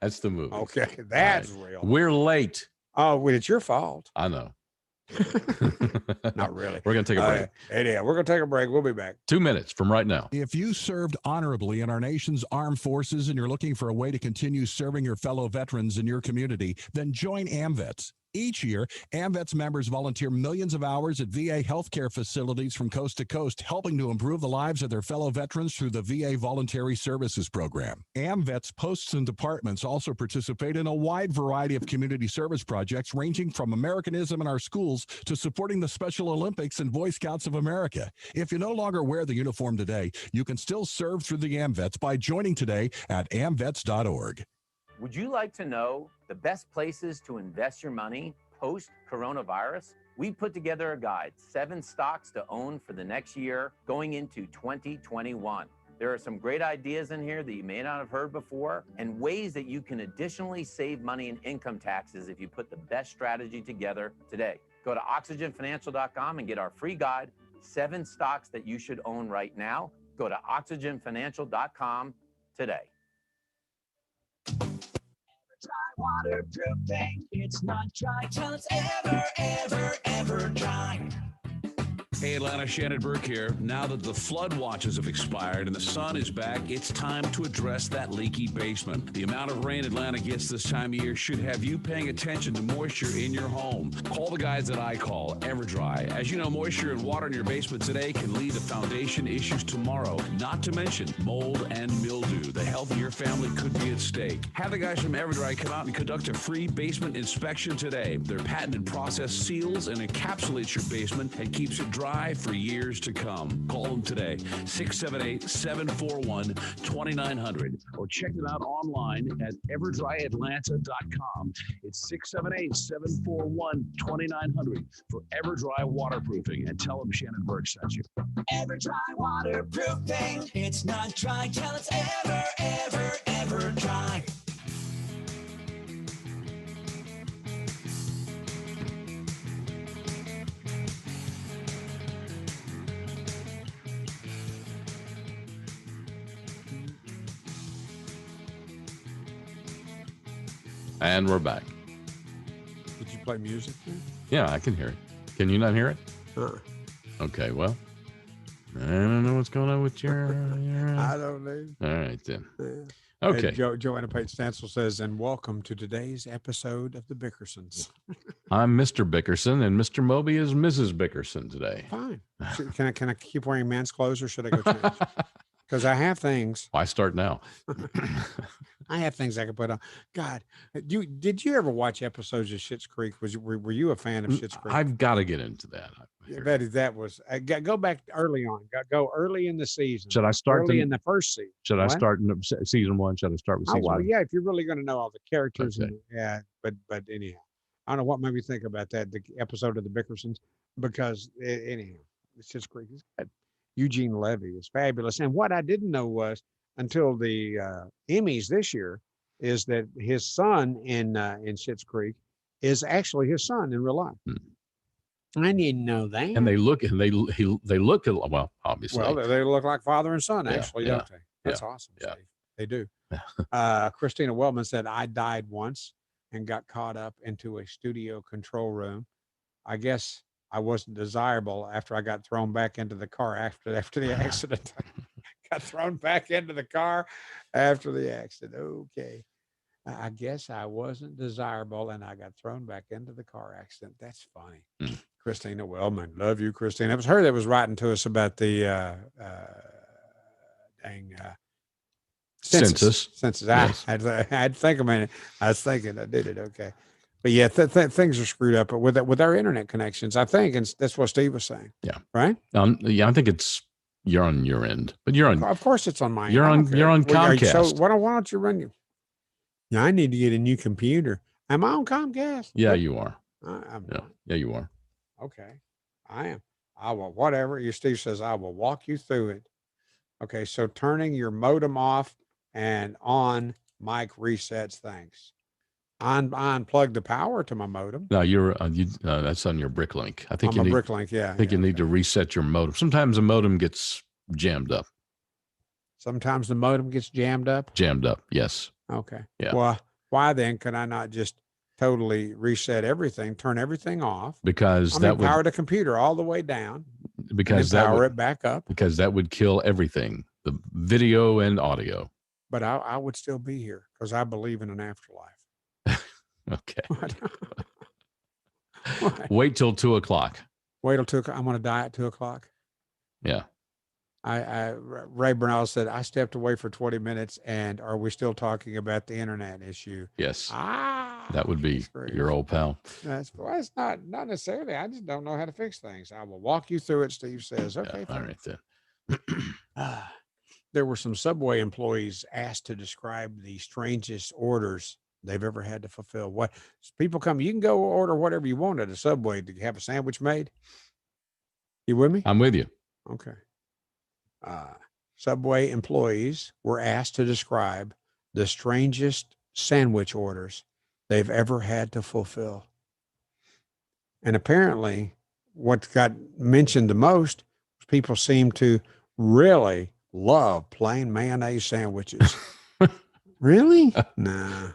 Speaker 1: that's the movie.
Speaker 2: Okay, that's real.
Speaker 1: We're late.
Speaker 2: Oh, well, it's your fault.
Speaker 1: I know.
Speaker 2: Not really.
Speaker 1: We're going to take a break.
Speaker 2: Yeah, we're going to take a break. We'll be back.
Speaker 1: 2 minutes from right now.
Speaker 3: If you served honorably in our nation's armed forces and you're looking for a way to continue serving your fellow veterans in your community, then join AMVETS. Each year, AMVETS members volunteer millions of hours at VA healthcare facilities from coast to coast, helping to improve the lives of their fellow veterans through the VA Voluntary Services Program. AMVETS posts and departments also participate in a wide variety of community service projects, ranging from Americanism in our schools to supporting the Special Olympics and Boy Scouts of America. If you no longer wear the uniform today, you can still serve through the AMVETS by joining today at amvets.org.
Speaker 22: Would you like to know the best places to invest your money post-coronavirus? We put together a guide, 7 stocks to own for the next year going into 2021. There are some great ideas in here that you may not have heard before and ways that you can additionally save money in income taxes if you put the best strategy together today. Go to oxygenfinancial.com and get our free guide, 7 stocks that you should own right now. Go to oxygenfinancial.com today.
Speaker 6: Waterproofing, it's not dry till it's ever dry.
Speaker 7: Hey Atlanta, Shannon Burke here. Now that the flood watches have expired and the sun is back, it's time to address that leaky basement. The amount of rain Atlanta gets this time of year should have you paying attention to moisture in your home. Call the guys that I call, EverDry. As you know, moisture and water in your basement today can lead to foundation issues tomorrow, not to mention mold and mildew. The health of your family could be at stake. Have the guys from EverDry come out and conduct a free basement inspection today. Their patented process seals and encapsulates your basement and keeps it dry for years to come. Call them today, 678-741-2900, or check them out online at everdryatlanta.com. It's 678-741-2900 for EverDry Waterproofing, and tell them Shannon Burke sent you.
Speaker 6: EverDry Waterproofing, it's not dry till it's ever dry.
Speaker 1: And we're back.
Speaker 2: play music?
Speaker 1: Yeah, I can hear it. Can you not hear it? Okay, well, I don't know what's going on with your.
Speaker 2: I don't know.
Speaker 1: All right, then.
Speaker 2: Yeah.
Speaker 1: Okay.
Speaker 2: Joanna Page Stansel says, and welcome to today's episode of the Bickersons.
Speaker 1: I'm Mr. Bickerson, and Mr. Moby is Mrs. Bickerson today.
Speaker 2: Fine. Can I keep wearing men's clothes, or should I go change? Because I have things.
Speaker 1: Why start now?
Speaker 2: I have things I can put on. God, did you ever watch episodes of Schitt's Creek? Were you a fan of Schitt's Creek?
Speaker 1: I've got to get into that.
Speaker 2: That was go back early on. Go early in the season.
Speaker 1: Should I start
Speaker 2: early in the first season?
Speaker 1: Should I start in season 1? Should I start with season 1?
Speaker 2: Yeah, if you're really going to know all the characters.
Speaker 1: Okay.
Speaker 2: But anyhow, I don't know what made me think about that, the episode of the Bickersons, because anyhow, Schitt's Creek is good. Eugene Levy is fabulous. And what I didn't know was, until the Emmys this year, is that his son in Schitt's Creek is actually his son in real life. I didn't know that.
Speaker 1: And they look well, obviously.
Speaker 2: Well, they look like father and son, actually, don't they? That's awesome.
Speaker 1: Yeah,
Speaker 2: Steve. They do. Christina Wellman said, I died once and got caught up into a studio control room. I guess I wasn't desirable after I got thrown back into the car after the accident. Got thrown back into the car after the accident. Okay. I guess I wasn't desirable and I got thrown back into the car accident. That's funny. Christina Wellman. Love you, Christina. It was her that was writing to us about the census.
Speaker 1: Yes.
Speaker 2: I had to think a minute. I was thinking I did it. Okay. But yeah, things are screwed up with our internet connections, I think. And that's what Steve was saying.
Speaker 1: Yeah.
Speaker 2: Right?
Speaker 1: Yeah, I think you're on your end, but you're on.
Speaker 2: Of course it's on my end.
Speaker 1: You're on Comcast.
Speaker 2: So why don't you run you? Yeah, I need to get a new computer. Am I on Comcast?
Speaker 1: Yeah, you are.
Speaker 2: I'm
Speaker 1: not. Yeah, you are.
Speaker 2: Okay. I am. I will, whatever. Steve says, I will walk you through it. Okay. So turning your modem off and on, mic resets things. Unplug the power to my modem.
Speaker 1: No, that's on your BrickLink. I think
Speaker 2: on my BrickLink, yeah.
Speaker 1: I think you need to reset your modem. Sometimes the modem gets jammed up.
Speaker 2: Sometimes the modem gets jammed up?
Speaker 1: Jammed up, yes.
Speaker 2: Okay.
Speaker 1: Yeah.
Speaker 2: Well, why then could I not just totally reset everything, turn everything off?
Speaker 1: Because
Speaker 2: power the computer all the way down.
Speaker 1: Because
Speaker 2: and power it back up.
Speaker 1: Because that would kill everything, the video and audio.
Speaker 2: But I would still be here because I believe in an afterlife.
Speaker 1: Okay. Wait till 2:00.
Speaker 2: Wait till 2:00. I'm going to die at 2:00.
Speaker 1: Yeah.
Speaker 2: Ray Bernal said, I stepped away for 20 minutes and are we still talking about the internet issue?
Speaker 1: Yes. That would be your old pal.
Speaker 2: It's not necessarily. I just don't know how to fix things. I will walk you through it, Steve says. Okay.
Speaker 1: Yeah, all right then.
Speaker 2: There were some Subway employees asked to describe the strangest orders they've ever had to fulfill. What people come, you can go order whatever you want at a Subway to have a sandwich made. You with me?
Speaker 1: I'm with you.
Speaker 2: Okay. Subway employees were asked to describe the strangest sandwich orders they've ever had to fulfill. And apparently what got mentioned the most was people seem to really love plain mayonnaise sandwiches. Really? Nah.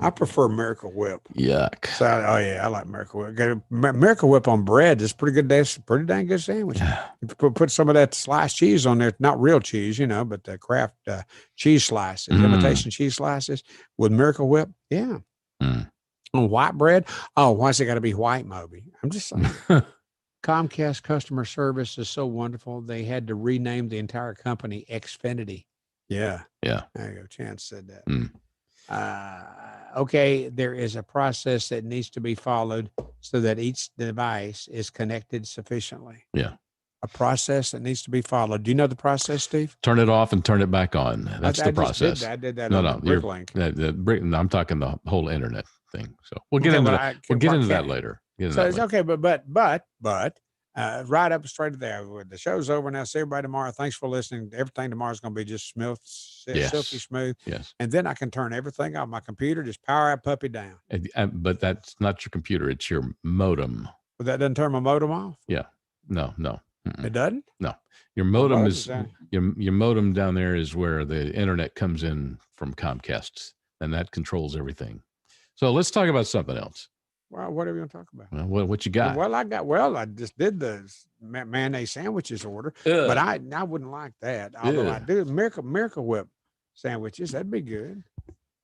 Speaker 2: I prefer Miracle Whip.
Speaker 1: Yuck.
Speaker 2: So, I like Miracle Whip. Miracle Whip on bread is pretty dang good sandwich. You put some of that sliced cheese on there, not real cheese, but the Kraft cheese slices, imitation cheese slices with Miracle Whip. Yeah. On white bread. Oh, why's it got to be white, Moby? I'm just saying. Comcast customer service is so wonderful. They had to rename the entire company Xfinity. Yeah.
Speaker 1: Yeah.
Speaker 2: There you go. Chance said that. Okay, there is a process that needs to be followed so that each device is connected sufficiently.
Speaker 1: Yeah.
Speaker 2: A process that needs to be followed. Do you know the process, Steve?
Speaker 1: Turn it off and turn it back on. That's the process.
Speaker 2: I did that on the BrickLink.
Speaker 1: I'm talking the whole internet thing. So we'll get into that. We'll get into that later.
Speaker 2: So it's okay, but right up straight there. The show's over now. See everybody tomorrow. Thanks for listening. Everything tomorrow's going to be just silky smooth.
Speaker 1: Yes.
Speaker 2: And then I can turn everything off my computer. Just power that puppy down.
Speaker 1: But that's not your computer. It's your modem.
Speaker 2: But that doesn't turn my modem off?
Speaker 1: Yeah. No.
Speaker 2: It doesn't?
Speaker 1: No. Your modem is your modem down there is where the internet comes in from Comcast, and that controls everything. So let's talk about something else.
Speaker 2: Well, whatever you want to talk about.
Speaker 1: Well, what you got?
Speaker 2: Well, I just did the mayonnaise sandwiches order, but I wouldn't like that. Although I do Miracle Whip sandwiches, that'd be good.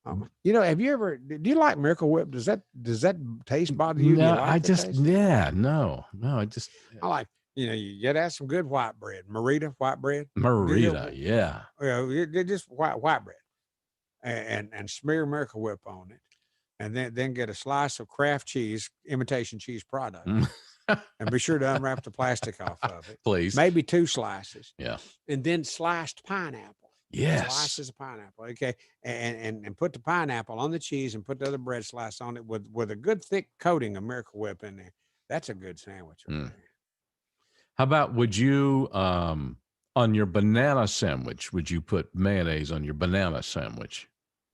Speaker 2: Have you ever? Do you like Miracle Whip? Does that taste bother you? Do you
Speaker 1: No,
Speaker 2: like
Speaker 1: I
Speaker 2: the
Speaker 1: just
Speaker 2: taste?
Speaker 1: no.
Speaker 2: I like. You got to have some good white bread, Merita white bread.
Speaker 1: Marita, yeah.
Speaker 2: Just white bread, and smear Miracle Whip on it, and then get a slice of Kraft cheese, imitation cheese product, and be sure to unwrap the plastic off of it,
Speaker 1: please.
Speaker 2: Maybe 2 slices,
Speaker 1: yeah,
Speaker 2: and then sliced pineapple.
Speaker 1: Yes,
Speaker 2: slices of pineapple. Okay, and put the pineapple on the cheese and put the other bread slice on it with a good thick coating of Miracle Whip in there. That's a good sandwich. Right there.
Speaker 1: How about would you on your banana sandwich? Would you put mayonnaise on your banana sandwich?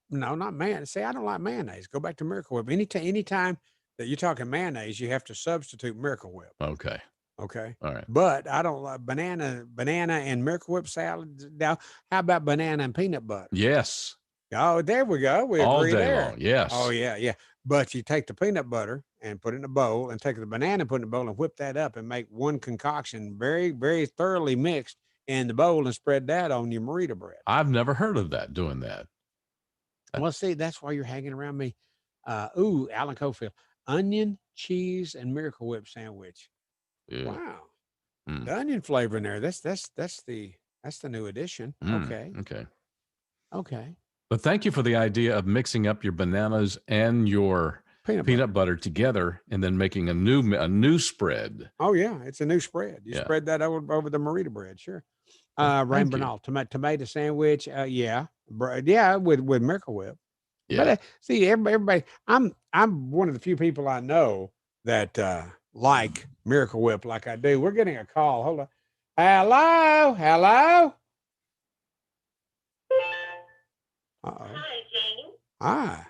Speaker 2: No, not mayonnaise. See, I don't like mayonnaise. Go back to Miracle Whip. Anytime that you're talking mayonnaise, you have to substitute Miracle Whip.
Speaker 1: Okay.
Speaker 2: Okay.
Speaker 1: All right.
Speaker 2: But I don't like banana and Miracle Whip salad. Now, how about banana and peanut butter?
Speaker 1: Yes.
Speaker 2: Oh, there we go. We
Speaker 1: All
Speaker 2: agree
Speaker 1: day
Speaker 2: there.
Speaker 1: long. Yes.
Speaker 2: Oh, yeah. But you take the peanut butter and put it in a bowl, and take the banana and put it in a bowl and whip that up and make one concoction very, very thoroughly mixed in the bowl and spread that on your Merita bread.
Speaker 1: I've never heard of that, doing that.
Speaker 2: Well, see, that's why you're hanging around me. Alan Cofield, onion, cheese, and Miracle Whip sandwich.
Speaker 1: Yeah.
Speaker 2: Wow. The onion flavor in there. That's the new addition. Okay.
Speaker 1: Okay. But thank you for the idea of mixing up your bananas and your peanut butter together, and then making a new spread.
Speaker 2: Oh yeah, it's a new spread. You spread that over the Merita bread. Sure. Rain Bernal tomato sandwich. With Miracle Whip.
Speaker 1: Yeah.
Speaker 2: But see, everybody. I'm one of the few people I know that like Miracle Whip like I do. We're getting a call. Hold on. Hello. Uh-oh.
Speaker 4: Hi, James.
Speaker 2: Hi.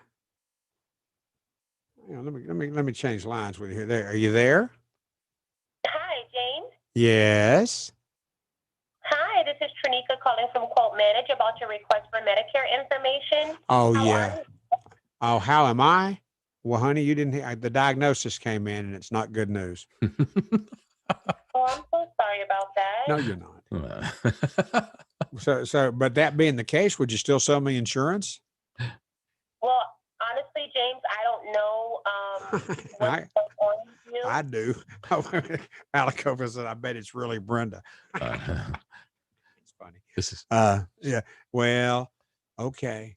Speaker 2: Hang on, let me change lines with you here. Are you there?
Speaker 4: Hi, James.
Speaker 2: Yes.
Speaker 4: Hi, this is Trinika calling from Quote Manage about your request for Medicare information.
Speaker 2: Oh,
Speaker 4: How
Speaker 2: yeah.
Speaker 4: are you?
Speaker 2: Oh, how am I? Well, honey, you didn't hear. The diagnosis came in, and it's not good news.
Speaker 4: Oh, I'm so sorry about that.
Speaker 2: No, you're not. But that being the case, would you still sell me insurance?
Speaker 4: Well, honestly, James, I don't know what's on you.
Speaker 2: I do. Alacova said, I bet it's really Brenda. It's funny.
Speaker 1: This is
Speaker 2: yeah. Well, okay.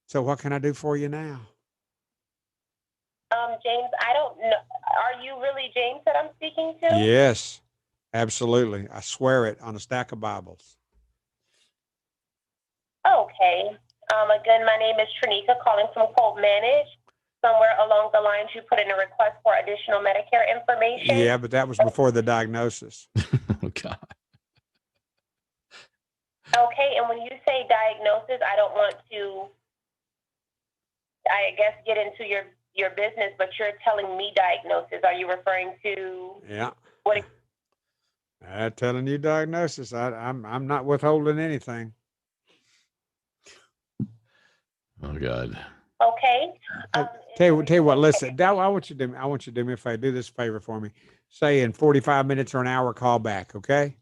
Speaker 2: So what can I do for you now?
Speaker 4: James, I don't know. Are you really James that I'm speaking to?
Speaker 2: Yes, absolutely. I swear it on a stack of Bibles.
Speaker 4: Okay. Again, my name is Trinika calling from Quote Manage. Somewhere along the lines, you put in a request for additional Medicare information.
Speaker 2: Yeah, but that was before the diagnosis.
Speaker 1: Oh, God.
Speaker 4: Okay, and when you say diagnosis, I don't want to, I guess, get into your business, but you're telling me diagnosis. Are you referring to?
Speaker 2: Yeah.
Speaker 4: What?
Speaker 2: I'm telling you diagnosis. I'm not withholding anything.
Speaker 1: Oh, God.
Speaker 4: Okay.
Speaker 2: Tell you what, listen, I want you to do me a favor. Do this favor for me. Say in 45 minutes or an hour, call back, okay?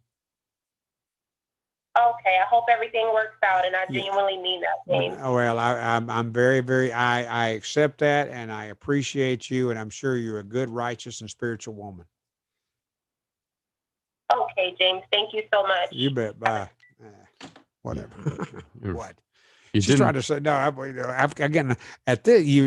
Speaker 4: Okay, I hope everything works out, and I genuinely mean that, James.
Speaker 2: Well, I'm very, very, I accept that, and I appreciate you, and I'm sure you're a good, righteous, and spiritual woman.
Speaker 4: Okay, James, thank you so much.
Speaker 2: You bet. Bye. Whatever. What?
Speaker 1: You
Speaker 2: She's trying to say no. Again, you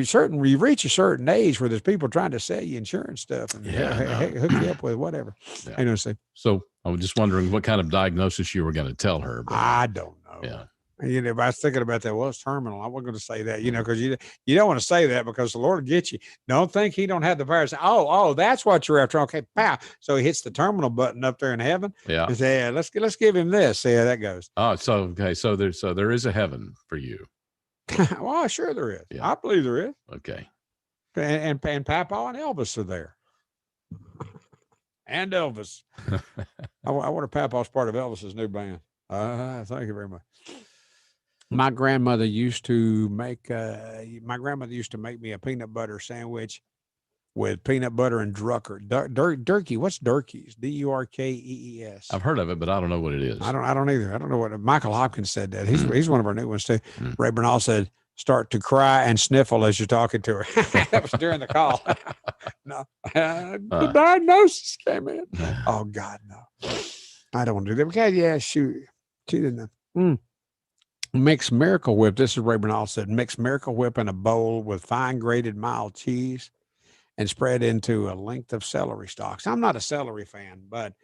Speaker 2: reach a certain age where there's people trying to sell you insurance stuff and hook you up with whatever.
Speaker 1: Yeah.
Speaker 2: I don't say.
Speaker 1: So I was just wondering what kind of diagnosis you were going to tell her. But,
Speaker 2: I don't know.
Speaker 1: Yeah.
Speaker 2: If I was thinking about that, well, it's terminal. I wasn't going to say that, because you don't want to say that because the Lord will get you. Don't think he don't have the power to say, oh, that's what you're after. Okay, pow. So he hits the terminal button up there in heaven.
Speaker 1: Yeah.
Speaker 2: And say, let's give him this. See how that goes.
Speaker 1: Oh, so okay. So there is a heaven for you.
Speaker 2: Well, sure there is.
Speaker 1: Yeah.
Speaker 2: I believe there is.
Speaker 1: Okay.
Speaker 2: And Papa and Elvis are there. And Elvis. I wonder if Papa's part of Elvis's new band. Thank you very much. My grandmother used to make me a peanut butter sandwich with peanut butter and Drucker. Durkee. What's Durkees? Durkees.
Speaker 1: I've heard of it, but I don't know what it is.
Speaker 2: I don't either. I don't know what Michael Hopkins said that. He's one of our new ones too. Ray Bernal said, "Start to cry and sniffle as you're talking to her." That was during the call. No, the diagnosis came in. Oh God, no! I don't want to do that. Okay, yeah, shoot, she didn't know. Mix Miracle Whip. This is Ray Bernal said, mix Miracle Whip in a bowl with fine grated mild cheese and spread into a length of celery stalks. I'm not a celery fan, but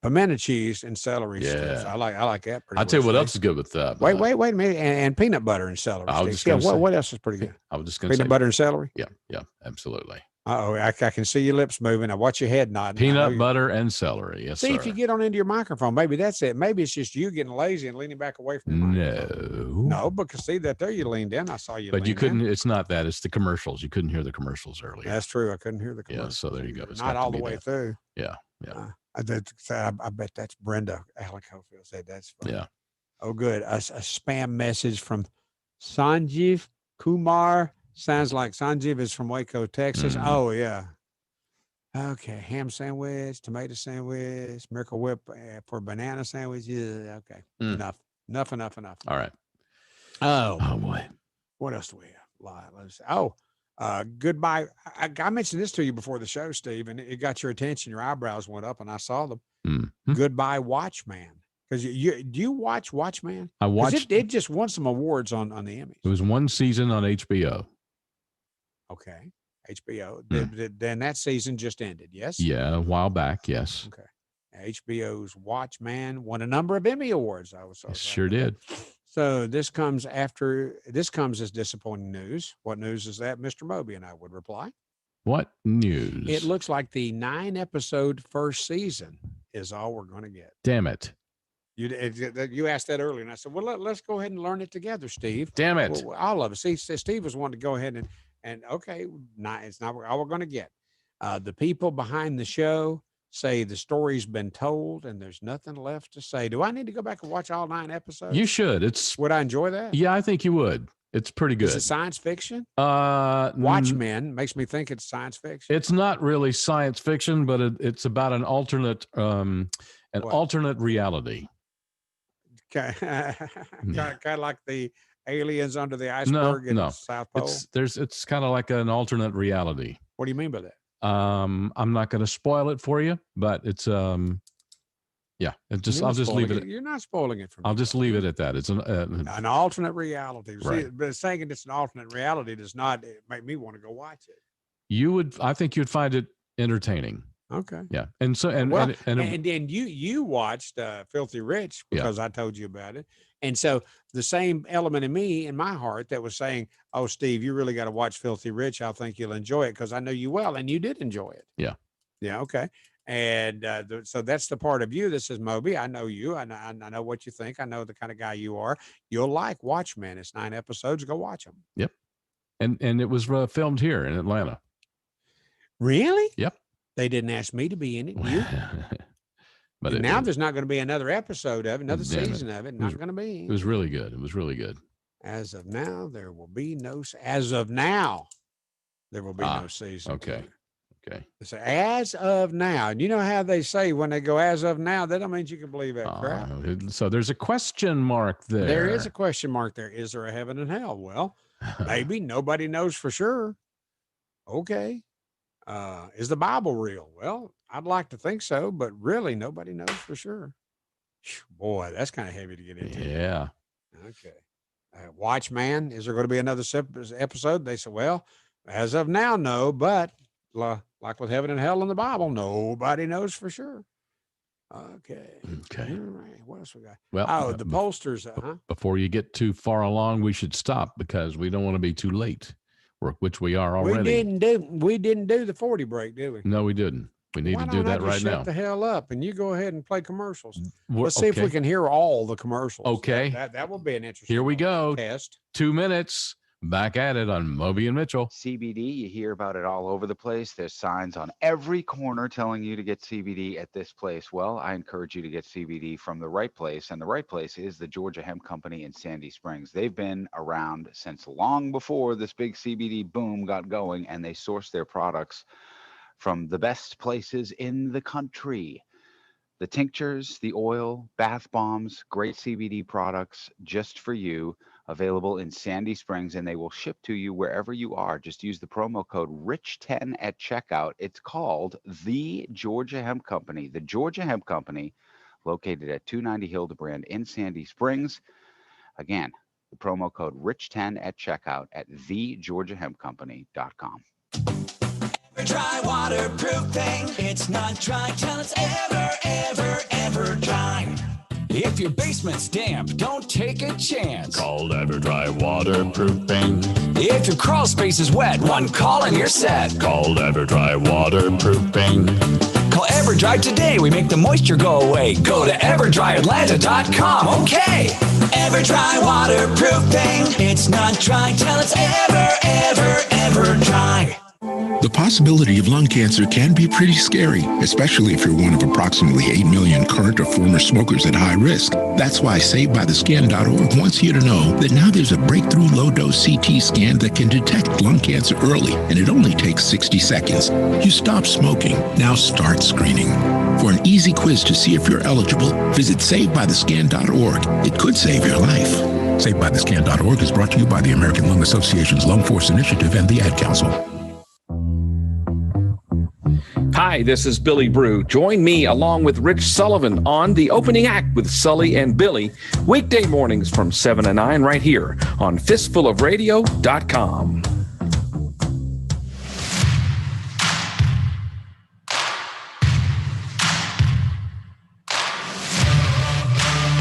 Speaker 2: pimento cheese and celery sticks. I like that.
Speaker 1: I'll tell you what else is good with that.
Speaker 2: Wait a minute. And peanut butter and celery sticks. Yeah, what else is pretty good?
Speaker 1: I was just going to say
Speaker 2: peanut butter and celery.
Speaker 1: Yeah, absolutely.
Speaker 2: I can see your lips moving. I watch your head nodding.
Speaker 1: Peanut butter and celery. Yes,
Speaker 2: see
Speaker 1: sir.
Speaker 2: if you get on into your microphone. Maybe that's it. Maybe it's just you getting lazy and leaning back away from your microphone. No, because see that there you leaned in. I saw you.
Speaker 1: But you couldn't. It's not that. It's the commercials. You couldn't hear the commercials earlier.
Speaker 2: That's true. I couldn't hear the commercials.
Speaker 1: Yeah. So there you go. It's
Speaker 2: not all the way through.
Speaker 1: Yeah.
Speaker 2: I bet that's Brenda Alec Hofield said that's funny.
Speaker 1: Yeah.
Speaker 2: Oh, good. A spam message from Sanjeev Kumar. Sounds like Sanjeev is from Waco, Texas. Oh, yeah. Okay. Ham sandwich, tomato sandwich, Miracle Whip for banana sandwich. Yeah. Okay. Enough.
Speaker 1: All right.
Speaker 2: Oh
Speaker 1: boy.
Speaker 2: What else do we have? Let's see. Goodbye. I mentioned this to you before the show, Steve, and it got your attention. Your eyebrows went up, and I saw them. Goodbye, Watchman. Because do you watch Watchman?
Speaker 1: I watched.
Speaker 2: It just won some awards on the Emmys.
Speaker 1: It was one season on HBO.
Speaker 2: Okay, HBO. Then that season just ended. Yes.
Speaker 1: Yeah, a while back. Yes.
Speaker 2: Okay. HBO's Watchman won a number of Emmy awards.
Speaker 1: Sure did.
Speaker 2: So this comes as disappointing news. What news is that, Mr. Moby? And I would reply.
Speaker 1: What news?
Speaker 2: It looks like the 9-episode first season is all we're going to get.
Speaker 1: Damn it.
Speaker 2: You asked that earlier, and I said, well, let's go ahead and learn it together, Steve.
Speaker 1: Damn it.
Speaker 2: Well, all of us. See, Steve was wanting to go ahead and okay, it's not all we're going to get. The people behind the show say the story's been told and there's nothing left to say. Do I need to go back and watch all 9 episodes?
Speaker 1: You should.
Speaker 2: Would I enjoy that?
Speaker 1: Yeah, I think you would. It's pretty good.
Speaker 2: Is it science fiction? Watchmen makes me think it's science fiction.
Speaker 1: It's not really science fiction, but it's about an alternate alternate reality.
Speaker 2: Kind of like the aliens under the iceberg in the South Pole.
Speaker 1: It's kind of like an alternate reality.
Speaker 2: What do you mean by that?
Speaker 1: I'm not going to spoil it for you, but it's I'll just leave it.
Speaker 2: You're not spoiling it for me.
Speaker 1: I'll just leave it at that. It's
Speaker 2: an alternate reality.
Speaker 1: Right.
Speaker 2: See, but saying it's an alternate reality does not make me want to go watch it.
Speaker 1: I think you'd find it entertaining.
Speaker 2: Okay.
Speaker 1: Yeah. And so and
Speaker 2: then you watched Filthy Rich because I told you about it. And so the same element in my heart that was saying, "Oh, Steve, you really got to watch Filthy Rich. I think you'll enjoy it because I know you well, and you did enjoy it."
Speaker 1: Yeah.
Speaker 2: Yeah. Okay. And so that's the part of you that says, Moby, I know you. I know what you think. I know the kind of guy you are. You'll like Watchmen. It's 9 episodes. Go watch them.
Speaker 1: Yep. And it was filmed here in Atlanta.
Speaker 2: Really?
Speaker 1: Yep.
Speaker 2: They didn't ask me to be in it. You? But now there's not going to be another episode of it, another season of it. Not going to be.
Speaker 1: It was really good. It was really good.
Speaker 2: As of now, there will be no. As of now, there will be no season.
Speaker 1: Okay. Okay.
Speaker 2: So as of now, and you know how they say when they go as of now, that don't mean you can believe that crap.
Speaker 1: So there's a question mark there.
Speaker 2: There is a question mark there. Is there a heaven and hell? Well, maybe nobody knows for sure. Okay. Is the Bible real? Well, I'd like to think so, but really nobody knows for sure. Boy, that's kind of heavy to get into.
Speaker 1: Yeah.
Speaker 2: Okay. Watchman, is there going to be another episode? They said, well, as of now, no, but like with heaven and hell in the Bible, nobody knows for sure. Okay.
Speaker 1: Okay.
Speaker 2: All right. What else we got?
Speaker 1: Well,
Speaker 2: the pollsters.
Speaker 1: Before you get too far along, we should stop because we don't want to be too late, which we are already.
Speaker 2: We didn't do the 40 break, did we?
Speaker 1: No, we didn't. We need to do that right now.
Speaker 2: Shut the hell up and you go ahead and play commercials. Let's see if we can hear all the commercials.
Speaker 1: Okay.
Speaker 2: That will be an interesting
Speaker 1: Here we go.
Speaker 2: test.
Speaker 1: 2 minutes. Back at it on Moby and Mitchell.
Speaker 8: CBD, you hear about it all over the place. There's signs on every corner telling you to get CBD at this place. Well, I encourage you to get CBD from the right place, and the right place is the Georgia Hemp Company in Sandy Springs. They've been around since long before this big CBD boom got going, and they source their products from the best places in the country. The tinctures, the oil, bath bombs, great CBD products just for you, available in Sandy Springs, and they will ship to you wherever you are. Just use the promo code RICH10 at checkout. It's called the Georgia Hemp Company. The Georgia Hemp Company, located at 290 Hildebrand in Sandy Springs. Again, the promo code RICH10 at checkout at thegeorgiahempcompany.com.
Speaker 6: Dry waterproofing. It's not dry till it's ever dry.
Speaker 7: If your basement's damp, don't take a chance.
Speaker 15: Called EverDry Waterproofing.
Speaker 7: If your crawl space is wet, one call and you're set.
Speaker 15: Called EverDry Waterproofing.
Speaker 7: Call EverDry today. We make the moisture go away. Go to EverDryAtlanta.com. Okay.
Speaker 6: EverDry waterproofing. It's not dry till it's ever dry.
Speaker 9: The possibility of lung cancer can be pretty scary, especially if you're one of approximately 8 million current or former smokers at high risk. That's why SaveByTheScan.org wants you to know that now there's a breakthrough low-dose CT scan that can detect lung cancer early, and it only takes 60 seconds. You stop smoking. Now start screening. For an easy quiz to see if you're eligible, visit SaveByTheScan.org. It could save your life. SaveByTheScan.org is brought to you by the American Lung Association's Lung Force Initiative and the Ad Council.
Speaker 23: Hi, this is Billy Brew. Join me along with Rich Sullivan on The Opening Act with Sully and Billy, weekday mornings from 7 to 9 right here on fistfulofradio.com.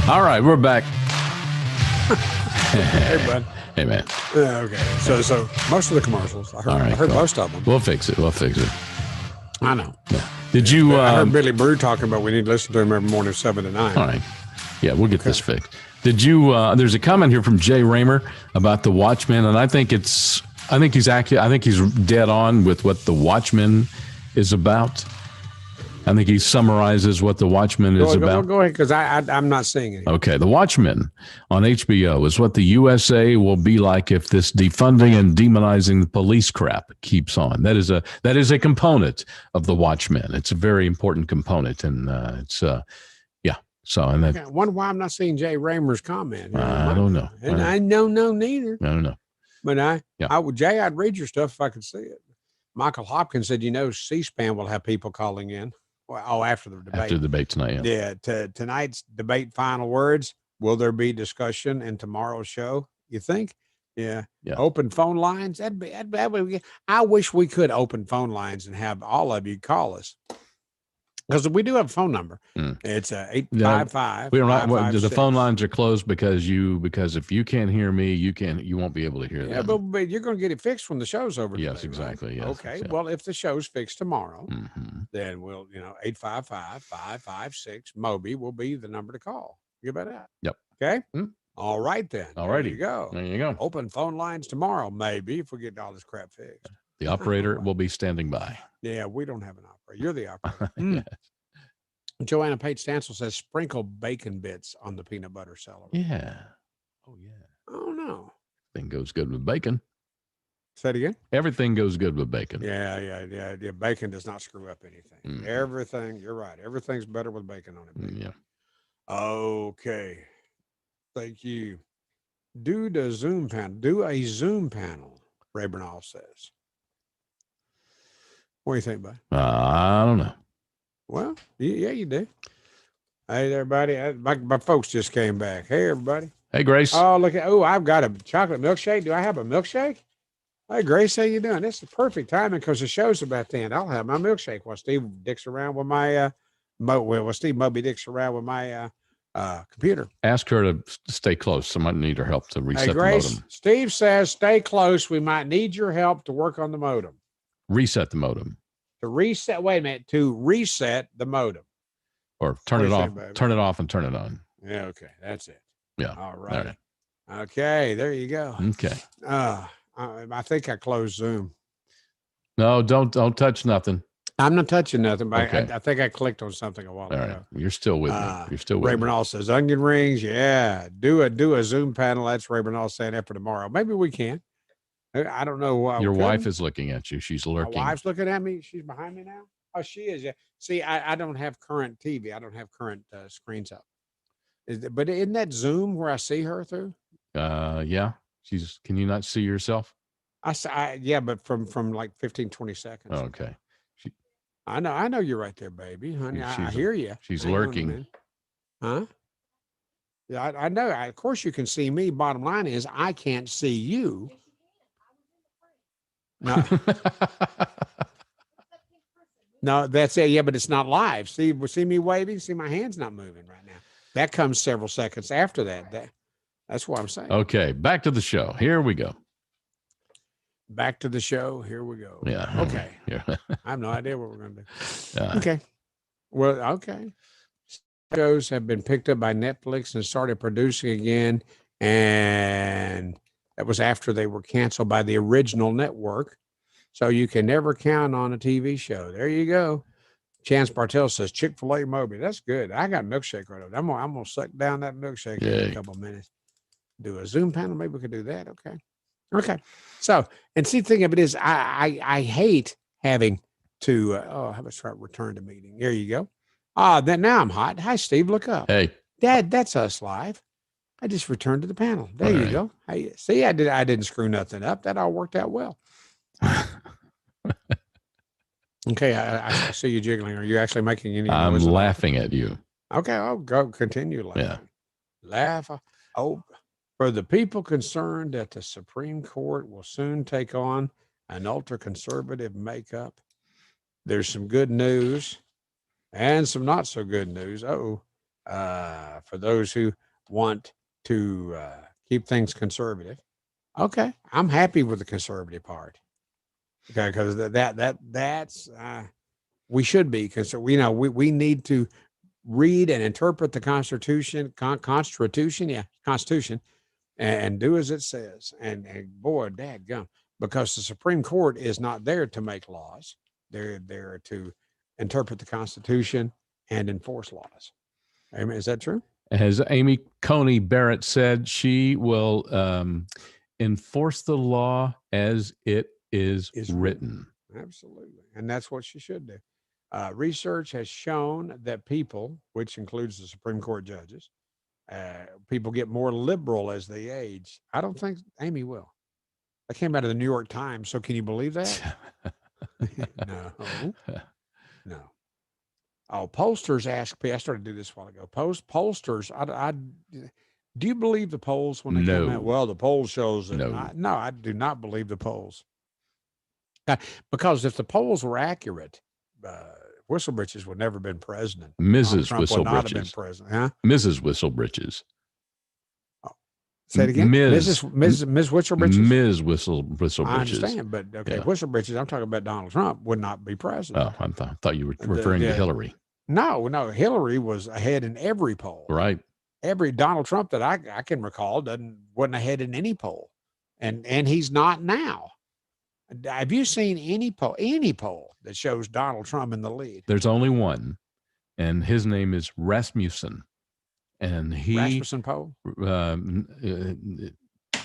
Speaker 1: All right, we're back.
Speaker 2: Hey, bud.
Speaker 1: Hey, man.
Speaker 2: Okay. So most of the commercials, I heard
Speaker 1: cool.
Speaker 2: most of them.
Speaker 1: We'll fix it.
Speaker 2: I know.
Speaker 1: Yeah. Did you?
Speaker 2: I heard Billy Brew talking about we need to listen to him every morning, 7 to 9.
Speaker 1: All right. Yeah, we'll get this fixed. Did you? There's a comment here from Jay Raymer about the Watchmen, and I think he's dead on with what the Watchmen is about. I think he summarizes what the Watchmen is about.
Speaker 2: Go ahead, because I'm not seeing it.
Speaker 1: Okay, The Watchmen on HBO is what the USA will be like if this defunding and demonizing the police crap keeps on. That is a component of The Watchmen. It's a very important component, and it's yeah. So and that.
Speaker 2: I wonder why I'm not seeing Jay Raymer's comment.
Speaker 1: I don't know.
Speaker 2: And I don't know neither.
Speaker 1: I don't know.
Speaker 2: But Jay, I'd read your stuff if I could see it. Michael Hopkins said, C-SPAN will have people calling in. Well, after the debate.
Speaker 1: After the debate tonight,
Speaker 2: yeah. Tonight's debate final words. Will there be discussion in tomorrow's show? You think? Yeah. Open phone lines. That'd be, I wish we could open phone lines and have all of you call us. Because we do have a phone number. It's 855.
Speaker 1: We don't. The phone lines are closed because if you can't hear me, you won't be able to hear them.
Speaker 2: But you're going to get it fixed when the show's over.
Speaker 1: Yes, exactly. Yes.
Speaker 2: Okay. Well, if the show's fixed tomorrow, then we'll 855-556 Moby will be the number to call. You about that?
Speaker 1: Yep.
Speaker 2: Okay. All right then.
Speaker 1: All righty.
Speaker 2: There you go. Open phone lines tomorrow, maybe, if we get all this crap fixed.
Speaker 1: The operator will be standing by.
Speaker 2: Yeah, we don't have an operator. You're the operator. Yes. Joanna Pate Stansel says sprinkle bacon bits on the peanut butter celery.
Speaker 1: Yeah. Oh, yeah.
Speaker 2: Oh, no.
Speaker 1: Everything goes good with bacon.
Speaker 2: Say it again?
Speaker 1: Everything goes good with bacon.
Speaker 2: Yeah. Bacon does not screw up anything. Everything, you're right. Everything's better with bacon on it.
Speaker 1: Yeah.
Speaker 2: Okay. Thank you. Do a Zoom panel, Ray Bernal says. What do you think, bud?
Speaker 1: I don't know.
Speaker 2: Well, yeah, you do. Hey, everybody. My folks just came back. Hey, everybody.
Speaker 1: Hey, Grace.
Speaker 2: Oh, look at, I've got a chocolate milkshake. Do I have a milkshake? Hey, Grace, how you doing? This is perfect timing because the show's about to end. I'll have my milkshake while Steve dicks around with my, Steve Moby dicks around with my computer.
Speaker 1: Ask her to stay close. Somebody need her help to reset
Speaker 2: the
Speaker 1: modem.
Speaker 2: Steve says, stay close. We might need your help to work on the modem.
Speaker 1: Reset the modem.
Speaker 2: To reset the modem.
Speaker 1: Or turn it off. Turn it off and turn it on.
Speaker 2: Yeah, okay. That's it.
Speaker 1: Yeah.
Speaker 2: All right. Okay, there you go.
Speaker 1: Okay.
Speaker 2: I think I closed Zoom.
Speaker 1: No, don't touch nothing.
Speaker 2: I'm not touching nothing, but
Speaker 1: Okay.
Speaker 2: I think I clicked on something a while
Speaker 1: All right.
Speaker 2: ago.
Speaker 1: You're still with me. You're still with
Speaker 2: Ray
Speaker 1: me.
Speaker 2: Bernal says onion rings. Yeah, do a Zoom panel. That's Ray Bernal saying that for tomorrow. Maybe we can. I don't know.
Speaker 1: Your wife is looking at you. She's
Speaker 2: My
Speaker 1: lurking.
Speaker 2: wife's looking at me. She's behind me now. Oh, she is. Yeah. See, I don't have current TV. I don't have current screens up. But isn't that Zoom where I see her through?
Speaker 1: Yeah. Can you not see yourself?
Speaker 2: Yeah, but from like 15, 20 seconds.
Speaker 1: Okay.
Speaker 2: I know you're right there, baby, honey. I hear you.
Speaker 1: She's
Speaker 2: Hang on a
Speaker 1: lurking.
Speaker 2: minute. Huh? Yeah, I know. Of course, you can see me. Bottom line is, I can't see you. No, no, that's it. Yeah, but it's not live. See me waving. See, my hand's not moving right now. That comes several seconds after that. That's what I'm saying.
Speaker 1: Okay, back to the show. Here we go.
Speaker 2: Back to the show. Here we go.
Speaker 1: Yeah.
Speaker 2: Okay.
Speaker 1: Yeah.
Speaker 2: I have no idea what we're going to do. Okay. Well, okay. Shows have been picked up by Netflix and started producing again. And that was after they were canceled by the original network. So you can never count on a TV show. There you go. Chance Bartell says Chick-fil-A Moby. That's good. I got a milkshake right over there. I'm gonna suck down that milkshake in a couple of minutes. Do a Zoom panel. Maybe we could do that. Okay. So, and see, the thing of it is, I hate having to. How about try return to meeting? There you go. Then now I'm hot. Hi, Steve. Look up.
Speaker 1: Hey,
Speaker 2: Dad. That's us live. I just returned to the panel. There you go. Hey, see, I didn't screw nothing up. That all worked out well. Okay, I see you jiggling. Are you actually making any noise?
Speaker 1: I'm laughing at you.
Speaker 2: Okay, I'll go continue laughing.
Speaker 1: Yeah.
Speaker 2: Laugh. Oh, for the people concerned that the Supreme Court will soon take on an ultra-conservative makeup, there's some good news and some not so good news. For those who want to keep things conservative. Okay, I'm happy with the conservative part. Okay, because that's we should be, because we need to read and interpret the Constitution, Constitution, and do as it says. And boy, dadgum, because the Supreme Court is not there to make laws; they're there to interpret the Constitution and enforce laws. Amen. Is that true?
Speaker 1: As Amy Coney Barrett said, she will enforce the law as it is written.
Speaker 2: Absolutely. And that's what she should do. Research has shown that people, which includes the Supreme Court judges, people get more liberal as they age. I don't think Amy will. That came out of the New York Times. So can you believe that? No. Oh, pollsters ask me. I started to do this a while ago. Pollsters, do you believe the polls when they come out? Well, the poll shows that. No, I do not believe the polls. Because if the polls were accurate, Whistlebritches would never have been president.
Speaker 1: Mrs.
Speaker 2: Trump would not have been
Speaker 1: Whistlebritches.
Speaker 2: president. Huh?
Speaker 1: Mrs. Whistlebritches.
Speaker 2: Say it again. Ms. Whistlebritches.
Speaker 1: Ms. Whistlebritches.
Speaker 2: I understand, but okay,
Speaker 1: Yeah.
Speaker 2: Whistlebritches. I'm talking about Donald Trump would not be president.
Speaker 1: Oh, I thought you were referring to Hillary.
Speaker 2: No, Hillary was ahead in every poll.
Speaker 1: Right.
Speaker 2: Every Donald Trump that I can recall wasn't ahead in any poll, and he's not now. Have you seen any poll that shows Donald Trump in the lead?
Speaker 1: There's only one, and his name is Rasmussen. And
Speaker 2: Rasmussen poll?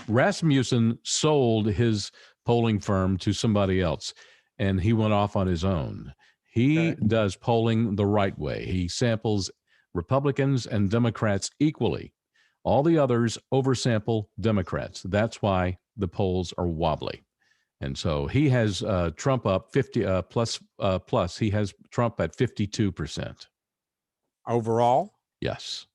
Speaker 1: Rasmussen sold his polling firm to somebody else, and he went off on his own. He does polling the right way. He samples Republicans and Democrats equally. All the others oversample Democrats. That's why the polls are wobbly. And so he has Trump up 50 plus. He has Trump at 52%
Speaker 2: overall.
Speaker 1: Yes.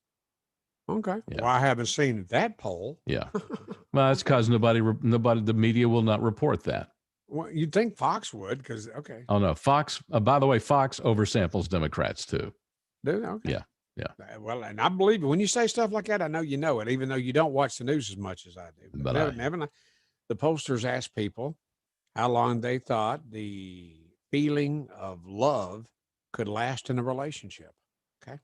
Speaker 2: Okay. Yeah. Well, I haven't seen that poll.
Speaker 1: Yeah. Well, that's because the media will not report that.
Speaker 2: Well, you'd think Fox would, because
Speaker 1: Oh no, Fox. By the way, Fox oversamples Democrats too.
Speaker 2: Do they? Okay.
Speaker 1: Yeah.
Speaker 2: Well, and I believe it. When you say stuff like that, I know you know it, even though you don't watch the news as much as I do. But the pollsters asked people how long they thought the feeling of love could last in a relationship. Okay.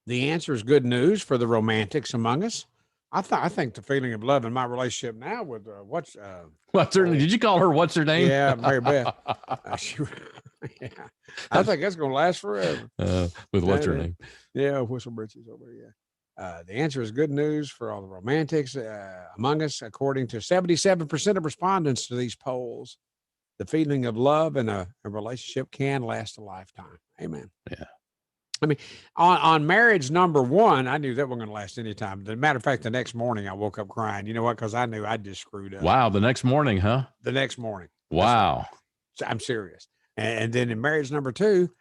Speaker 2: The answer is good news for the romantics among us. I think the feeling of love in my relationship now with
Speaker 1: what's her? Did you call her? What's her name?
Speaker 2: Yeah, Mary Beth. Yeah, I think that's gonna last forever.
Speaker 1: With what's her name?
Speaker 2: Yeah, Whistle Britches over here. The answer is good news for all the romantics among us. According to 77% of respondents to these polls, the feeling of love in a relationship can last a lifetime. Amen.
Speaker 1: Yeah.
Speaker 2: I mean, on marriage number one, I knew that wasn't going to last any time. As a matter of fact, the next morning I woke up crying. You know what? Because I knew I just screwed up.
Speaker 1: Wow. The next morning, huh?
Speaker 2: The next morning.
Speaker 1: Wow.
Speaker 2: I'm serious. And then in marriage number two,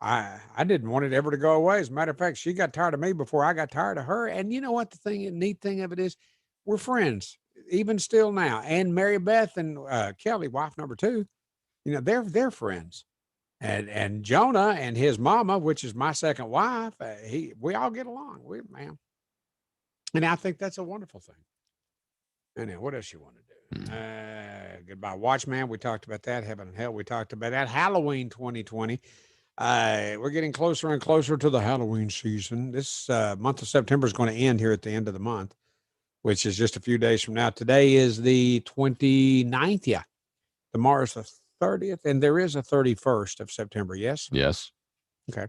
Speaker 2: I didn't want it ever to go away. As a matter of fact, she got tired of me before I got tired of her. And you know what? The neat thing of it is, we're friends even still now. And Mary Beth and Kelly, wife number two, you know, they're friends. And Jonah and his mama, which is my second wife, we all get along. Man. And I think that's a wonderful thing. And then what else you want to do? Goodbye, Watchman. We talked about that. Heaven and Hell. We talked about that. Halloween 2020. We're getting closer and closer to the Halloween season. This month of September is going to end here at the end of the month, which is just a few days from now. Today is the 29th. Yeah. Tomorrow's the 30th, and there is a 31st of September. Yes.
Speaker 1: Yes.
Speaker 2: Okay.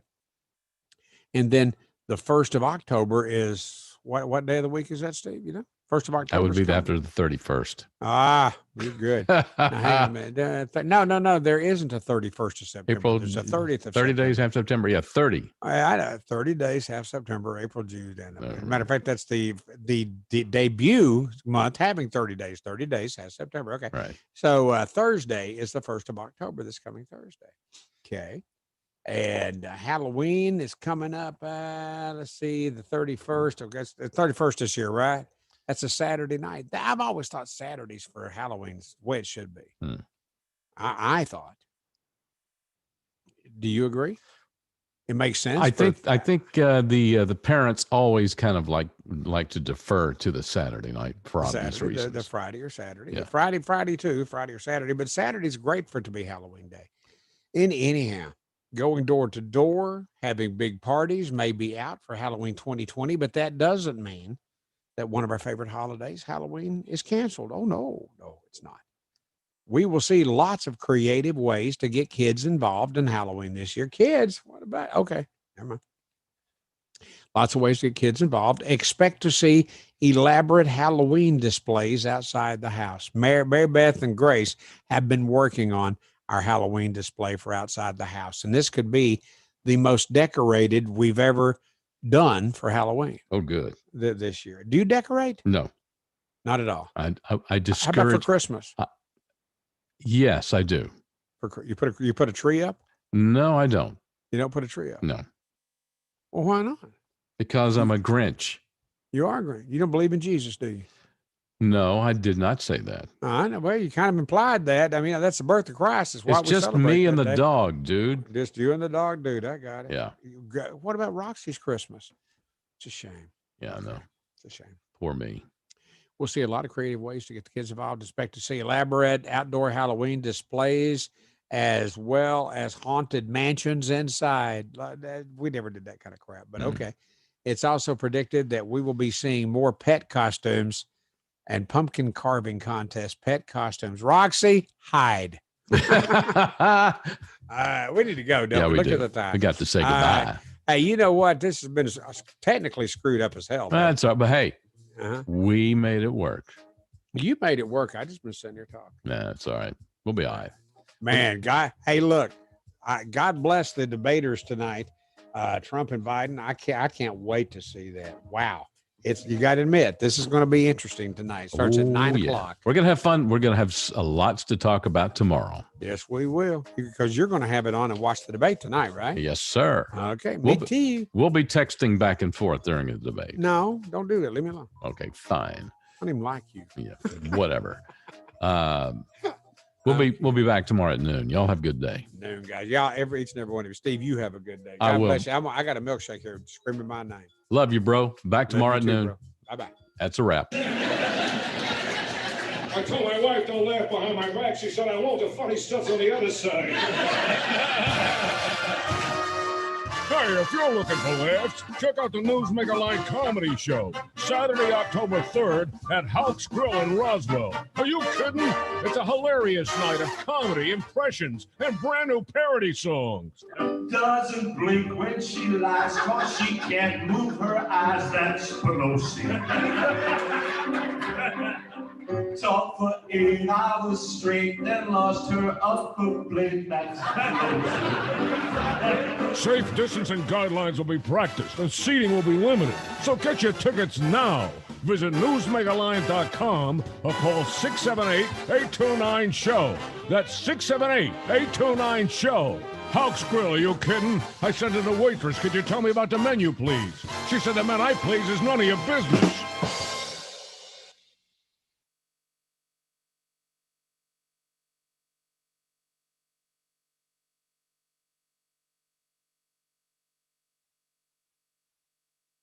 Speaker 2: And then the 1st of October is what day of the week is that, Steve? You know, 1st of October.
Speaker 1: That would be after the 31st.
Speaker 2: Ah, you're good. Now, hang on a minute. No. There isn't a 31st of September.
Speaker 1: April.
Speaker 2: There's a 30th of
Speaker 1: 30
Speaker 2: September.
Speaker 1: days half September. Yeah, 30.
Speaker 2: I know 30 days half September, April, June. Matter of fact, that's the debut month having 30 days. 30 days half September. Okay.
Speaker 1: Right.
Speaker 2: So Thursday is the 1st of October. This coming Thursday. Okay. And Halloween is coming up. Let's see, the 31st. I guess the 31st this year, right? That's a Saturday night. I've always thought Saturdays for Halloween's the way it should be. I thought. Do you agree? It makes sense.
Speaker 1: I think the parents always kind of like to defer to the Saturday night for obvious reasons.
Speaker 2: The Friday or Saturday.
Speaker 1: Yeah.
Speaker 2: The Friday too, Friday or Saturday. But Saturday's great for it to be Halloween day. Anyhow, going door to door, having big parties, may be out for Halloween 2020, but that doesn't mean that one of our favorite holidays, Halloween, is canceled. Oh, no, it's not. We will see lots of creative ways to get kids involved in Halloween this year. Kids, what about? Okay, never mind. Lots of ways to get kids involved. Expect to see elaborate Halloween displays outside the house. Mary Beth and Grace have been working on our Halloween display for outside the house. And this could be the most decorated we've ever done for Halloween.
Speaker 1: Oh, good.
Speaker 2: This year. Do you decorate?
Speaker 1: No.
Speaker 2: Not at all.
Speaker 1: I discourage.
Speaker 2: How about for Christmas?
Speaker 1: Yes, I do.
Speaker 2: You put a tree up?
Speaker 1: No, I don't.
Speaker 2: You don't put a tree up?
Speaker 1: No.
Speaker 2: Well, why not?
Speaker 1: Because I'm a Grinch.
Speaker 2: You are a Grinch. You don't believe in Jesus, do you?
Speaker 1: No, I did not say that.
Speaker 2: I know. Well, you kind of implied that. I mean, that's the birth of Christ. It's
Speaker 1: just me and the dog, dude.
Speaker 2: Just you and the dog, dude. I got it.
Speaker 1: Yeah.
Speaker 2: What about Roxy's Christmas? It's a shame.
Speaker 1: Yeah, I know.
Speaker 2: It's a shame.
Speaker 1: Poor me.
Speaker 2: We'll see a lot of creative ways to get the kids involved. Expect to see elaborate outdoor Halloween displays as well as haunted mansions inside. We never did that kind of crap, but okay. It's also predicted that we will be seeing more pet costumes and pumpkin carving contest pet costumes. Roxy, hide. We need to go, don't we? Look at the time.
Speaker 1: We got to say goodbye.
Speaker 2: Hey, you know what? This has been technically screwed up as hell.
Speaker 1: That's all right, but hey, we made it work.
Speaker 2: You made it work. I just been sitting here talking.
Speaker 1: Nah, it's all right. We'll be all right.
Speaker 2: Man, hey, look, God bless the debaters tonight, Trump and Biden. I can't wait to see that. Wow. You got to admit, this is going to be interesting tonight. Starts at 9 o'clock.
Speaker 1: We're going to have fun. We're going to have lots to talk about tomorrow.
Speaker 2: Yes, we will. Because you're going to have it on and watch the debate tonight, right?
Speaker 1: Yes, sir.
Speaker 2: Okay. Me too.
Speaker 1: We'll be texting back and forth during the debate.
Speaker 2: No, don't do that. Leave me alone.
Speaker 1: Okay, fine.
Speaker 2: I don't even like you.
Speaker 1: Yeah, whatever. We'll be back tomorrow at noon. Y'all have a good day.
Speaker 2: Noon, guys. Y'all, each and every one of you. Steve, you have a good day.
Speaker 1: I will.
Speaker 2: Bless you. I got a milkshake here screaming my name.
Speaker 1: Love you, bro. Back tomorrow at noon.
Speaker 2: Bye-bye.
Speaker 1: That's a wrap.
Speaker 10: I told my wife don't laugh behind my back. She said I won't. The funny stuff's on the other side. Hey, if you're looking for laughs, check out the Newsmaker Line Comedy Show, Saturday, October 3rd at Houck's Grill in Roswell. Are you kidding? It's a hilarious night of comedy, impressions, and brand new parody songs.
Speaker 11: Doesn't blink when she lies, cause she can't move her eyes. That's Pelosi. Talked for 8 hours straight, then lost her upper plate. That's Pelosi.
Speaker 10: Safe distancing guidelines will be practiced and seating will be limited. So get your tickets now. Visit newsmakerline.com or call 678-829-SHOW. That's 678-829-SHOW. Houck's Grill, are you kidding? I said to the waitress, could you tell me about the menu, please? She said the man I please is none of your business.